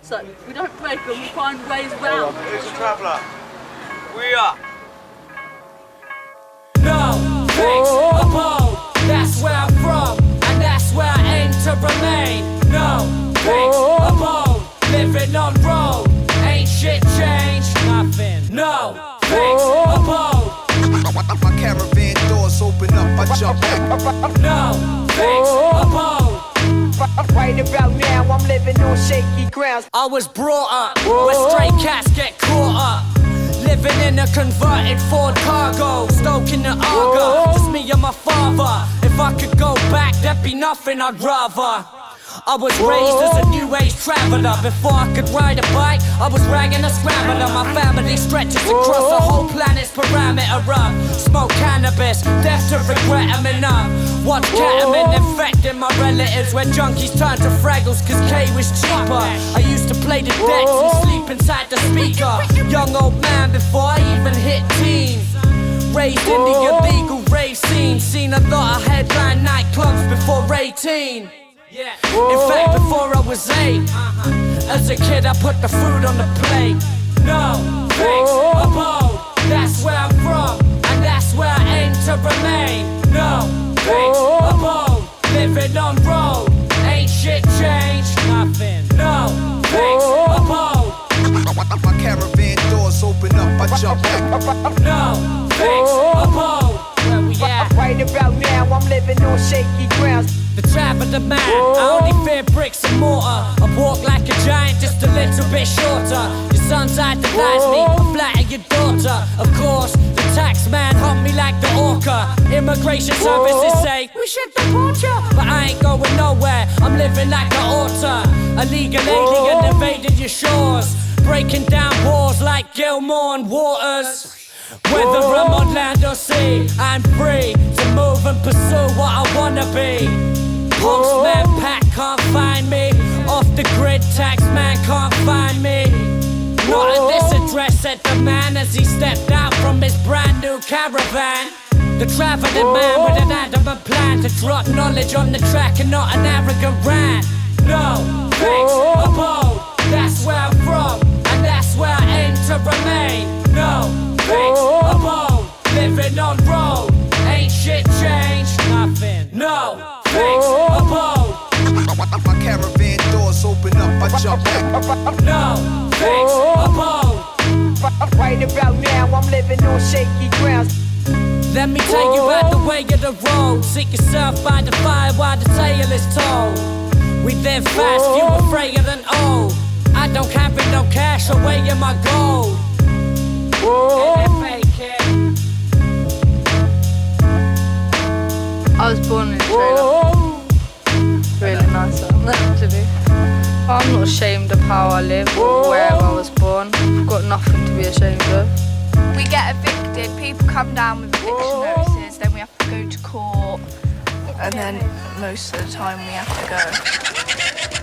so we don't break them. We find ways around. Who's a traveller? We are. No, thanks, abode. That's where I'm from, and that's where I aim to remain. No, thanks, abode. Living on road, ain't shit changed. Nothing. No, thanks, abode. My caravan doors open up, I jump back. No, thanks, abode. Right about now, I'm living on shaky grounds. I was brought up where stray cats get caught up. Living in a converted Ford cargo, stoking the Argo, just me and my father. If I could go back, there'd be nothing I'd rather. I was raised as a new age traveller. Before I could ride a bike, I was ragging a scrambler. My family stretches across the whole planet's parameter up. Smoke cannabis, death to regret them enough. Watch ketamine infecting my relatives, where junkies turn to fraggles cause K was cheaper. I used to play the decks and sleep inside the speaker. Young old man before I even hit teens. Raised in the illegal rave scene. Seen a lot of headline nightclubs before 18. In fact, before I was 8, as a kid I put the food on the plate. No, thanks, abode. That's where I'm from, and that's where I aim to remain. No, thanks, abode. Living on road, ain't shit changed. Nothing. No, thanks, abode. My caravan doors open up, I jump back. No, thanks, abode. Where we at? Right about now, I'm living on shaky grounds. The traveller man, I only fear bricks and mortar. I walk like a giant, just a little bit shorter. Your son's idolize me, I flatter your daughter. Of course, the tax man hunt me like the orca. Immigration services say, we should deport ya. But I ain't going nowhere, I'm living like I oughta. Illegal alien invaded your shores, breaking down walls like Gilmore and Waters. Whether I'm on land or sea, I'm free to move and pursue what I wanna be. Postman pack can't find me. Off the grid, tax man can't find me. Not at this address, said the man as he stepped out from his brand new caravan. The travelling man with an adamant plan to drop knowledge on the track and not an arrogant rant. No, thanks, abode. That's where I'm from, and that's where I aim to remain. No, thanks, abode. Living on road, ain't shit changed. Nothing. No, thanks, abode. My caravan doors open up, I jump back. No, thanks, abode. Right about now, I'm living on shaky grounds. Let me tell you about the way of the road. Seek yourself by the fire while the tale is told. We live fast, few afraid than old. I don't carry no cash away in my gold. I was born in Australia. Really nice, actually. I'm not ashamed of how I live or where I was born. I've got nothing to be ashamed of. We get evicted, people come down with eviction notices, then we have to go to court, and then most of the time we have to go.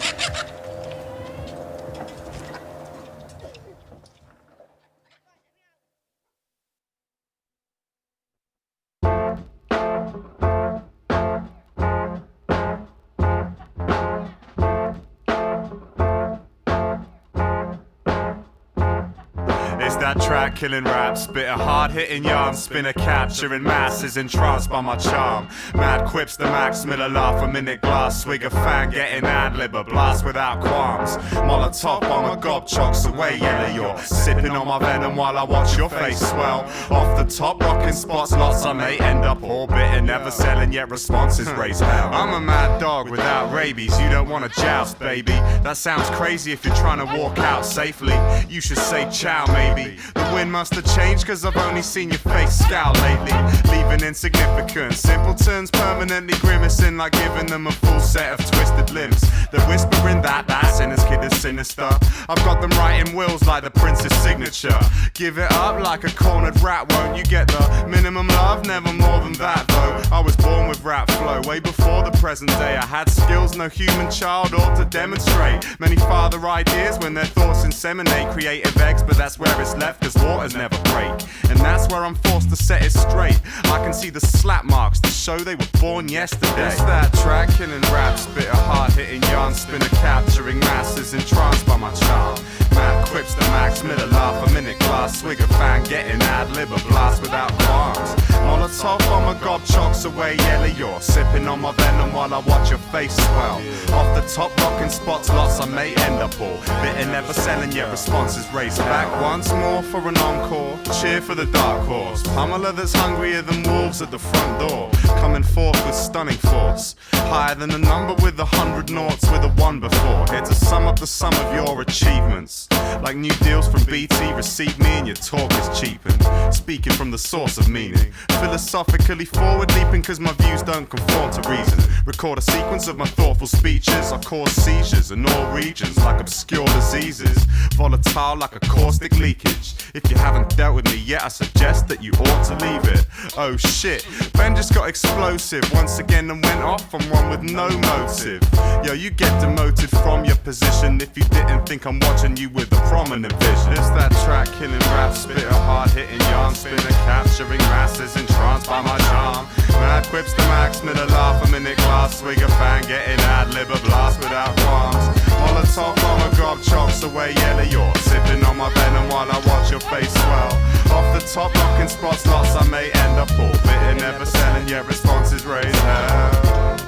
It's that track killing rap, spit a hard hitting yarn, spinner capturing masses entranced by my charm. Mad quips the max, Miller laugh a minute glass, swig a fan, getting ad lib, a blast without qualms. Molotov on a gob chocks away, yellow you're sipping on my venom while I watch your face swell. Off the top, rocking spots, lots I may end up orbiting, never selling yet responses raise hell. I'm a mad dog without rabies, you don't wanna joust, baby. That sounds crazy if you're trying to walk out safely. You should say ciao, maybe. The wind must have changed, cause I've only seen your face scowl lately. Leaving insignificant simpletons permanently grimacing, like giving them a full set of twisted limbs. They're whispering that sinner's kid is sinister. I've got them writing wills like the prince's signature. Give it up like a cornered rat, won't you get the minimum love? Never more than that though. I was born with rap flow, way before the present day. I had skills no human child ought to demonstrate. Many father ideas when their thoughts inseminate creative eggs, but that's where it's left, cause waters never break. And that's where I'm forced to set it straight. I can see the slap marks to show they were born yesterday. It's that track killing rap, spit a hard hitting yarn, spinner capturing masses entranced by my charm. Mad quips the max, Miller laugh a minute glass, swig a fan, getting ad lib, a blast without qualms. Molotov on my gob chocks away, yellow you're sipping on my venom while I watch your face swell. Off the top rocking spots, lots I may end up all bitter, never selling yet responses raised back once more for an encore. Cheer for the dark horse, pummeler that's hungrier than wolves at the front door, coming forth with stunning force, higher than a number with 100 noughts with a 1 before. Here to sum up the sum of your achievements, like new deals from BT, receive me and your talk is cheapened. Speaking from the source of meaning, philosophically forward leaping cause my views don't conform to reason. Record a sequence of my thoughtful speeches, I cause seizures in all regions like obscure diseases, volatile like a caustic leakage. If you haven't dealt with me yet, I suggest that you ought to leave it. Oh shit, Ben just got explosive once again and went off on one with no motive. Yo, you get demoted from your position if you didn't think I'm watching you with a prominent vision. It's that track killing rap, spit a hard hitting yarn, spinner capturing masses entranced by my charm. Mad quips the max, Miller laugh a minute glass, swig a fan, getting ad lib, a blast without qualms. Molotov on my gob chocks away, yellow you're sipping on my venom while I watch your face swell. Off the top rocking spots, lots I may end up all bitter, never selling yet responses raise hell.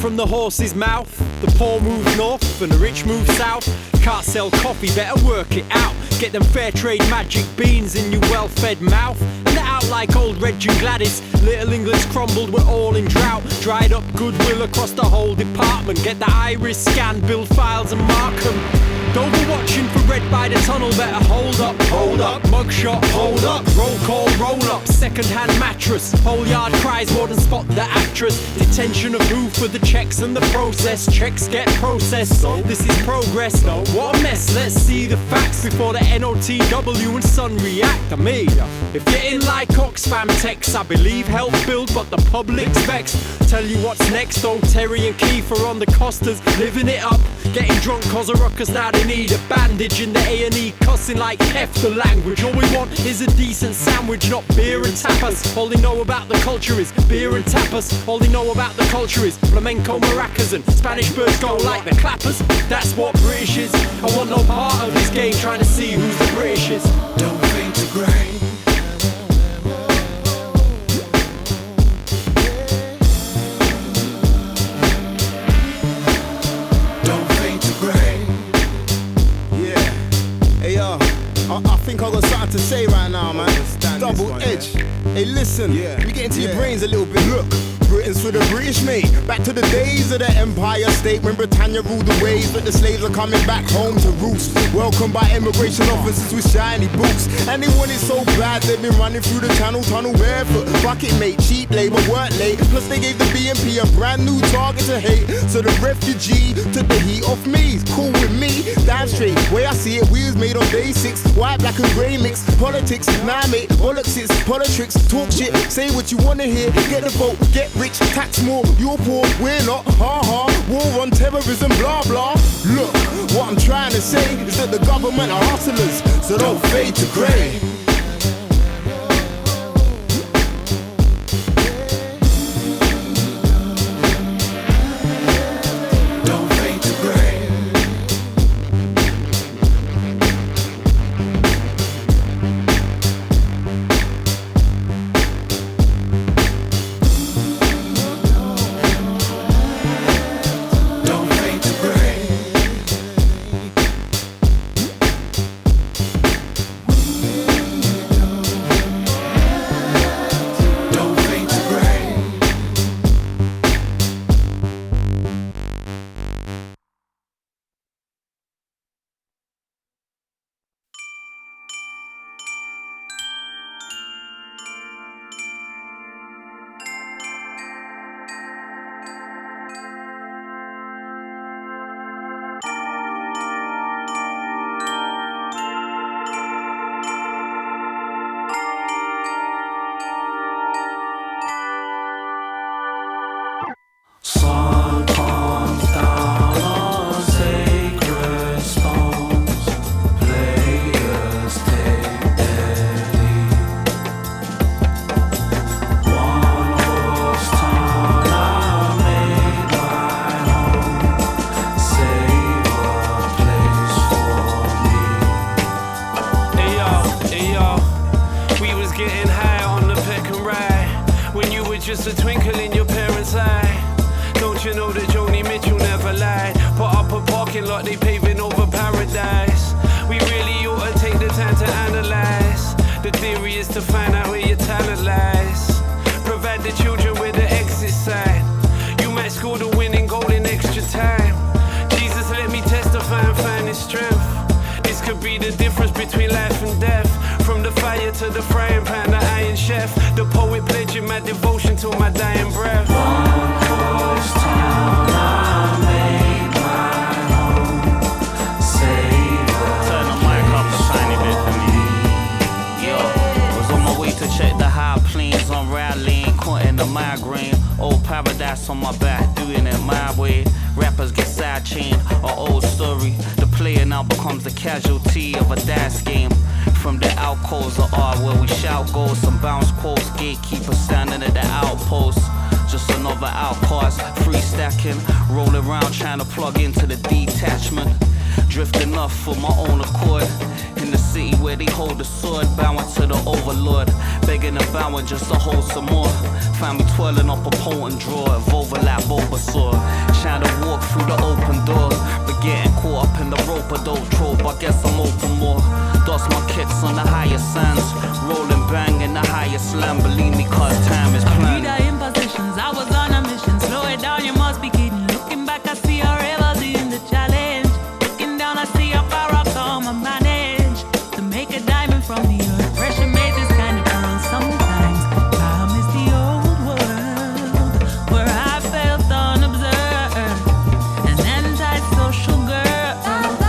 From the horse's mouth, the poor move north and the rich move south. Can't sell coffee, better work it out. Get them fair trade magic beans in your well-fed mouth. And they're out like old Reg and Gladys. Little England's crumbled, we're all in drought. Dried up goodwill across the whole department. Get the iris scan, build files and mark them. Dover watching for red by the tunnel, better hold up, mugshot, hold up, roll call, roll up, second-hand mattress, whole yard cries more than spot the actress, detention of who for the checks and the process, checks get processed, so this is progress, what a mess, let's see the facts before the NOTW and Sun react. I mean, if you're in like Oxfam texts, I believe help build, but the public's vexed. Tell you what's next, though, Terry and Keith are on the Costas, living it up, getting drunk cause of ruckus, now they need a bandage in the A&E, cussing like F the language. All we want is a decent sandwich, not beer and tapas. All they know about the culture is beer and tapas. All they know about the culture is flamenco maracas and Spanish birds go like the clappers. That's what British is. I want no part of this game, trying to see who's the Britishest. Don't think to grey. I think I got something to say right now, man. Double edge. Hey, listen, we get into your brains a little bit. Look, Britain's for the British, mate. Back to the days of the Empire State when Britannia ruled the waves, but the slaves are coming back home to roost. Welcomed by immigration officers with shiny boots, and they want it so bad they've been running through the tunnel barefoot. Fuck it, mate, cheap labour, work late. Plus they gave the BNP a brand new target to hate. So the refugee took the heat off me. Cool with me, damn straight. Way I see it, we was made on basics. White, black and grey mix. Politics, nah mate, bollocks it's politics. Talk shit, say what you wanna hear. Get the vote, get rich, tax more. You're poor, we're not. Ha ha. War on terrorism, blah blah. Look, what I'm trying to say is that the government are hustlers, so don't fade to grey. Just a twinkle in your parents' eye. Don't you know that Joni Mitchell never lied? Put up a parking lot, they paving over paradise. We really ought to take the time to analyze. The theory is to find out where your talent lies. Provide the children with the exit sign. You might score the winning goal in extra time. Jesus, let me testify and find his strength. This could be the difference between life and death. From the fire to the frying pan, the iron chef. The poet pledging my devotion till my dying breath. One horse town, I made my home. Savor. Turn the mic up a tiny bit for me. Yo, was on my way to check the high plains on rallying, caught in the migraine. Old paradise on my back, doing it my way. Rappers get sidechained, an old story. The player now becomes the casualty of a dice game. From the alcoves of art where we shout goals, some bounce quotes, gatekeepers standing at the outpost. Just another outcast, free stacking, roll around trying to plug into the detachment. Drifting off for my own accord. In the city where they hold the sword, bowing to the overlord, begging and bowing just to hold some more. Find me twirling up a potent drawer, Volva like Bulbasaur, trying to walk through the open door, but getting caught up in the rope-a-dope trope. I guess I'm open more. Dust my kicks on the higher sands, rolling bang in the highest land. Believe me, cause time is planned. Reader in positions, I was on a mission. Slow it down, you must be kidding. Looking back, I see our rebels in the challenge. Looking down, I see how far I come. I manage to make a diamond from the earth. Pressure made this kind of pearl. Sometimes I miss the old world where I felt unobserved. An antisocial girl.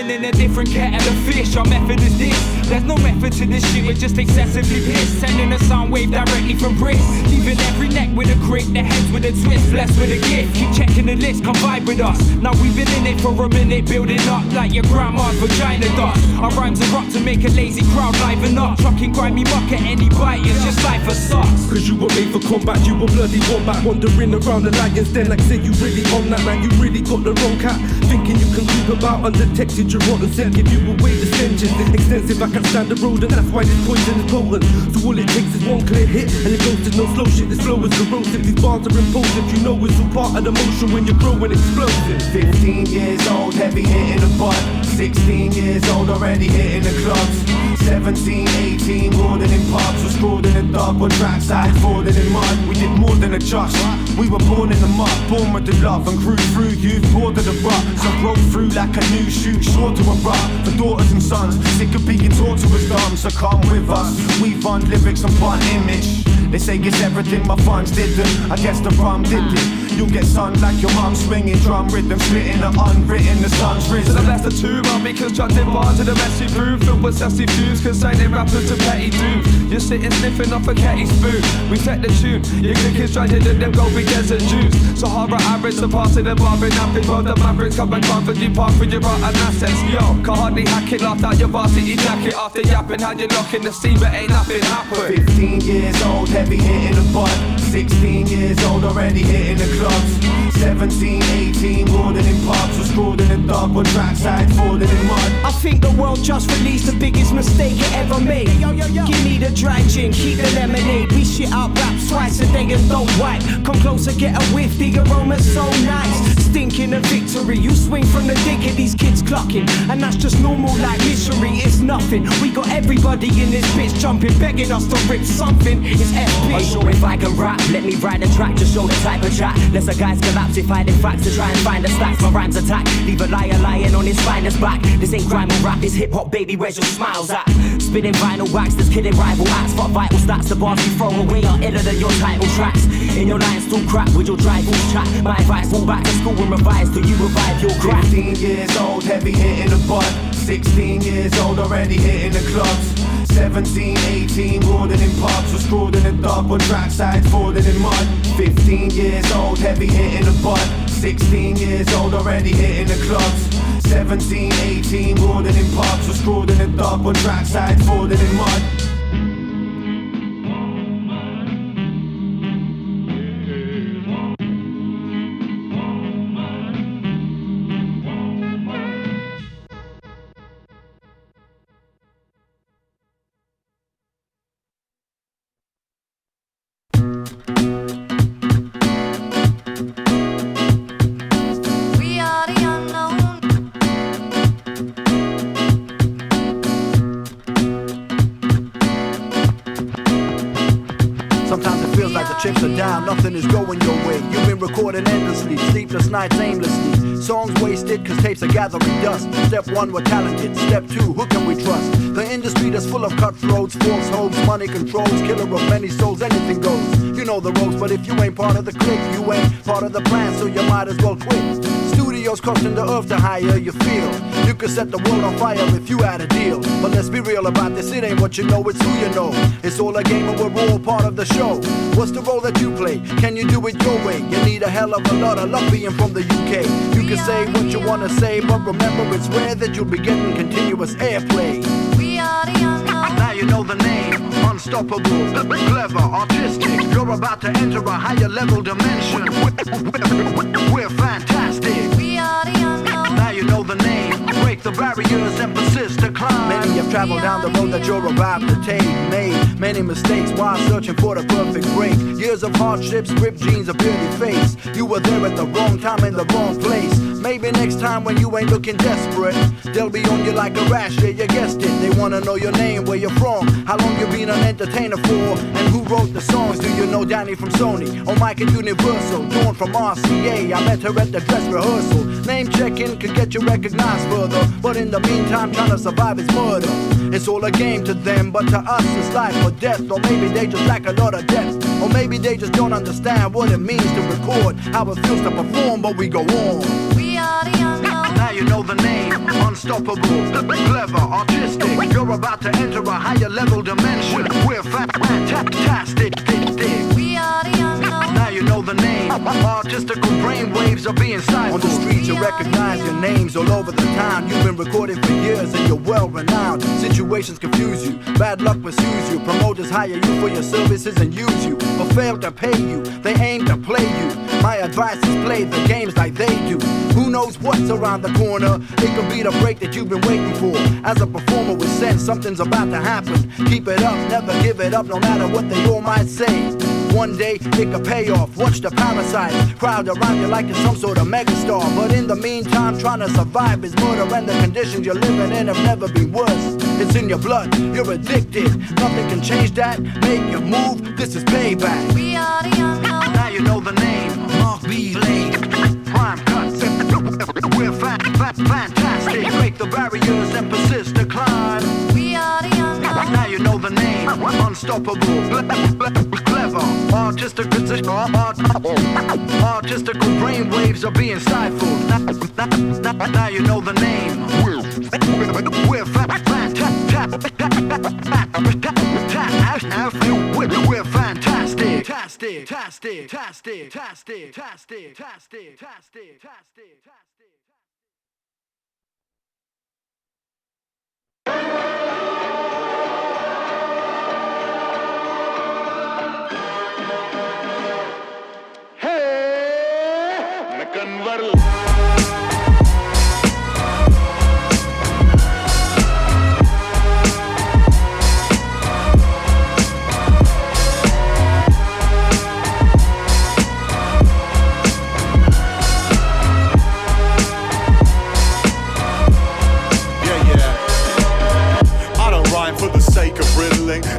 swimming in a different kettle of fish. Our method is this. There's no method to this shit, we're just excessively pissed. Sending a sound wave directly from Briss. Leaving every neck with a crick, the heads with a twist, blessed with a gift. Keep checking the list, come vibe with us. Now we've been in it for a minute, building up like your grandma's vagina does. Our rhymes are up to make a lazy crowd liven up. Trucking grimy muck at any bite, it's just life for sucks. Cause you were made for combat, you were bloody wombat. Wandering around the lion's den like say you really on that. Man, you really got the wrong cat. Thinking you can creep about undetected, your rotten scent give you away the stenches. Extensive, I can't stand the road and that's why this poison is potent. So all it takes is one clear hit and it goes to no slow shit. This flow is corrosive, these bars are impulsive. You know it's all part of the motion when you're growing explosive. 15 years old, heavy hitting the butt. 16 years old, already hitting the clubs. 17, 18, boarding in pubs. Was screwed in the dub on trackside, boarding in mud. We did more than adjust. We were born in the mud, born with the love and grew through youth, bored of the rut. So broke through like a new shoot, short to a rut. For daughters and sons, sick of being taught to us dumb. So come with us, we fund lyrics and fun image. They say it's everything my funds didn't. I guess the rum did it. You'll get sun like your mum swinging drum rhythm, splitting the unwritten, the sun's risen. So that's the two, man, because jumping bars to the messy proof. Filled with sassy views, consigning rappers to petty dudes. You're sitting sniffing off a ketty spoon. We set the tune, your click is trying to them go big desert juice. So horror average, surpassing the bar in nothing. While the mavericks come and comfort you, park for your rotten assets. Yo, can't hardly hack it, laughed out your varsity jacket. After yapping, how you locking the scene, but ain't nothing happened. 15 years old, heavy hitting the butt. 16 years old, already hitting the clubs. 17, 18, boarding in pubs. Was screwed in the dub on trackside, falling in mud. I think the world just released the biggest mistake it ever made. Give me the dry gin, keep the lemonade. We shit out raps twice a day and don't wipe. Come closer, get a whiff, the aroma's so nice. Stinking of victory, you swing from the dick at these kids clucking. And that's just normal like misery, it's nothing. We got everybody in this bitch jumping, begging us to rip something. It's FP. Unsure if I can rap, let me ride the track, just show the type of chat. Lesser guys collapse if I facts to try and find the stacks. My rhymes attack, leave a liar lying on his finest back. This ain't grime or rap, it's hip-hop, baby, where's your smiles at? Spinning vinyl wax, this kidding rival acts. Fuck vital stats, the bars you throw away are iller than your title tracks. In your lines still crap with your drivals chat. My advice, fall back to school and revise till you revive your crack. 15 years old, heavy hitting the butt. 16 years old, already hitting the clubs. 17, 18, boarding in pubs. Was screwed in the dub on trackside, falling in mud. 15 years old, heavy hitting the butt. 16 years old, already hitting the clubs. 17, 18, boarding in pubs. Was screwed in the dub on trackside, falling in mud. Chips are down, nothing is going your way. You've been recording endlessly, sleepless nights aimlessly. Songs wasted cause tapes are gathering dust. Step 1, we're talented. Step 2, who can we trust? The industry that's full of cutthroats, false hopes, money controls, killer of many souls, anything goes. You know the ropes, but if you ain't part of the clique, you ain't part of the plan, so you might as well quit. Studios costing the earth to hire, you feel. You could set the world on fire if you had a deal. But let's be real about this, it ain't what you know, it's who you know. It's all a game and we're all part of the show. What's the role that you play? Can you do it your way? You need a hell of a lot of luck being from the UK. You can say what you wanna say, but remember it's rare that you'll be getting continuous airplay. We are the unknown. Now you know the name, unstoppable, clever, artistic. You're about to enter a higher level dimension. We're fantastic. We are the unknown. Now you know the name, break the barriers and persist to climb. Many have traveled down the road that you're about to take. Made many mistakes while searching for the perfect break. Years of hardships, ripped jeans, a bearded face. You were there at the wrong time in the wrong place. Maybe next time when you ain't looking desperate, they'll be on you like a rash, yeah, you guessed it. They wanna know your name, where you're from, how long you been an entertainer for, and who wrote the songs. Do you know Danny from Sony, or Mike at Universal, Dawn from RCA? I met her at the dress rehearsal. Name checking could get you recognized further, but in the meantime trying to survive is murder. It's all a game to them, but to us it's life or death. Or maybe they just lack a lot of depth, or maybe they just don't understand what it means to record, how it feels to perform, but we go on. We are the unknown. Now Now you know the name. Unstoppable, clever, artistic. You're about to enter a higher level dimension. We're fantastic. We are the unknown. Now you know the name. Artistical brainwaves are being siphoned. On the streets you recognize your names all over the town. You've been recording for years and you're well renowned. Situations confuse you, bad luck pursues you. Promoters hire you for your services and use you, but fail to pay you. They aim to play you. My advice is play the games like they do. Who knows what's around the corner? It could be the break that you've been waiting for. As a performer with sense, something's about to happen. Keep it up, never give it up, no matter what they all might say. One day it could pay off. Watch the parasites crowd around you like it's some sort of megastar. But in the meantime, trying to survive is murder, and the conditions you're living in have never been worse. It's in your blood, you're addicted. Nothing can change that. Make your move, this is payback. We are the unknown. Now you know the name. Mark B. Lane. Prime cuts. We're fantastic. Break the barriers and persist to climb. We are the unknown. Now you know the name. Unstoppable. Clever. Artistical brainwaves are being stifled. Now you know the name. We're fantastic. We're fantastic.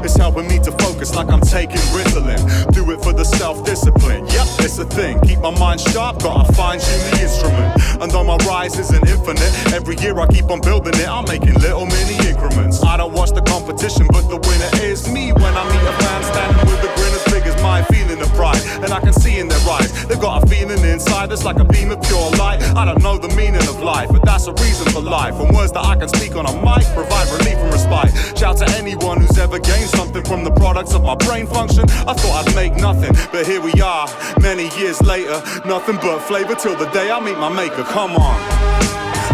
It's helping me to focus like I'm taking Ritalin. Do it for the self-discipline. Yep, it's a thing. Keep my mind sharp, gotta fine-tune the instrument. And though my rise isn't infinite, every year I keep on building it. I'm making little mini increments. I don't watch the competition, but the winner is me. When I meet a fan standing with a grin as big as my feeling of pride, and I can see in their eyes they've got a feeling inside that's like a beam of pure light. I don't know the meaning of life, but that's a reason for life. And words that I can speak on a mic provide relief and respite. Shout to anyone who's ever gained something from the products of my brain function. I thought I'd make nothing, but here we are, many years later. Nothing but flavor till the day I meet my maker. Come on.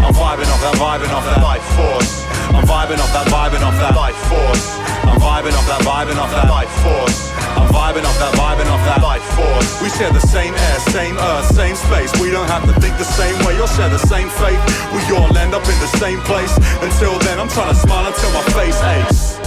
I'm vibing off that life force. I'm vibing off that life force. I'm vibing off that life force. I'm vibing off that life force. We share the same air, same earth, same space. We don't have to think the same way or share the same faith. We all end up in the same place. Until then, I'm trying to smile until my face aches.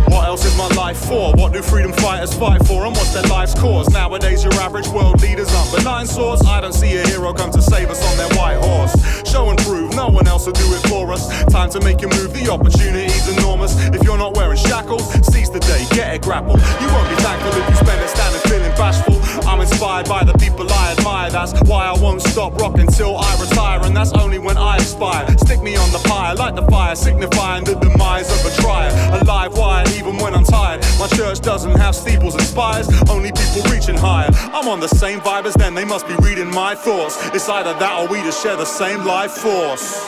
What else is my life for? What do freedom fighters fight for? And what's their life's cause? Nowadays your average world leaders aren't benign sorts. I don't see a hero come to save us on their white horse. Show and prove, no one else will do it for us. Time to make your move, the opportunity's enormous. If you're not wearing shackles, seize the day, get it grappled. You won't be thankful if you spend it standing feeling bashful. I'm inspired by the people I admire. That's why I won't stop rocking till I retire. And that's only when I aspire. Stick me on the pyre, light the fire, signifying the demise of a trier. A live wire, even when I'm tired. My church doesn't have steeples and spires, only people reaching higher. I'm on the same vibe as them, they must be reading my thoughts. It's either that or we just share the same life force.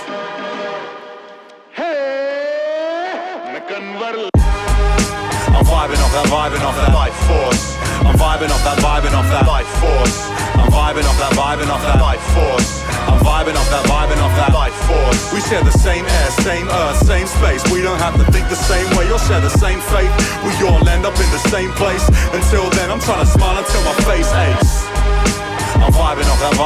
I'm vibing off that life force. I'm vibing off that life force. I'm vibing off that life force. I'm vibing off that life force. We share the same air, same earth, same space. We don't have to think the same way or share the same faith. We all end up in the same place. Until then, I'm trying to smile until my face aches. I'm vibing off that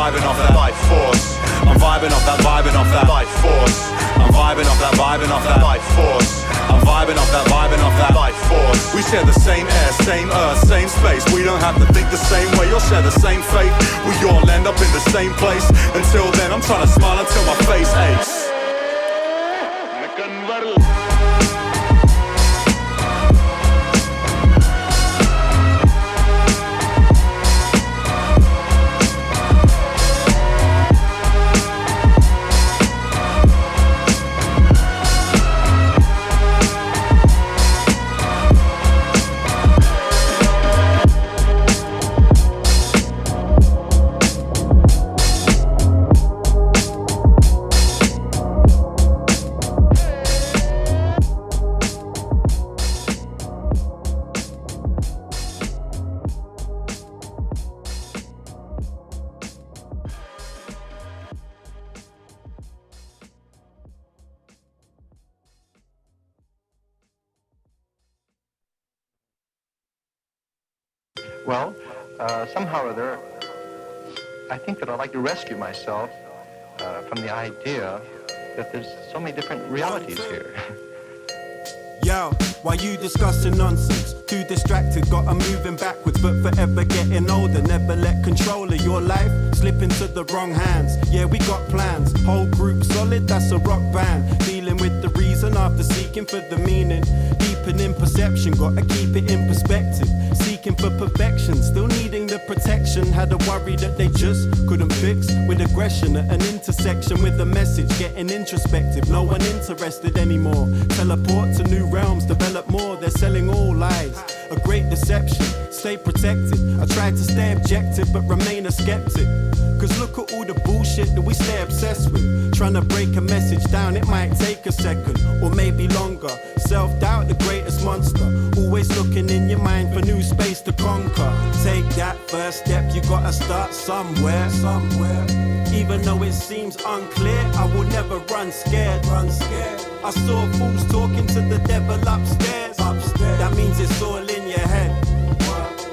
life force. I'm vibing off that life force. I'm vibing off that life force. I'm vibing off that life force. We share the same air, same earth, same space. We don't have to think the same way or share the same faith. We all end up in the same place. Until then, I'm trying to smile until my face aches. Well, somehow or other, I think that I'd like to rescue myself from the idea that there's so many different realities here. Yo, why you discussing nonsense? Too distracted, got 'em moving backwards, but forever getting older. Never let control of your life slip into the wrong hands. Yeah, we got plans, whole group solid, that's a rock band. Dealing with the reason after seeking for the meaning. Deepening perception, gotta keep it in perspective. Seeking for perfection, still needing the protection. Had a worry that they just couldn't fix. With aggression at an intersection with a message, getting introspective. No one interested anymore. Teleport to new realms, develop more. They're selling all lies, a great deception. Stay protected. I tried to stay objective but remain a skeptic. Cause look at all the bullshit that we stay obsessed with. Trying to break a message down, it might take a second or maybe longer. Self-doubt, the greatest monster. Always looking in your mind for new space to conquer. Take that first step, you gotta start somewhere. Even though it seems unclear, I will never run scared. I saw fools talking to the devil upstairs. That means it's all in your head.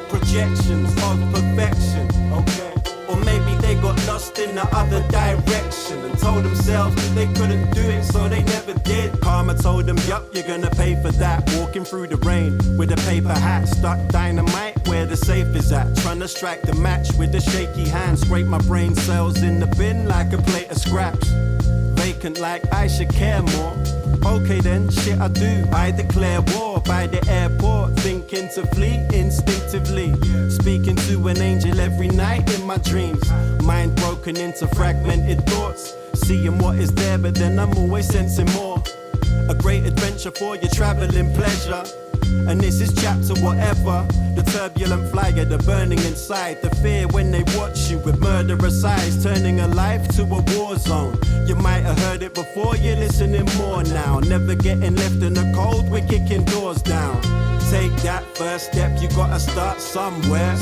Projections of perfection, okay. Or maybe they got lost in the other direction and told themselves that they couldn't do it, so they never did. Karma told them, yup, you're gonna pay for that. Walking through the rain with a paper hat, stuck dynamite where the safe is at. Trying to strike the match with a shaky hand. Scrape my brain cells in the bin like a plate of scraps. Vacant like I should care more. Okay then, shit I do. I declare war by the airport, thinking to flee instinctively. Speaking to an angel every night in my dreams. Mind broken into fragmented thoughts. Seeing what is there, but then I'm always sensing more. A great adventure for your traveling pleasure. And this is chapter whatever. The turbulent flyer, the burning inside. The fear when they watch you with murderous eyes, turning a life to a war zone. You might have heard it before, you're listening more now. Never getting left in the cold, we're kicking doors down. Take that first step, you gotta start somewhere.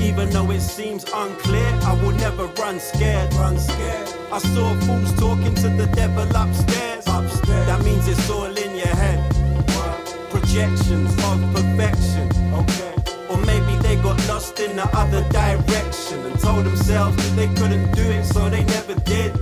Even though it seems unclear, I will never run scared. I saw fools talking to the devil upstairs. That means it's all in your head. Projections of perfection, okay. Or maybe they got lost in the other direction and told themselves that they couldn't do it, so they never did.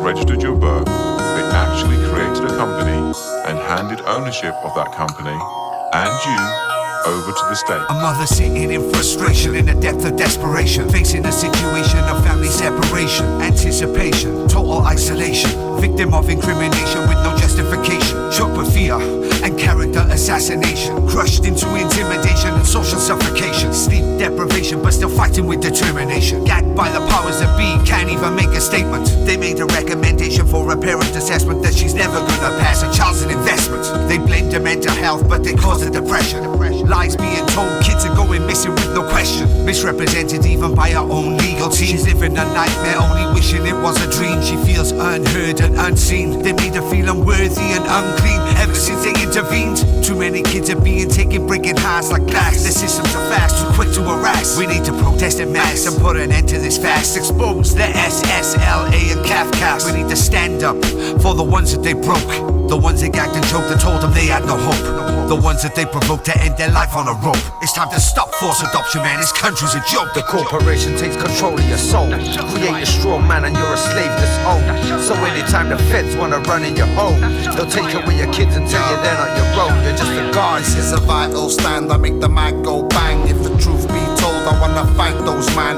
registered your birth, they actually created a company and handed ownership of that company and you over to the state. A mother sitting in frustration, in the depth of desperation, facing a situation of family separation, anticipation, total isolation, victim of incrimination with no justification, shocked with fear and character assassination, crushed into intimidation and social suffocation, sleep deprivation but still fighting with determination, gagged by the powers that be, can't even make a statement. They made a recommendation for a parent assessment that she's never gonna pass, a child's an investment. They blamed her mental health but they caused a depression. Lies being told, kids are going missing with no question, misrepresented even by her own legal team. She's living a nightmare, only wishing it was a dream. She feels unheard and unseen. They made her feel unworthy and unclean ever since they intervened. Too many kids are being taken, breaking hearts like glass. The systems are fast, too quick to harass. We need to protest en masse and put an end to this fast. Expose the SSLA and CAF. We need to stand up for the ones that they broke, the ones that gagged and choked and told them they had no hope, the ones that they provoked to end their life on a rope. It's time to stop forced adoption, man, this country's a joke. The corporation takes control of your soul, create a straw man and you're a slave that's owned. So anytime the feds wanna run in your home, they'll take away your kids and tell you they're not your own. You're just a guard. This is a vital stand, I make the mic go bang. If the truth be told, I wanna fight those man.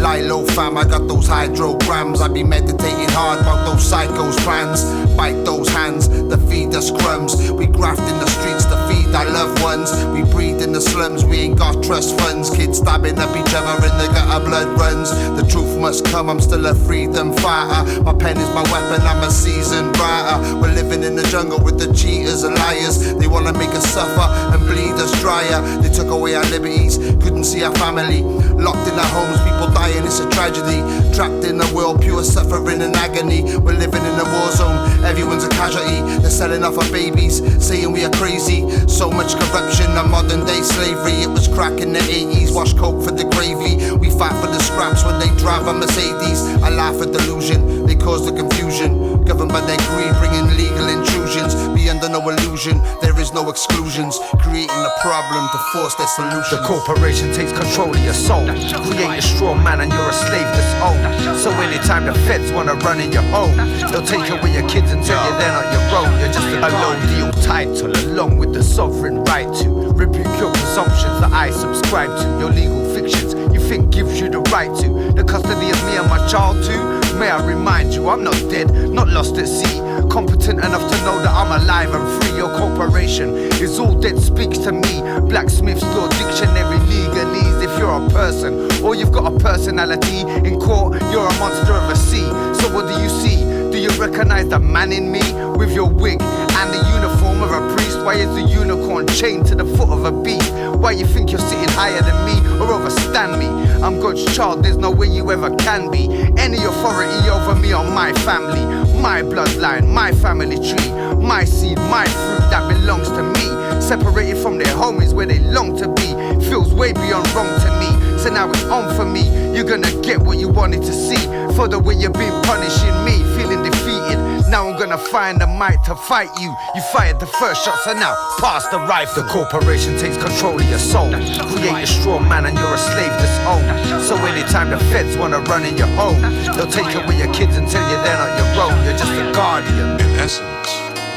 Lie low fam, I got those hydrograms. I be meditating hard about those psychos' plans. Bite those hands that feed us crumbs. We graft in the streets to feed our loved ones. We breed in the slums, we ain't got trust funds. Kids stabbing up each other in the gutter, blood runs. The truth must come, I'm still a freedom fighter. My pen is my weapon, I'm a seasoned writer. We're living in the jungle with the cheaters and liars. They wanna make us suffer and bleed us drier. They took away our liberties, couldn't see our family. Locked in our homes, people dying, it's a tragedy. Trapped in a world, pure suffering and agony. We're living in a war zone, everyone's a casualty. They're selling off our babies, saying we are crazy. So much corruption, a modern day slavery. It was crack in the 80s, wash coke for the gravy. We fight for the scraps when they drive a Mercedes. I laugh at delusion, they cause the confusion. Governed by their greed, bringing legal intrusions. Be under no illusion, there is no exclusions. Creating a problem to force their solution. The corporation takes control of your soul. Create a straw man and you're a slave that's owned. So anytime the feds wanna run in your home, they'll take away your kids and tell you they're not your own. You're just a low deal title along with the sovereign right to rebuke your presumptions that I subscribe to. Your legal fictions you think gives you the right to the custody of me and my child too. May I remind you, I'm not dead, not lost at sea. Competent enough to know that I'm alive and free. Your corporation is all dead, speaks to me. Blacksmith's law dictionary legalese. If you're a person or you've got a personality in court, you're a monster of a sea. So what do you see? Do you recognize the man in me? With your wig and the uniform of a priest? Why is the unicorn chained to the foot of a beast? Why you think you're sitting higher than me or overstand me? I'm God's child, there's no way you ever can be. Any authority over me or my family, my bloodline, my family tree, my seed, my fruit that belongs to me. Separated from their homies where they long to be. Feels way beyond wrong to me. So now it's on for me. You're gonna get what you wanted to see. For the way you've been punishing me, feeling defeated. Now I'm gonna find the might to fight you. You fired the first shot, so now pass the rifle. The corporation takes control of your soul. Create a straw man and you're a slave that's owned. So anytime the feds wanna run in your home, they'll take away your kids and tell you they're not your own. You're just a guardian. In essence,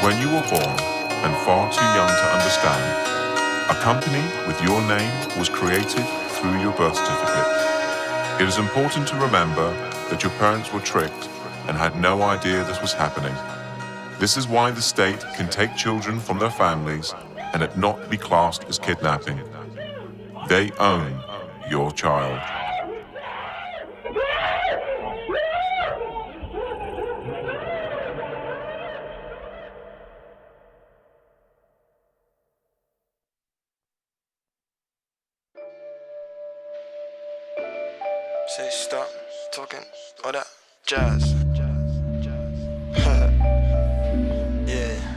when you were born and far too young to understand, a company with your name was created through your birth certificate. It is important to remember that your parents were tricked and had no idea this was happening. This is why the state can take children from their families and it not be classed as kidnapping. They own your child. Say stop talking all that jazz. Yeah.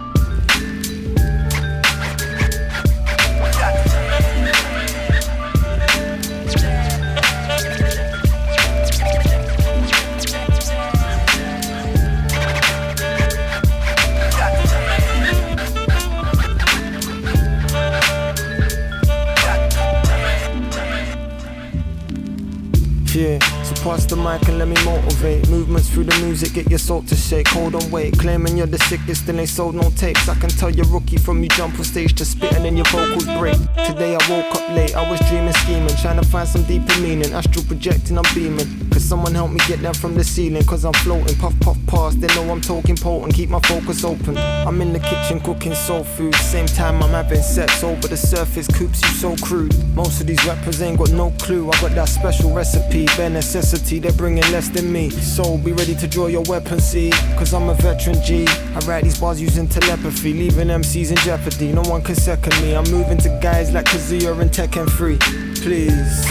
Yeah, so pass the mic and let me motivate. Movements through the music, get your soul to shake. Hold on, wait, claiming you're the sickest, still ain't sold no tapes. I can tell you're rookie from you jump on stage to spit and then your vocals break. Today I woke up late, I was dreaming, scheming, trying to find some deeper meaning. Astral projecting, I'm beaming. Cause someone help me get down from the ceiling, cause I'm floating. Puff, puff, pass, they know I'm talking potent. Keep my focus open. I'm in the kitchen cooking soul food. Same time I'm having sex over the surface, coops you so crude. Most of these rappers ain't got no clue. I got that special recipe, bare necessity, they're bringing less than me. So be ready to draw your weapon, see, cause I'm a veteran G. I write these bars using telepathy, leaving MCs in jeopardy. No one can second me. I'm moving to guys like Kazuya and Tekken 3. Please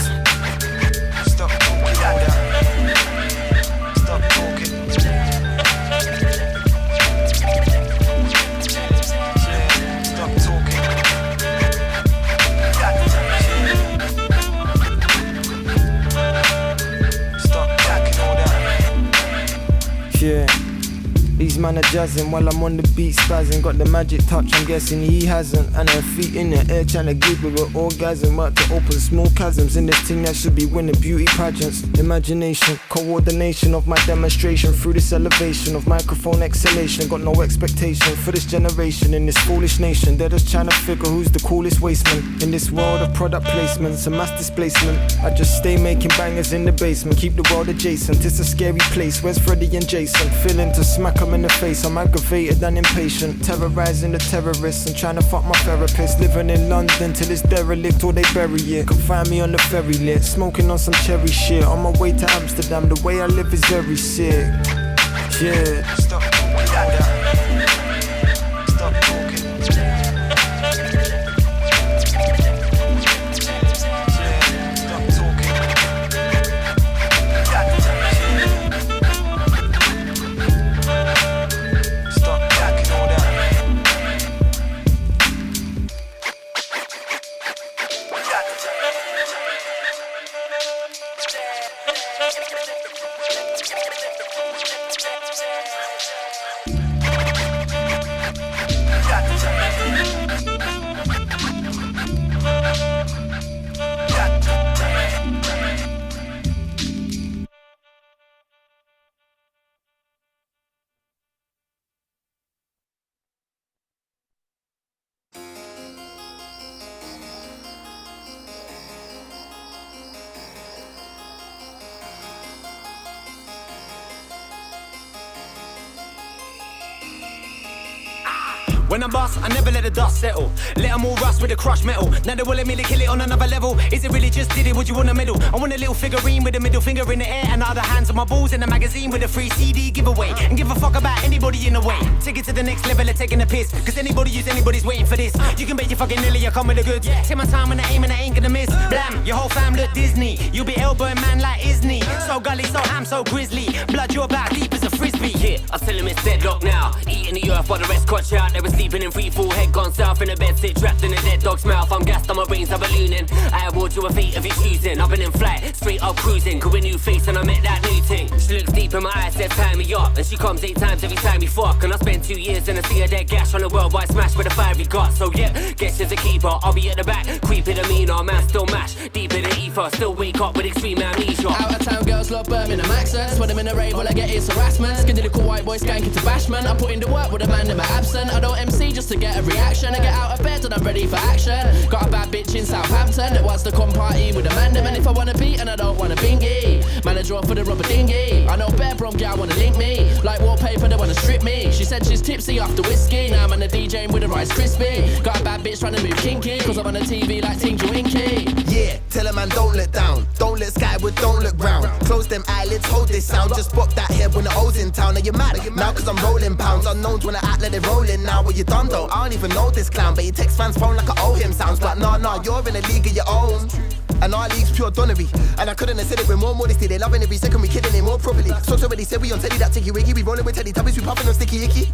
Stop talking all that. Stop talking. Yeah, stop talking. yeah. These man man are jazzing while I'm on the beat spazzing. Got the magic touch, I'm guessing he hasn't. And her feet in the air trying to give her an orgasm. Work to open small chasms in this thing that should be winning beauty pageants. Imagination, coordination of my demonstration through this elevation of microphone exhalation. Got no expectation for this generation in this foolish nation. They're just trying to figure who's the coolest wasteman in this world of product placements and mass displacement. I just stay making bangers in the basement, keep the world adjacent. It's a scary place. Where's Freddy and Jason? Feeling to smack them in the face. I'm aggravated and impatient, terrorizing the terrorists and trying to fuck my therapist. Living in London till it's derelict or they bury it. Can find me on the ferry lit, smoking on some cherry shit. On my way to Amsterdam, the way I live is very sick. Yeah. Stop talking. Stop talking. When I'm boss, I never let the dust settle. Let them all rust with the crushed metal. Now they will let me kill it on another level. Is it really just did it? Would you want a medal? I want a little figurine with a middle finger in the air and other hands on my balls in the magazine with a free CD giveaway. And give a fuck about anybody in the way. Take it to the next level of taking a piss. Cause anybody use anybody's waiting for this. You can bet you fucking Nelly, I come with the goods. Take my time when I aim and I ain't gonna miss. Blam, your whole fam look Disney. You be elbowing man like Isney. So gully, so ham, so grizzly. Blood you're about deep as a frisbee. Yeah, I tell him it's deadlock now. Eating the earth while the rest crotch out. They were sleeping in free fall. Head gone south in a bed, sit trapped in a dead dog's mouth. I'm gassed, on my brains are ballooning. I award you a fate of your choosing. I've been in flight, straight up cruising. Could a new face and I met that new thing. She looks deep in my eyes, says tie me up. And she comes 8 times every time we fuck. And I spend 2 years and I see her dead gash on a worldwide smash with a fiery gut. So yeah, guess she's a keeper. I'll be at the back, creepy demeanor. Man still mash, deep in the ether. Still wake up with extreme amnesia. Out of town girls love Birmingham accents. When I'm in a rave, all I get is harassment. Skinny little white boy skanking to bashment. I put in the work with a man in my absent. I don't MC just to get a reaction. I get out of bed and I'm ready for action. Got a bad bitch in Southampton that wants to come party with a man. And if I wanna beat and I don't wanna bingy, man I draw for the rubber dinghy. I know bare brom gal wanna link me. Like wallpaper they wanna strip me. She said she's tipsy after whiskey. Now I'm on the DJing with a Rice Krispie. Got a bad bitch trying to move kinky. Cause I'm on the TV like Tinky Winky. Yeah, tell a man don't let down. Don't let skyward, don't look round. Close them eyelids, hold this sound. Just pop that head when the O's in town. Are you mad? Now cause I'm rolling pounds. Unknowns when I act let it roll in. Now what you done though? I don't even know this clown. But he text fans phone like I owe him sounds. But nah, you're in a league of your own. And our league's pure donnery. And I couldn't have said it with more modesty. They loving every second, we kidding it more properly. So already said we on Teddy that ticky wiggy. We rolling with Teddy Tubbies, we popping on sticky icky.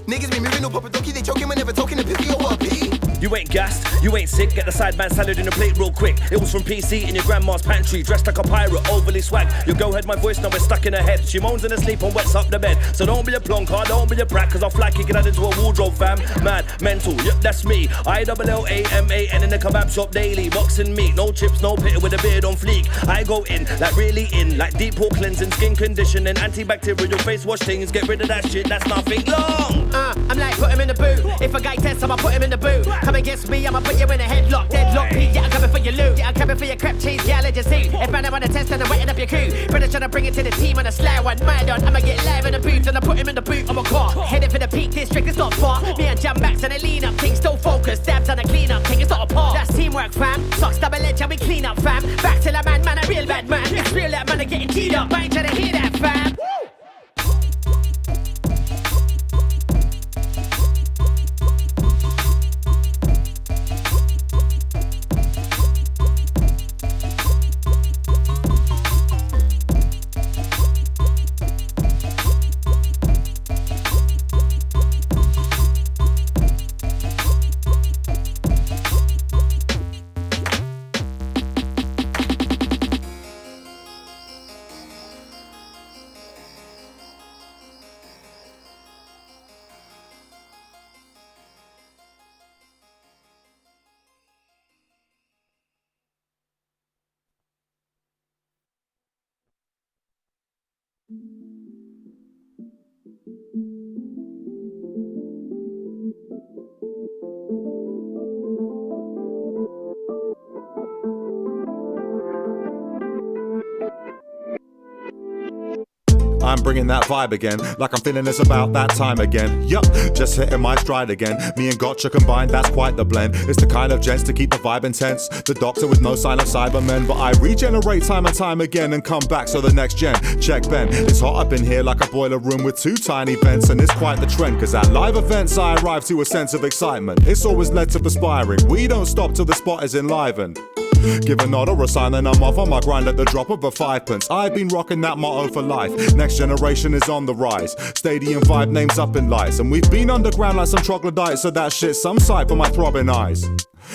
Niggas be moving no pop a donkey. They choking whenever talking to picky or what a pee. You ain't gassed, you ain't sick. Get the sideman salad in the plate real quick. It was from PC in your grandma's pantry. Dressed like a pirate, overly swag. Your girl heard my voice, now we're stuck in her head. She moans in her sleep and wets up the bed. So don't be a plonker, don't be a brat. Cause I'll fly kick it out into a wardrobe, fam. Mad, mental, yep, that's me. ILLAMAN in the kebab shop daily. Boxing meat, no chips, no pit with a beard on fleek. I go in, like really in. Like deep pork cleansing, skin conditioning, antibacterial face wash things. Get rid of that shit, that's nothing long. I'm like, put him in the boot. If a guy tests, I'ma put him in the boot. Come against me, I'ma put you in a headlock. Deadlock P, yeah, I'm coming for your loot. Yeah, I'm coming for your crap cheese, yeah, let you see. If man, I wanna test, then I'm wetting up your coup. Better trying to bring it to the team on a sly one. Mad on, I'ma get live in the booth. And I put him in the boot, I'm a car. Headed for the Peak District, it's not far. Me and Jam Max and a lean up thing. Still focused, dabs on a clean up thing, it's not a part. That's teamwork, fam. Socks double edge, and we clean up, fam. Back to the man, a real bad man. It's real that man, are getting teed up. I ain't trying to hear that, fam. I'm bringing that vibe again, like I'm feeling it's about that time again. Yup, just hitting my stride again. Me and Gotcha combined, that's quite the blend. It's the kind of gents to keep the vibe intense. The doctor with no sign of Cybermen, but I regenerate time and time again and come back so the next gen. Check Ben, it's hot up in here like a boiler room with 2 tiny vents, and it's quite the trend, cause at live events I arrive to a sense of excitement. It's always led to perspiring. We don't stop till the spot is enlivened. Give a nod or a sign and I'm off on my grind at the drop of a 5p. I've been rocking that motto for life. Next generation is on the rise. Stadium vibe names up in lights. And we've been underground like some troglodytes, so that shit's some sight for my throbbing eyes.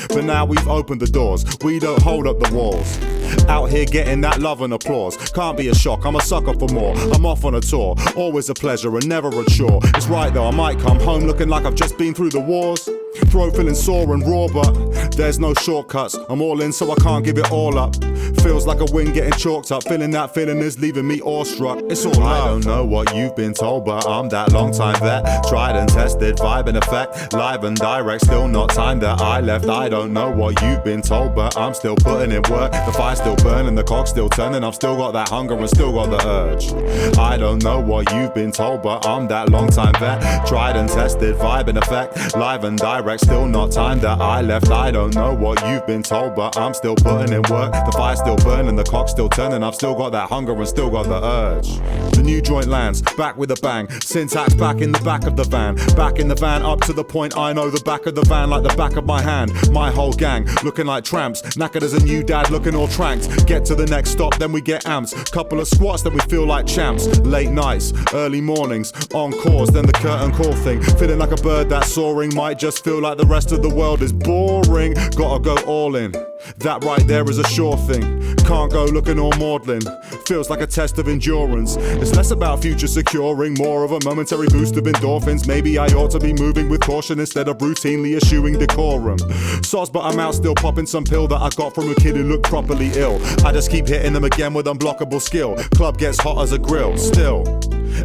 But now we've opened the doors, we don't hold up the walls. Out here getting that love and applause. Can't be a shock, I'm a sucker for more. I'm off on a tour, always a pleasure and never a chore. It's right though, I might come home looking like I've just been through the wars. Throat feeling sore and raw, but there's no shortcuts. I'm all in so I can't give it all up. Feels like a wing getting chalked up. Feeling that feeling is leaving me awestruck. It's all love. I don't know what you've been told, but I'm that long time vet. Tried and tested, vibe in effect. Live and direct, still not time that I left. I don't know what you've been told, but I'm still putting in work. The fire's still burning, the clock's still turning. I've still got that hunger and still got the urge. I don't know what you've been told, but I'm that long time vet. Tried and tested, vibe in effect. Live and direct, still not time that I left. I don't know what you've been told, but I'm still putting in work. The fire's still burning, the clock's still turning. I've still got that hunger and still got the urge. The new joint lands, back with a bang. Syntax back in the back of the van. Back in the van up to the point I know the back of the van like the back of my hand. My whole gang looking like tramps, knackered as a new dad looking all tranked. Get to the next stop, then we get amps. Couple of squats, then we feel like champs. Late nights, early mornings, encores, then the curtain call thing. Feeling like a bird that's soaring, might just feel like the rest of the world is boring. Gotta go all in, that right there is a sure thing. Can't go looking all maudlin, feels like a test of endurance. It's less about future securing, more of a momentary boost of endorphins. Maybe I ought to be moving with caution instead of routinely eschewing decorum. Soz, but I'm out still popping some pill that I got from a kid who looked properly ill. I just keep hitting them again with unblockable skill. Club gets hot as a grill, still.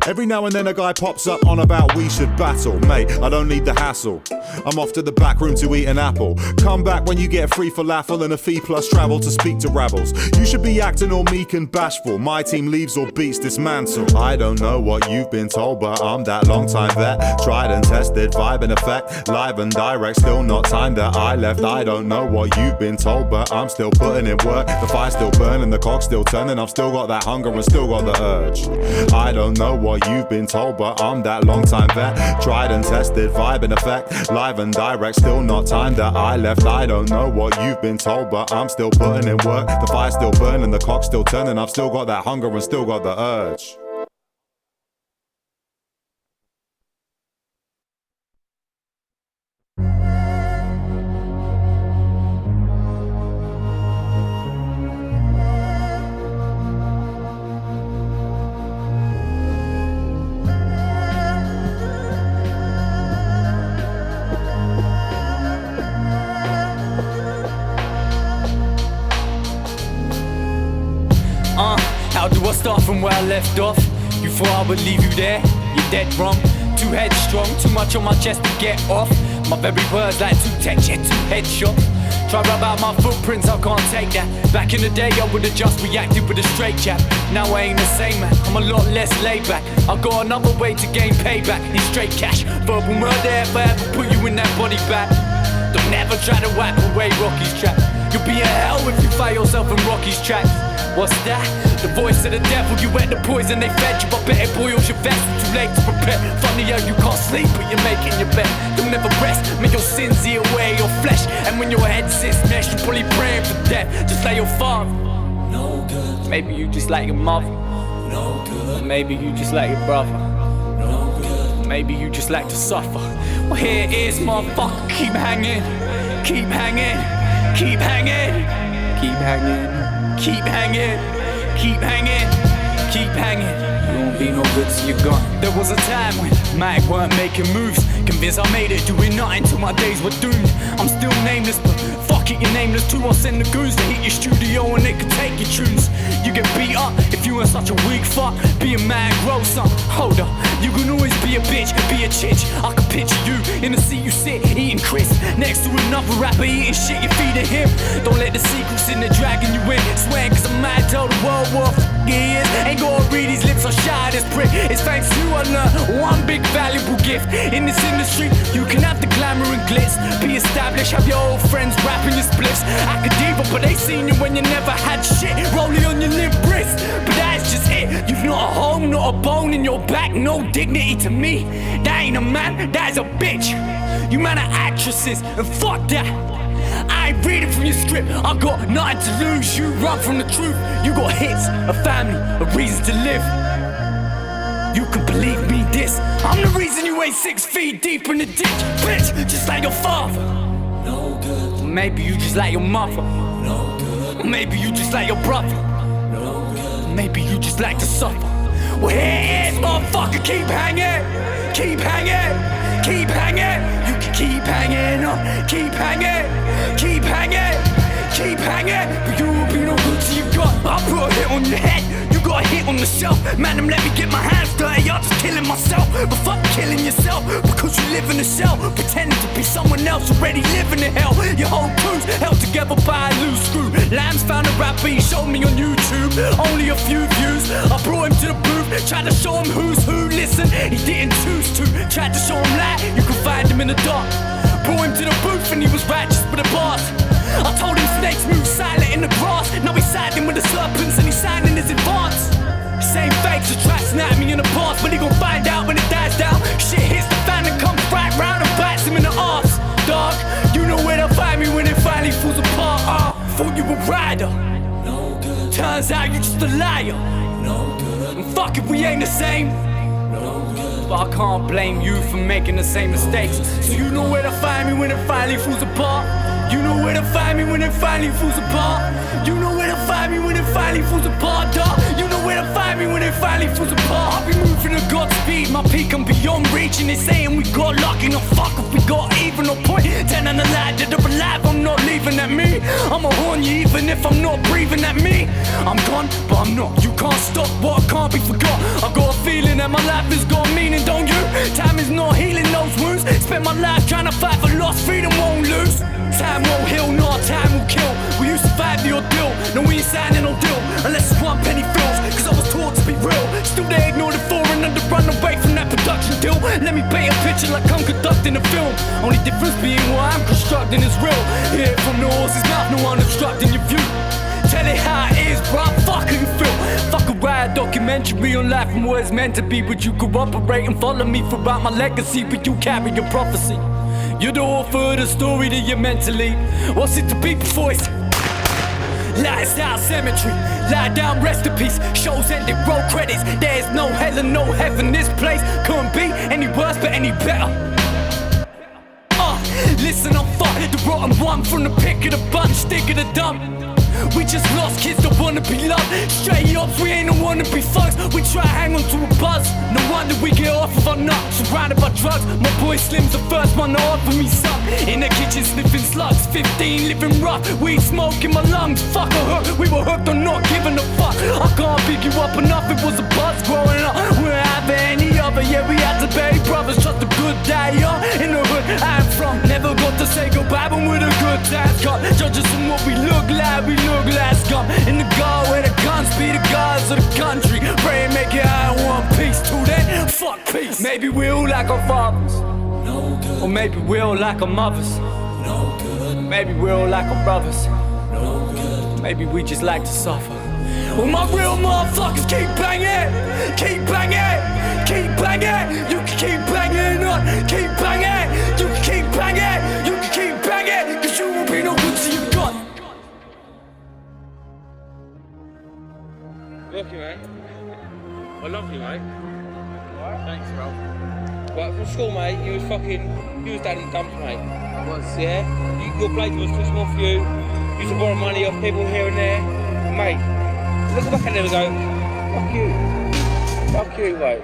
Every now and then a guy pops up on about we should battle. Mate, I don't need the hassle. I'm off to the back room to eat an apple. Come back when you get free falafel and a fee plus travel to speak to rabbles. You should be acting all meek and bashful. My team leaves or beats dismantle. I don't know what you've been told, but I'm that long time vet. Tried and tested, vibe in effect. Live and direct, still not time that I left. I don't know what you've been told, but I'm still putting in work. The fire's still burning, the clock's still turning. I've still got that hunger and still got the urge. I don't know what you've been told, but I'm that long time vet. Tried and tested, vibe in effect. Live and direct, still not time that I left. I don't know what you've been told, but I'm still putting in work. The fire's still burning, the clock's still turning. I've still got that hunger and still got the urge. How do I start from where I left off? You thought I would leave you there? You're dead wrong. Too headstrong, too much on my chest to get off. My very words like two tech, yeah, two headshots. Try rub out my footprints, I can't take that. Back in the day I would've just reacted with a straight jab. Now I ain't the same man, I'm a lot less laid back. I got another way to gain payback in straight cash. Verbal murder if I ever put you in that body bag. Don't never try to wipe away Rocky's trap. You'll be in hell if you find yourself in Rocky's tracks. What's that? The voice of the devil, you ate the poison they fed you. I bet it boils your vessel, too late to prepare. Funny how you can't sleep but you're making your bed. Don't ever rest, make your sins eat away your flesh. And when your head sits mesh, you're probably praying for death. Just like your father, no good. Maybe you just like your mother, no good. Maybe you just like your brother, no good. Maybe you just like to suffer. Well here it is, motherfucker, keep hanging. Keep hanging, keep hanging, keep hanging. Keep hanging, keep hanging, keep hanging. You won't be no good till you're gone. There was a time when Mike weren't making moves. Convinced I made it, doing nothing till my days were doomed. I'm still nameless, but fuck keep your nameless too. I'll send the goons to hit your studio and they can take your tunes. You get beat up if you ain't such a weak fuck. Be a mad gross son. Hold up, you can always be a bitch, be a chitch. I can picture you in the seat you sit, eating crisp next to another rapper eating shit you feeding him. Don't let the secrets in there dragging you in. Swearing cause I might tell the world what he is. Ain't gonna read his lips or shy this prick. It's thanks to you I learned one big valuable gift. In this industry, you can have the glamour and glitz, be established, have your old friends rapping your spliffs. Academia, but they seen you when you never had shit, rolling on your limp wrist. But that's just it. You've not a home, not a bone in your back, no dignity to me. That ain't a man, that's a bitch. You man are actresses, and fuck that. I ain't reading from your script, I got nothing to lose. You run from the truth, you got hits, a family, a reason to live. You can believe me this, I'm the reason you ain't 6 feet deep in the ditch. Bitch, just like your father. No good. Maybe you just like your mother. No good. Maybe you just like your brother. No good. Maybe you just like to suffer. Well here it is, motherfucker, keep hanging. Keep hanging, keep hanging. You can keep hanging on, keep hanging, keep hanging, keep hanging. But you will be no good till you got. I put a hit on your head, you got a hit on the shelf. Man, let me get my hands dirty, I'm just killing myself. But fuck killing yourself, because you live in a shell, pretending to be someone else already living in hell. Your whole crew's held together by a loose screw. Lambs found a rapper, he showed me on YouTube, only a few views. I brought him to the booth, tried to show him who's who. Listen, he didn't choose to, tried to show him light, you can find him in the dark. Brought him to the booth and he was righteous with the bars. I told him snakes move silent in the grass. Now he's siding with the serpents and he's signing his advance. Same fakes are try to snap me in the past, but he gon' find out when it dies down. Shit hits the fan and comes right round and bites him in the arse. Dog, you know where to find me when it finally falls apart. Thought you were a rider. No good. Turns out you just a liar. No good. And fuck if we ain't the same. No good. But I can't blame you for making the same mistakes. So you know where to find me when it finally falls apart. You know where to find me when it finally falls apart. You know where to find me when it finally falls apart, dog. You know where to find me when it finally falls apart. I'll be moving at Godspeed, my peak I'm beyond reaching. They saying we got lucky, no fuck if we got even, no point. 10 on the line, dead or alive, I'm not leaving at me. I'ma horn you even if I'm not breathing at me. I'm gone, but I'm not. You can't stop what can't be forgot. I got a feeling that my life has got meaning, don't you? Time is not healing those wounds. Spent my life trying to fight for lost freedom, won't lose. Time won't heal, no, time will kill. Will you survive the ordeal? No, we ain't signing no deal unless it's one penny fills. Cause I was taught to be real. Still they ignore the foreign and they run away from that production deal. Let me paint a picture like I'm conducting a film. Only difference being what I'm constructing is real. Hear it from the horse's mouth, no one obstructing your view. Tell it how it is, bro, fuck how you feel. Fuck a ride documentary on life and what it's meant to be. But you cooperate and follow me throughout my legacy. But you carry your prophecy. You're the author of the story that you're meant to lead. What's it to be before it's lights out cemetery, lie down, rest in peace. Shows ended, roll credits. There's no hell and no heaven. This place couldn't be any worse but any better. Listen, I'm fucked, the rotten one from the pick of the bunch, stick of the dump. We just lost kids that wanna be loved. Straight ups, we ain't no wanna be thugs. We try to hang on to a buzz. No wonder we get off of our nuts. Surrounded by drugs, my boy Slim's the first one to offer me some. In the kitchen sniffing slugs, 15 living rough. Weed smoke in my lungs, fuck a hook. We were hooked on not giving a fuck. I can't pick you up enough, it was a buzz growing up. We don't have any other, yeah we had to bury brothers. Just a good day, in the hood I'm from. Never got to say goodbye when with a good times come. Judge us on what we look like, we look like scum. In the guard where the guns be the gods of the country. Pray and make it out in one piece. Till then, fuck peace. Maybe we all like our fathers, no good. Or maybe we all like our mothers, no good. Maybe we all like our brothers, no good. Maybe we just like to suffer. Well, my real motherfuckers keep banging, keep banging, keep banging. You can keep banging on, keep banging. You can keep banging, you can keep banging. Cause you won't be no good till you're gone. Love you, mate. I love you, mate. Thanks, bro. Right, from school, mate, you was down in the dumps, mate. I was. Yeah? Your place was too small for you. You used to borrow money off people here and there. Mate, look back at them and go, fuck you. Fuck you, mate.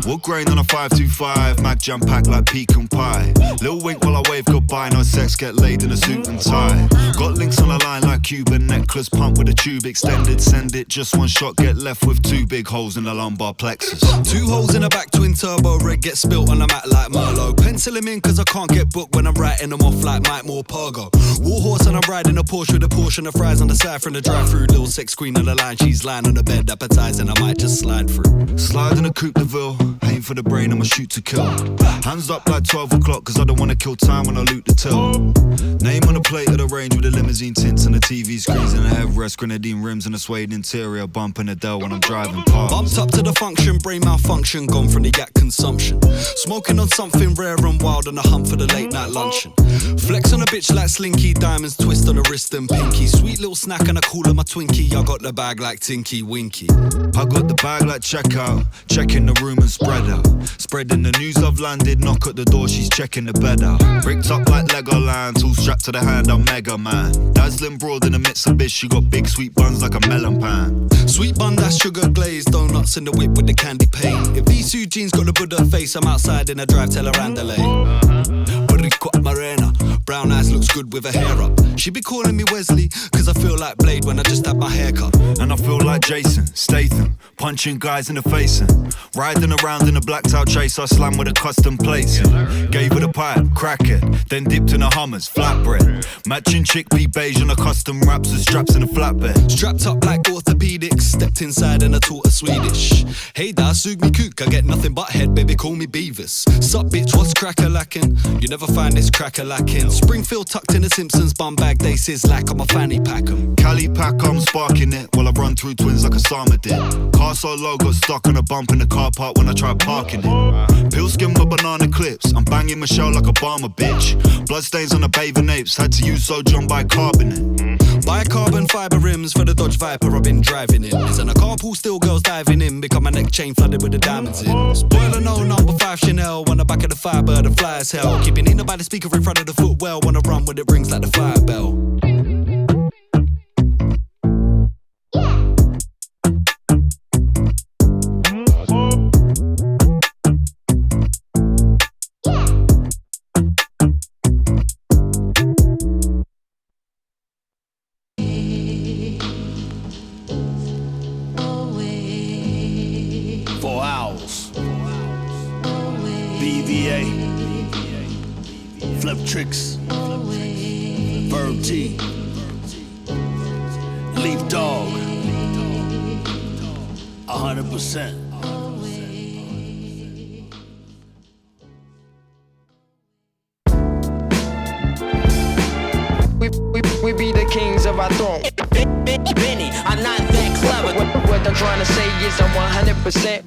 Wood grain on a 525, mag jam packed like pecan pie. Lil wink while I wave goodbye, no sex, get laid in a suit and tie. Got links on the line like Cuban necklace, pump with a tube extended. Send it, just one shot, get left with 2 big holes in the lumbar plexus. 2 holes in the back, twin turbo, red get spilt on the mat like Merlot. Pencil him in cause I can't get booked when I'm writing them off like Mike Moore Pogo. Warhorse and I'm riding a Porsche with a portion of fries on the side from the drive-through. Little sex queen on the line, she's lying on the bed, appetizing, I might just slide through. Slide in a coupe de ville, aim for the brain, I'ma shoot to kill. Hands up like 12 o'clock, cause I don't wanna kill time when I loot the till. Name on the plate of the range with the limousine tints and the TV screens and the headrest, grenadine rims and a suede interior, bumping Adele when I'm driving past. Bumped up to the function, brain malfunction, gone from the yak consumption. Smoking on something rare and wild on the hunt for the late night luncheon. Flex on a bitch like Slinky, diamonds twist on the wrist and pinky. Sweet little snack and I call her my Twinkie, I got the bag like Tinky Winky. I got the bag like checkout, checking the room and spread out. Spreading the news I've landed, knock at the door, she's checking the bed out. Bricked up like Legoland, all strapped to the hand, I'm Mega Man. Dazzling broad in a Mitsubishi, got big sweet buns like a melon pan. Sweet bun, that's sugar glazed, donuts in the whip with the candy paint. If these 2 jeans got the Buddha face, I'm outside in a drive, tell her Andalay. Rico Morena, brown eyes looks good with her hair up. She be calling me Wesley, cause I feel like Blade when I just had my hair cut. And I feel like Jason Statham, punching guys in the face and riding around in a blacked out chase, I slam with a custom place. Gave her the pipe, crackhead, then dipped in a Hummers, flatbread. Matching chickpea beige on a custom wraps and straps in a flatbed. Strapped up like orthopedics, stepped inside and I taught her Swedish. Hey da, sug me kook, I get nothing but head, baby call me Beavis. Sup bitch, what's cracker-lacking? You never find this cracker-lacking. Springfield tucked in the Simpsons, bum bag, they sizzlack, I'm a fanny pack 'em. Cali pack, I'm sparking it while I run through twins like Osama did. Car so low, got stuck on a bump in the car park when I tried parking it. Peel skin with banana clips, I'm banging Michelle like Obama, bitch. Bloodstains on the bathing apes, had to use soju on bicarbonate. Buy carbon fiber rims for the Dodge Viper I've been driving in. Is in a carpool, still girls diving in, become a neck chain flooded with the diamonds in. Spoiler no, number 5 Chanel, on the back of the Firebird, the fly as hell. Keeping Nina by the speaker in front of the footwell, wanna run when it rings like the fire bell. Flip tricks, Verb T, Leaf Dog, 100%. We be the kings of our throne. Benny, I'm not that clever. What I'm trying to say is I'm 100%.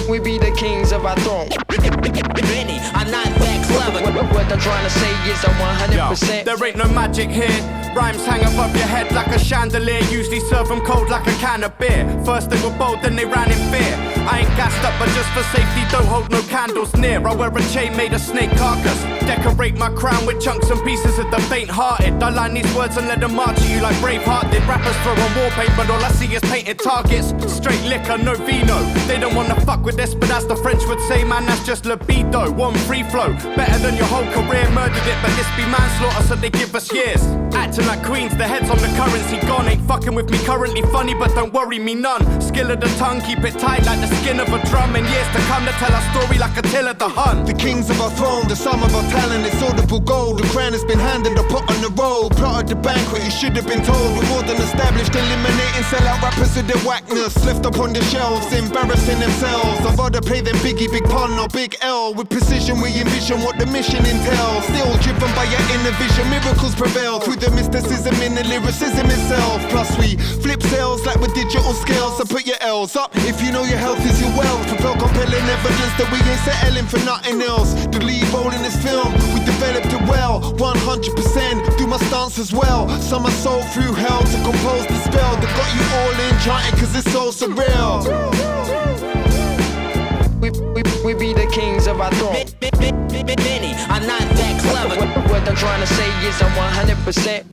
We be the kings of our throne. Benny, I'm not that clever. What I'm trying to say is I'm 100%. Yo, there ain't no magic here. Rhymes hang above your head like a chandelier. Usually serve them cold like a can of beer. First they were bold, then they ran in fear. I ain't gassed up, but just for safety, don't hold no candles near. I wear a chain made of snake carcass. Decorate my crown with chunks and pieces of the faint-hearted. I line these words and let them march at you like Braveheart did. Rappers throw on war paint, but all I see is painted targets. Straight liquor, no vino. They don't wanna fuck with this, but as the French would say, man, that's just libido. One free flow, better than your whole career. Murdered it, but this be manslaughter, so they give us years. Acting like queens, the heads on the currency gone. Ain't fucking with me currently funny, but don't worry me none. Skill of the tongue, keep it tight like the skin of a drum. And years to come to tell our story like Attila the Hun. The kings of our throne, the sum of our talent, it's audible gold. The crown has been handed, the pot on the roll. Plotted the banquet, it should have been told. We're more than established, eliminating sellout rappers with their whackness. Left up on the shelves, embarrassing themselves. I'd rather play them Biggie, Big Pun or Big L. With precision we envision what the mission entails. Still driven by your inner vision, miracles prevail. Through the mysticism in the lyricism itself. Plus we flip sales like with digital scales. So put your L's up if you know your health is your wealth. Propel compelling evidence that we ain't settling for nothing else. The lead role in this film, we developed it well. 100% do my stance as well. Some are sold through hell to compose the spell that got you all enchanted cause it's so surreal. We be the kings of our throne. Benny, I'm not that clever. What I'm trying to say is I'm 100%.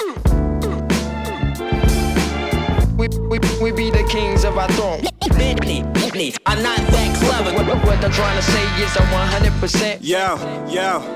We be the kings of our throne. I'm not that clever. What I'm trying to say is I'm 100%. Yo,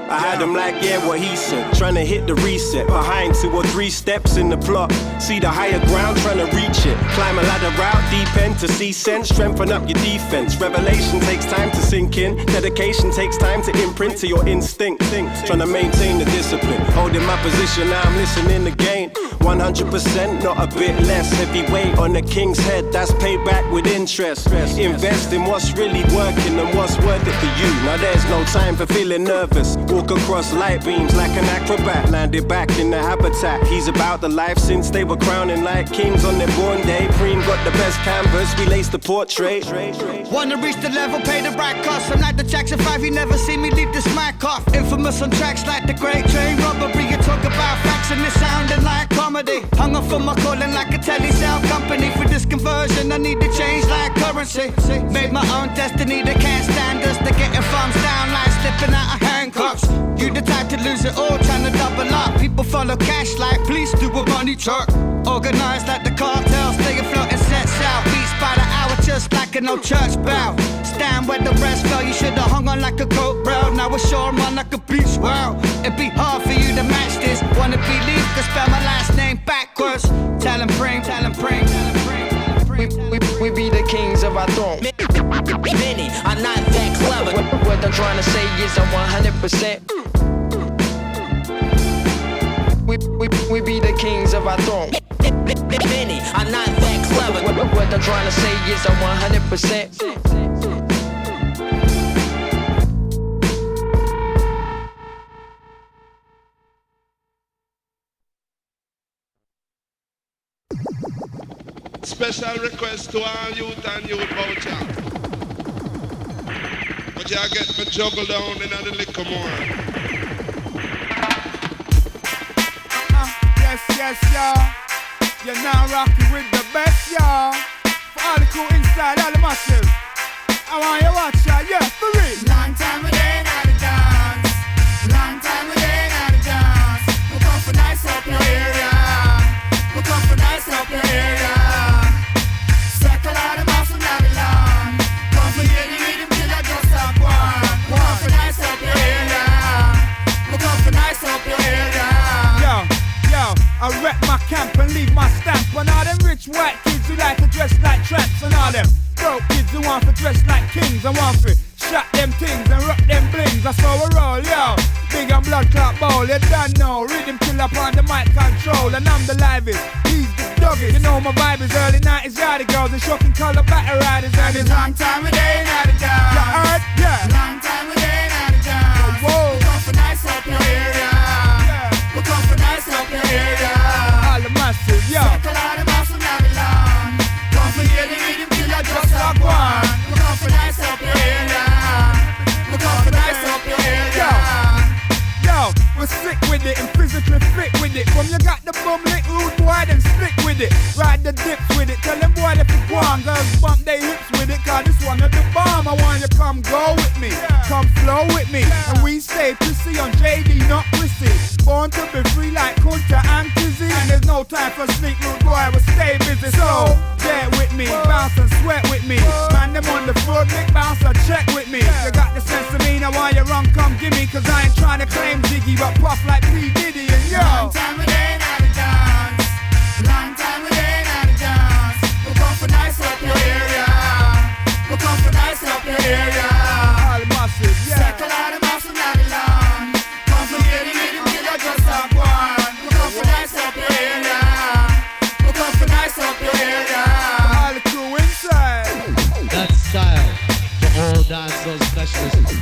I had him like, yeah, what he said. Trying to hit the reset. Behind 2 or 3 steps in the plot. See the higher ground, trying to reach it. Climb a ladder route, deep end to see sense. Strengthen up your defense. Revelation takes time to sink in. Dedication takes time to imprint to your instinct. Trying to maintain the discipline. Holding my position, now I'm listening again. 100%, not a bit less. Heavy weight on the king's head, that's payback with interest. Invest in what's really working and what's worth it for you. Now there's no time for feeling nervous. Walk across light beams like an acrobat. Landed back in the habitat. He's about the life since they were crowning like kings on their born day. Preem got the best canvas, we laced the portrait. Wanna reach the level, pay the right cost. I'm like the Jackson 5, you never see me leave this mic off. Infamous on tracks like the Great Train Robbery. You talk about facts and it's sounding like comedy. Hung up for my calling like a telly-sound company. For this conversion, I need to change like currency. Made my own destiny, they can't stand us. They're getting thumbs down like slipping out of handcuffs. You the type to lose it all, trying to double up. People follow cash like police do a money truck. Organized like the cartel, stay afloat and sets out. Beats by the hour just like an old church bell. Stand where the rest fell, you should've hung on like a coat bro. Now we're sure I'm on like a beach world. It'd be hard for you to match this. Wanna believe, could spell my last name backwards. Tell him bring. We be the kings of our throne. Many, I'm not that clever. What I'm trying to say is I'm 100%. We be the kings of our throne. Many, I'm not that clever. What I'm trying to say is I'm 100%. Special request to all youth and youth voucher. But y'all get me juggle down in the liquor more. Yes, y'all. You're now rocking with the best, y'all. For all the crew inside, all the massive. I want you to watch y'all, yeah, for real. Long time we ain't had a dance. Long time we ain't had a dance. We come for nice up your area. We come for nice up your area. Circle out the mouse and Babylon. Come for hear the rhythm till I just stop one. We come for nice up your area. We come for nice up your area. Yo, I wreck my camp and leave my stamp on all them rich white kids who like to dress like tramps and all them broke kids who want to dress like kings and want to shot them things and rock them blings. That's how we roll, yo. Big and blood clot bowl, you done know. Rhythm kill up on the mic control, and I'm the livest. He's the doggest. You know my vibe is early 90s yardie girls and shocking color battle riders. And it's long time we ain't had a dance. You heard? Yeah. Long time we ain't had a dance. Whoa. We come for nice up your area. We come for nice up your area. All the massive, yo. Circle out the mouse and Babylon. Come for hear the rhythm till I just stop one. We come for nice up your area. We come for nice up your area. Yo, we're sick with it and physically fit with it. From you got the bum lick rude boy, then stick with it. Ride the dips with it. Tell them boy they for one. Girls bump their hips with it. Cause this one of the bomb. I want you come go with me. Come flow with me. And we stay pissy on JD, not prissy. Born to be free like Kunta and Kizzy. And there's no time for sleep, rude boy, we'll stay busy. So, get with me, bounce and sweat with me. Man, them on the floor, big bounce or check with me. You got the sense of me, now why you run, come give me. Cause I ain't trying to claim Ziggy, but puff like P. Diddy and yo. Long time we ain't had a dance. Long time we ain't had a dance. We come for nice up your area. We come for nice up your area. All the masses, yeah. Circle out the mouse and Babylon. Come for hear the rhythm till I just stop one. We come for nice up your area. We come for nice up your area. All the crew inside. That style for all dancers specialists.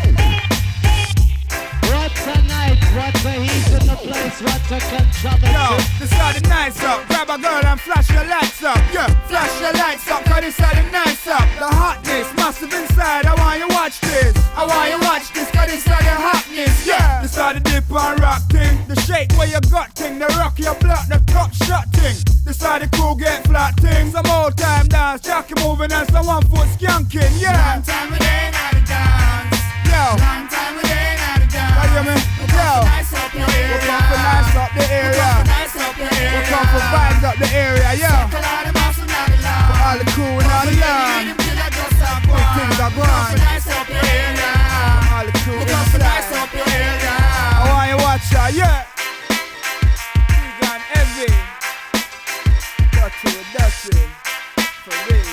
What a night, what a heat in the place, what a controversy. Yo, this how the nights up. Grab a girl and flash your lights up. Yeah, flash your lights up, cause this how the nights up. The hotness, massive inside, I want you watch this. I want you watch this, cause this how the hotness. Yeah, this how the dip and rock thing. The shake where you got thing, the rock your block, the top shot thing. This how the crew get flat thing. Some old time dance, jockey moving and some 1 foot skanking, yeah. Long time we ain't had a dance. Yo, long time we ain't had a dance. What do you mean? Yo, we come for nice up the area. We come for vibes up the area, yo. Circle out the mouse and All the crew and all the land. Big things are gone. All the crew inside. I want you watch that, yeah. Big and heavy. Dirty. For real.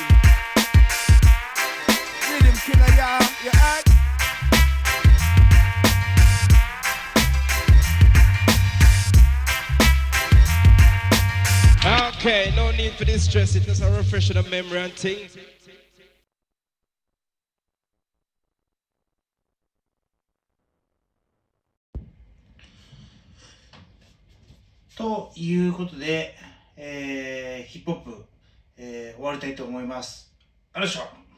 Rhythm killer, y'all. You act. Okay, no need for this stress, it's just a refresh of the memory and things. ということで、ヒップホップ、終わりたいと思います。ありがとうございました。